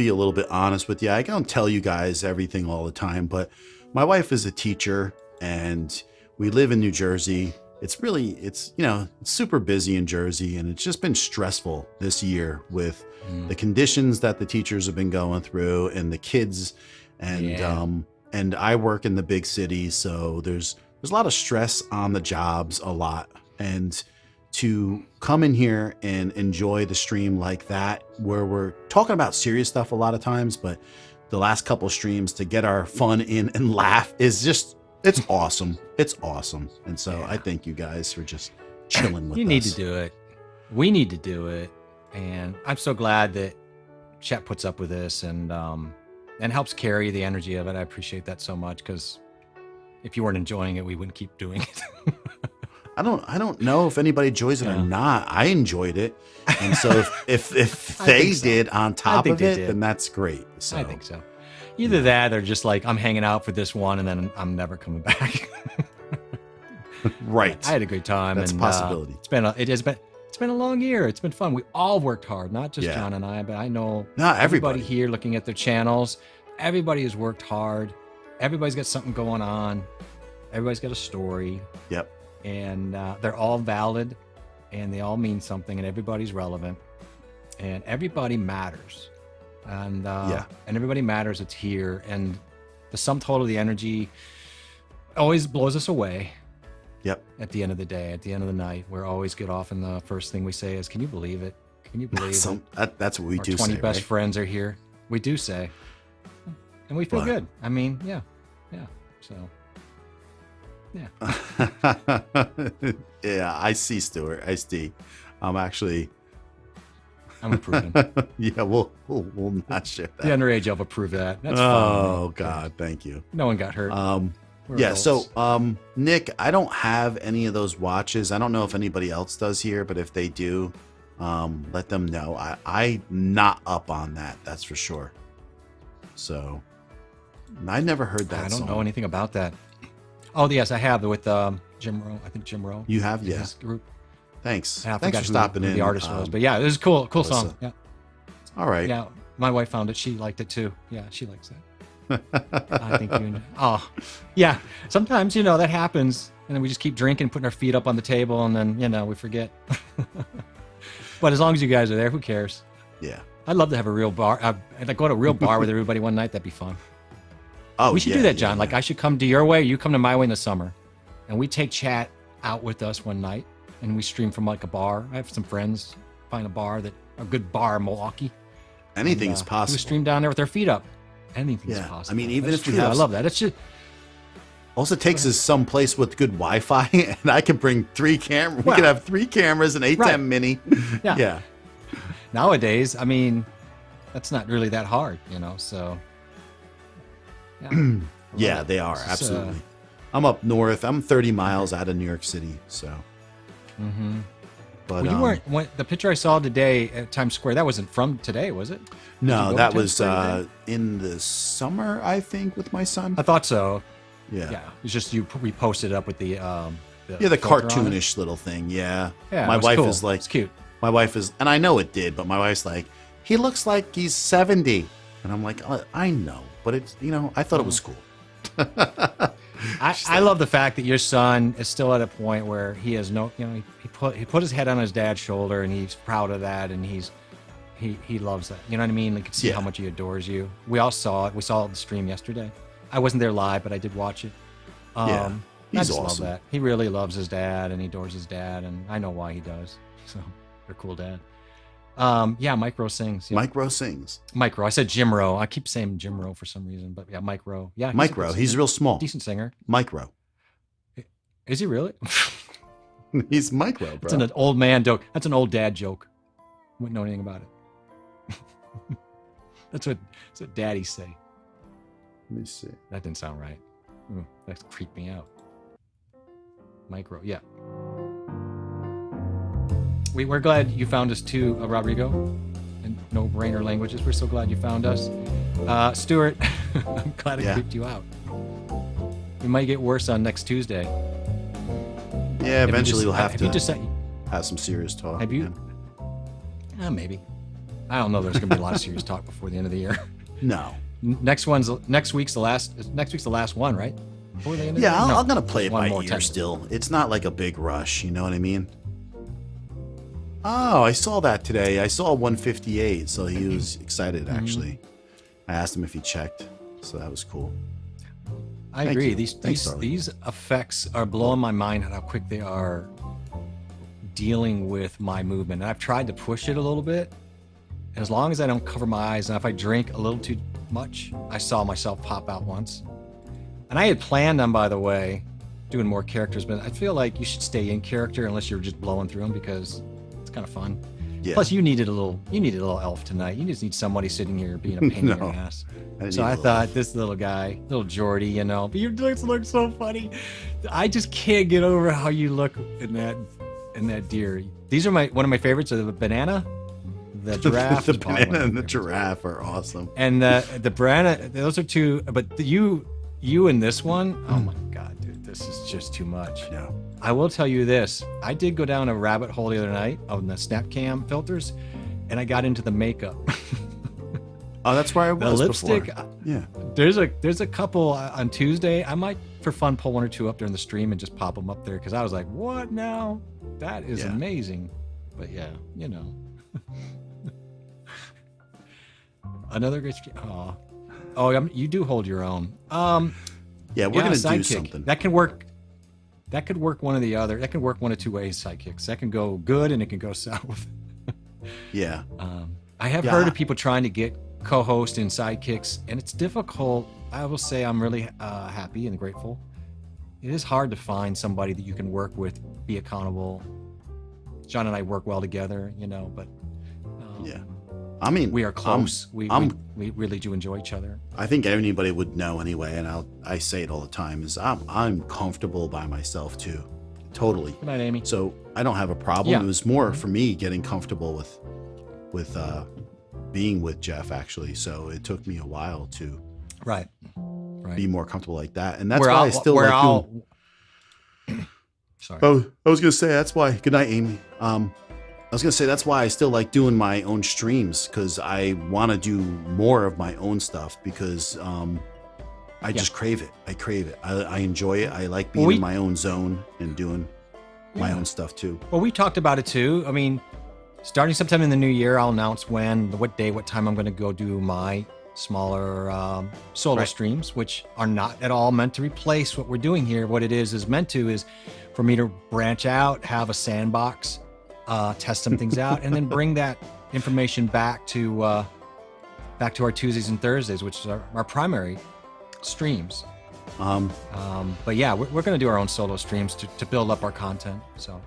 a little bit honest with you. I don't tell you guys everything all the time, but my wife is a teacher and we live in New Jersey. It's super busy in Jersey, and it's just been stressful this year with the conditions that the teachers have been going through and the kids, and I work in the big city, so there's a lot of stress on the jobs, a lot, and to come in here and enjoy the stream like that, where we're talking about serious stuff a lot of times, but the last couple streams to get our fun in and laugh is just, it's awesome. It's awesome. And so I thank you guys for just chilling with us. You need to do it. We need to do it. And I'm so glad that Chet puts up with this and helps carry the energy of it. I appreciate that so much, because if you weren't enjoying it, we wouldn't keep doing it. I don't know if anybody enjoys it or not. I enjoyed it. And so if they did on top of it, then that's great. So I think so. Either that or just like, I'm hanging out for this one and then I'm never coming back. Right. I had a great time. That's and, a possibility. It's been a long year. It's been fun. We all worked hard, not just John and I, but I know everybody here looking at their channels. Everybody has worked hard. Everybody's got something going on. Everybody's got a story. Yep. And they're all valid, and they all mean something, and everybody's relevant, and everybody matters. And and everybody matters. It's here, and the sum total of the energy always blows us away. Yep. At the end of the day, at the end of the night, we're always get off, and the first thing we say is, "Can you believe it? Can you believe it?" That's what we Our do. 20 say, best right? friends are here. We do say, and we feel good. I mean, yeah. So. Yeah. Yeah, I see, Stuart. I see. I'm approving. Yeah, we'll not share that. The underage, I'll approve that. That's fine. fine. God, thank you. No one got hurt. Yeah, adults. So Nick, I don't have any of those watches. I don't know if anybody else does here, but if they do, let them know. I'm not up on that, that's for sure. So I never heard that. I don't know anything about that. Oh, yes, I have with Jim Rowe. I think Jim Rowe. You have, yeah. His group. Thanks. Thanks for stopping in. The artist was, but yeah, it was cool song. Yeah. All right. Yeah, my wife found it. She liked it too. Yeah, she likes that. I think you know. Oh, yeah. Sometimes that happens, and then we just keep drinking, putting our feet up on the table, and then we forget. But as long as you guys are there, who cares? Yeah. I'd love to have a real bar. I'd go to a real bar with everybody one night. That'd be fun. Oh, we should do that, John. Like, I should come to your way, you come to my way in the summer, and we take chat out with us one night, and we stream from like a bar. I have some friends find a good bar in Milwaukee. Anything is possible. We stream down there with our feet up. Anything is possible. I mean, even That's if we true. have, I love that. It's just also takes us someplace with good Wi-Fi, and I can bring 3 cameras. We can have 3 cameras, an 810 mini. Yeah. Nowadays, I mean, that's not really that hard, So. Yeah, they are absolutely. I'm up north. I'm 30 miles out of New York City, so. Mm-hmm. But you weren't. The picture I saw today at Times Square, that wasn't from today, was it? No, that was in the summer, I think, with my son. I thought so. Yeah. It's just you reposted it up with the cartoonish little thing. Yeah. My wife is like, it's cute. My wife is, and I know it did, but my wife's like, he looks like he's 70, and I'm like, I know, but it's I thought it was cool. I love the fact that your son is still at a point where he has no, he put his head on his dad's shoulder, and he's proud of that, and he loves that. You know what I mean? You can see how much he adores you. We all saw it. We saw it on the stream yesterday. I wasn't there live, but I did watch it. He's awesome. Love that. He really loves his dad, and he adores his dad, and I know why he does. So, you're a cool dad. Mike Rowe sings. Yeah. Mike Rowe sings. Mike Rowe. I said Jim Rowe. I keep saying Jim Rowe for some reason, but yeah, Mike Rowe. Yeah, Mike Rowe. He's real small. Decent singer. Mike Rowe. Is he really? He's Mike Rowe, bro. It's an old man joke. That's an old dad joke. Wouldn't know anything about it. That's what daddies say. Let me see. That didn't sound right. That creeped me out. Mike Rowe. Yeah. We're glad you found us too, Rodrigo, in no-brainer languages. We're so glad you found us. Stuart, I'm glad it creeped you out. We might get worse on next Tuesday. Yeah, eventually we'll have to have some serious talk. Have you? Maybe. I don't know. There's going to be a lot of serious talk before the end of the year. No. Next week's the last one, right? Before the end of the year? I'm going to play it by ear still. It's not like a big rush, you know what I mean? Oh, I saw that today. I saw 158, so he was excited, actually. I asked him if he checked, so that was cool. I agree. These effects are blowing my mind at how quick they are dealing with my movement. And I've tried to push it a little bit. And as long as I don't cover my eyes, and if I drink a little too much, I saw myself pop out once. And I had planned on, by the way, doing more characters, but I feel like you should stay in character unless you're just blowing through them, because it's kind of fun. Yeah. Plus, you needed a little elf tonight. You just need somebody sitting here being a pain in your ass. So I thought this little guy, little Jordy, you know, but your looks look so funny. I just can't get over how you look in that deer. These are one of my favorites. Are the banana, the giraffe. The banana and the giraffe are awesome. And the banana, those are two. But you and this one, oh my god, dude, this is just too much. Yeah. I will tell you this. I did go down a rabbit hole the other night on the Snapcam filters, and I got into the makeup. Oh, that's where I was the lipstick. Before. Yeah. There's a couple on Tuesday. I might, for fun, pull one or two up during the stream and just pop them up there, because I was like, what now? That is amazing. But yeah, you know. Another great stream. You do hold your own. Yeah, we're gonna do something that can work. That could work one or the other. That can work one of two ways. Sidekicks. That can go good and it can go south. Yeah. I have heard of people trying to get co-host and sidekicks, and it's difficult. I will say I'm really happy and grateful. It is hard to find somebody that you can work with, be accountable. John and I work well together, you know, but yeah. I mean, we are close. We really do enjoy each other. I think anybody would know anyway, and I say it all the time, is I'm comfortable by myself too. Totally. Good night, Amy. So I don't have a problem. Yeah. It was more for me getting comfortable with being with Jeff, actually. So it took me a while to be more comfortable like that. And that's why I still like doing... Sorry. Oh, I was gonna say that's why. Good night, Amy. I was gonna say that's why I still like doing my own streams, because I want to do more of my own stuff, because I just crave it. I crave it. I enjoy it. I like being in my own zone and doing my own stuff too. Well, we talked about it too. I mean, starting sometime in the new year, I'll announce what day, what time I'm going to go do my smaller solo streams, which are not at all meant to replace what we're doing here. What it is meant to is for me to branch out, have a sandbox, test some things out, and then bring that information back to our Tuesdays and Thursdays, which is our primary streams. But yeah, we're going to do our own solo streams to build up our content. So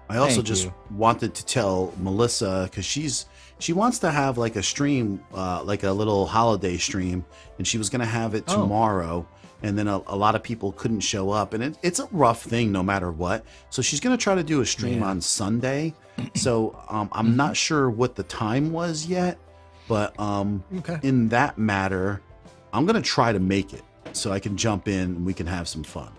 I also just wanted to tell Melissa, because she wants to have like a stream, like a little holiday stream, and she was going to have it tomorrow. And then a lot of people couldn't show up, and it's a rough thing no matter what. So she's going to try to do a stream on Sunday. So I'm not sure what the time was yet, but in that matter, I'm going to try to make it so I can jump in and we can have some fun.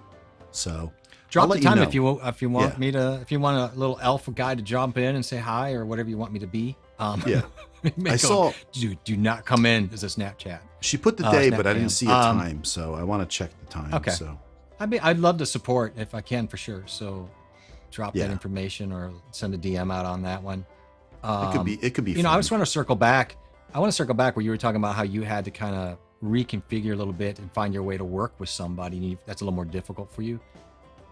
So drop the time if you want me to, if you want a little elf guy to jump in and say hi or whatever you want me to be. I saw. Do not come in as a Snapchat. She put the day, but I didn't see a time, so I want to check the time. Okay. So I'd love to support if I can, for sure. So drop that information or send a DM out on that one. It could be. You know, I just want to circle back. I want to circle back where you were talking about how you had to kind of reconfigure a little bit and find your way to work with somebody. That's a little more difficult for you.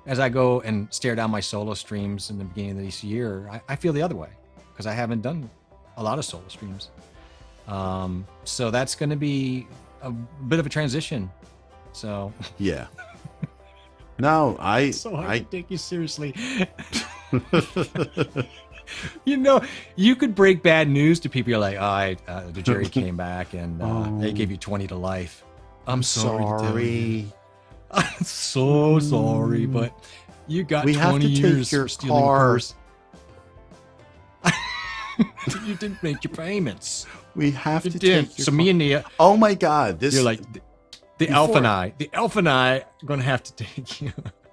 As I go and stare down my solo streams in the beginning of this year, I feel the other way, because I haven't done a lot of solo streams. So that's going to be a bit of a transition. So yeah. No, so hard to take you seriously. You know, you could break bad news to people. You're like, the jury came back and they gave you 20 to life. I'm sorry. I'm so sorry, but you got 20 years for stealing a purse. You didn't make your payments. We have to take your So me and Nia. Oh my God! You're like the elf and I. The elf and I are gonna have to take you.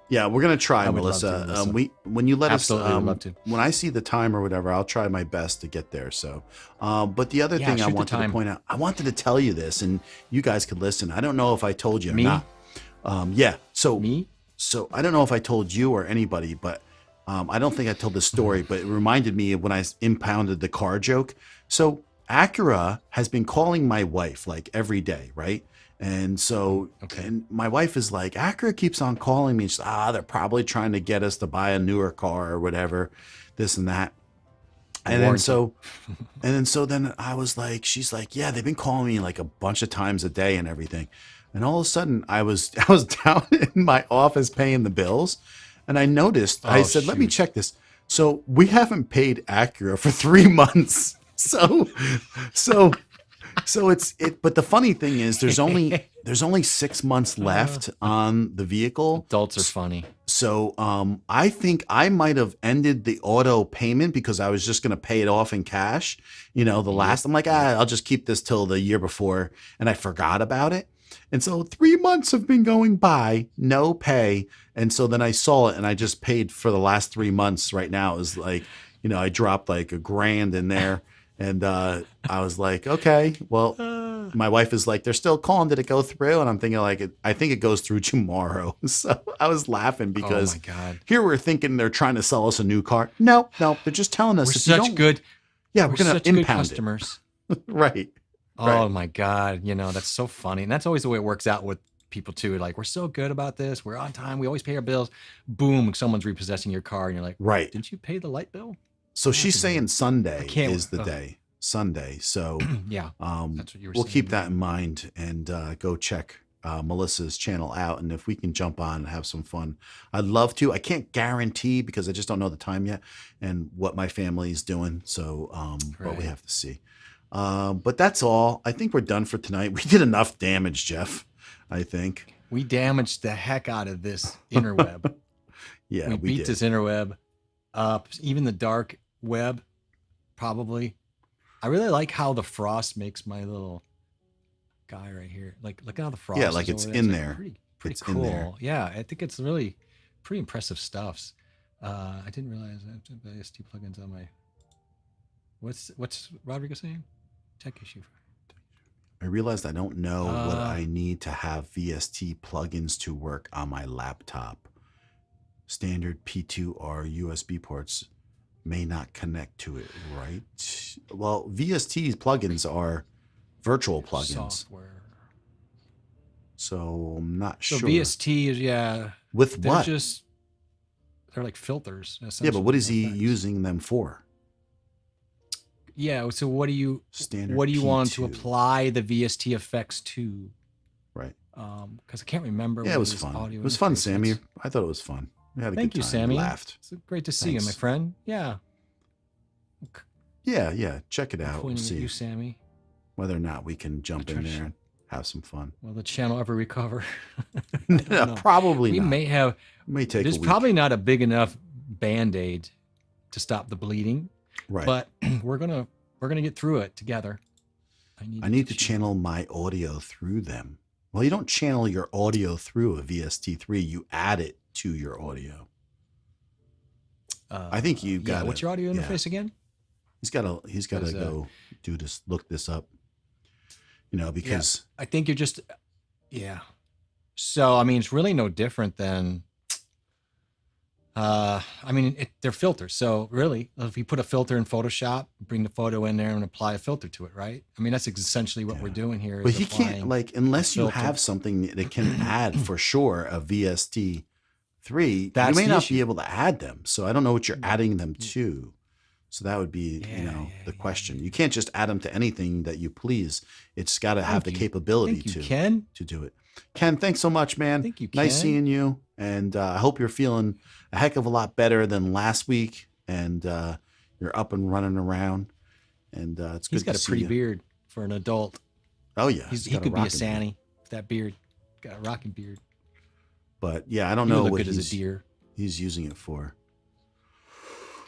Yeah, we're gonna try, Melissa. When you let us, I'd love to. When I see the time or whatever, I'll try my best to get there. So, but the other thing I wanted to point out, I wanted to tell you this, and you guys could listen. I don't know if I told you or not. So I don't know if I told you or anybody, but I don't think I told the story, but it reminded me of when I impounded the car joke. So Acura has been calling my wife like every day, right? And so and my wife is like, Acura keeps on calling me. She's they're probably trying to get us to buy a newer car or whatever. this and that. The And then warranty. then I was like, she's like, yeah, they've been calling me like a bunch of times a day and everything. And all of a sudden I was down in my office paying the bills, and I noticed, I Oh said, let me shoot. check this. So we haven't paid Acura for 3 months. So but the funny thing is there's only 6 months left on the vehicle. Adults are funny. So I think I might have ended the auto payment because I was just going to pay it off in cash. The last, I'm like, I'll just keep this till the year before. And I forgot about it. And so 3 months have been going by, no pay. And so then I saw it and I just paid for the last 3 months. Right now is like, I dropped like $1,000 in there. And I was like, okay, well, my wife is like, they're still calling. Did it go through? And I'm thinking like, I think it goes through tomorrow. So I was laughing because Oh my God. here we're thinking they're trying to sell us a new car. No, they're just telling us We're if you such don't, good. yeah, We're we're going such to good impound customers. it. Right. Oh my God. That's so funny. And that's always the way it works out with people too. Like, we're so good about this. We're on time. We always pay our bills. Boom. Someone's repossessing your car. And you're like, Right. didn't you pay the light bill? So she's saying Sunday can't- is the day. Sunday. So Yeah. That's what you were we'll saying. keep that in mind and go check Melissa's channel out. And if we can jump on and have some fun, I'd love to. I can't guarantee because I just don't know the time yet and what my family's doing. So, but we Right. have to see. But that's all. I think we're done for tonight. We did enough damage, Jeff, I think. We damaged the heck out of this interweb. Yeah, we beat did. this interweb up, even the dark web, probably. I really like how the frost makes my little guy right here. Like, look at how the frost. Yeah, like is it's over in like there. Pretty It's cool. in there. Yeah, I think it's really pretty impressive stuffs. I didn't realize I have to have IST plugins on my. What's Rodrigo saying? Tech issue. I realized I don't know what I need to have VST plugins to work on my laptop. Standard P2R USB ports may not connect to it, right? Well, VST plugins are virtual plugins. Software. So I'm not So sure. VST is, yeah. With They're what? They're like filters. Yeah, but what is he effects. using them for? Yeah. So what do you Standard want to P2. apply the VST effects to? Right. Because I can't remember. Yeah, what it was his fun. audio It was fun, interface Sammy. is. I thought it was fun. We had a Thank good you, time. Sammy. We laughed. It's great to see you, my Thanks. friend. Yeah. Yeah. Check it I'm out. We'll pointing at see you, Sammy. whether or not we can jump in Patricia. there and have some fun. Will the channel ever recover? I No, don't know. probably We not. may have. It may take There's a week. probably not a big enough band-aid to stop the bleeding, Right. but we're gonna get through it together. I need to channel my audio through them. Well, you don't channel your audio through a VST3. You add it to your audio. I think you've got. What's your audio interface again? He's got to. He's got to 'Cause, go do this. Look this up. Because I think you're just. Yeah. So I mean, it's really no different than. I mean, they're filters. So really, if you put a filter in Photoshop, bring the photo in there and apply a filter to it, right? I mean, that's essentially what we're doing here. But is he can't applying unless you filter. have something that can add for sure a VST3. You That's may the not issue. be able to add them. So I don't know what you're adding them to. So that would be, the question. You can't just add them to anything that you please. It's got to have the capability Thank you, Ken. to do it. Ken, thanks so much, man. Thank you, Nice Ken. seeing you. And I hope you're feeling a heck of a lot better than last week. And you're up and running around. And it's good He's got to a see pretty you. beard for an adult. Oh, yeah. He got could be a rocking beard. Sanny with that beard. Got a rocking beard. But yeah, I don't You know look what good as a deer. he's using it for.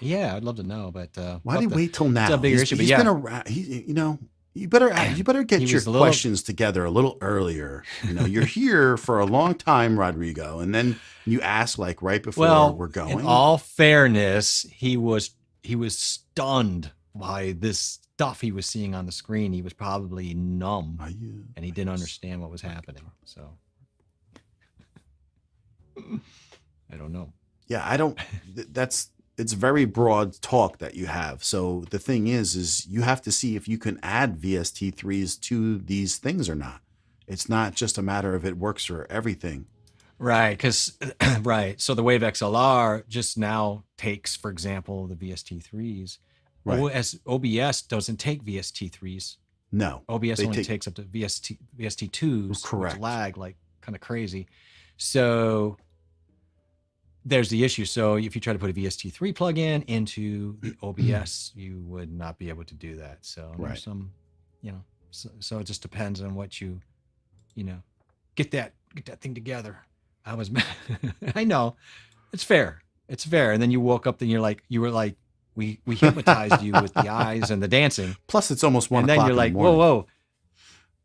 Yeah, I'd love to know, but Why did he wait till now? a bigger issue, but He's yeah. been around. You better get He your was a little- questions together a little earlier. You're here for a long time, Rodrigo, and then you ask like right before we're going. In all fairness, he was stunned by this stuff he was seeing on the screen. He was probably numb, and he didn't understand what was happening. So I don't know. Yeah, I don't. It's very broad talk that you have. So the thing is you have to see if you can add VST3s to these things or not. It's not just a matter of it works for everything. Right, because right. So the Wave XLR just now takes, for example, the VST3s. Right. OBS doesn't take VST3s. No, OBS they only take takes up to VST2s, which correct. lag like kind of crazy. So there's the issue. So if you try to put a VST3 plugin into the OBS, you would not be able to do that. So Right. there's some, so it just depends on what you get that thing together. I know, it's fair. It's fair. And then you woke up and you were like, we hypnotized you with the eyes and the dancing. Plus, it's almost 1 And then o'clock you're in the like, morning. whoa.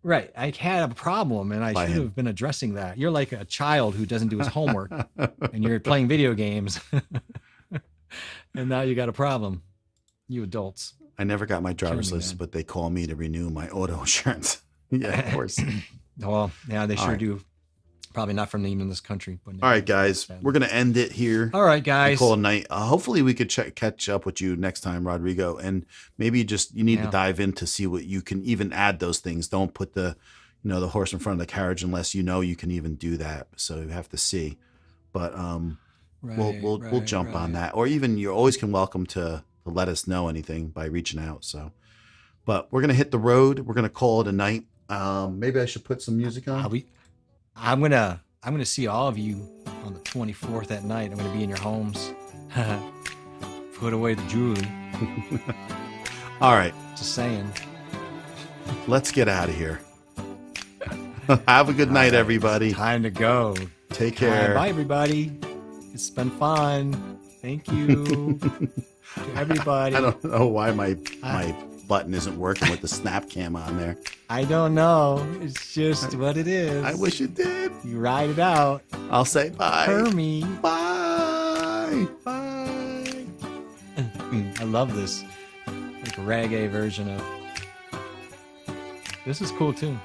Right. I had a problem and I By should him. have been addressing that. You're like a child who doesn't do his homework and you're playing video games. And now you got a problem. You adults. I never got my driver's Kidding me, license, man. but they call me to renew my auto insurance. Yeah, of course. Well, yeah, they All sure right. do. Probably not from even this country. But All right, guys, we're going to end it here. All right, We guys. call it a night. Hopefully we could catch up with you next time, Rodrigo. And maybe just you need to Yeah. dive in to see what you can even add those things. Don't put the horse in front of the carriage unless you know you can even do that. So you have to see. But we'll jump on that. Or even you always can welcome to let us know anything by reaching out. So, but we're going to hit the road. We're going to call it a night. Maybe I should put some music on. I'm gonna see all of you on the 24th at night. I'm gonna be in your homes. Put away the jewelry. All right, Just saying. let's get out of here. Have a good night, everybody. Time to go. Take care. Bye, everybody. It's been fun. Thank you to everybody. I don't know why my button isn't working with the Snapcam on there. I don't know. It's just what it is. I wish it did. You ride it out. I'll say bye. Hermie. Bye. Bye. I love this. Like a reggae version of. This is cool too.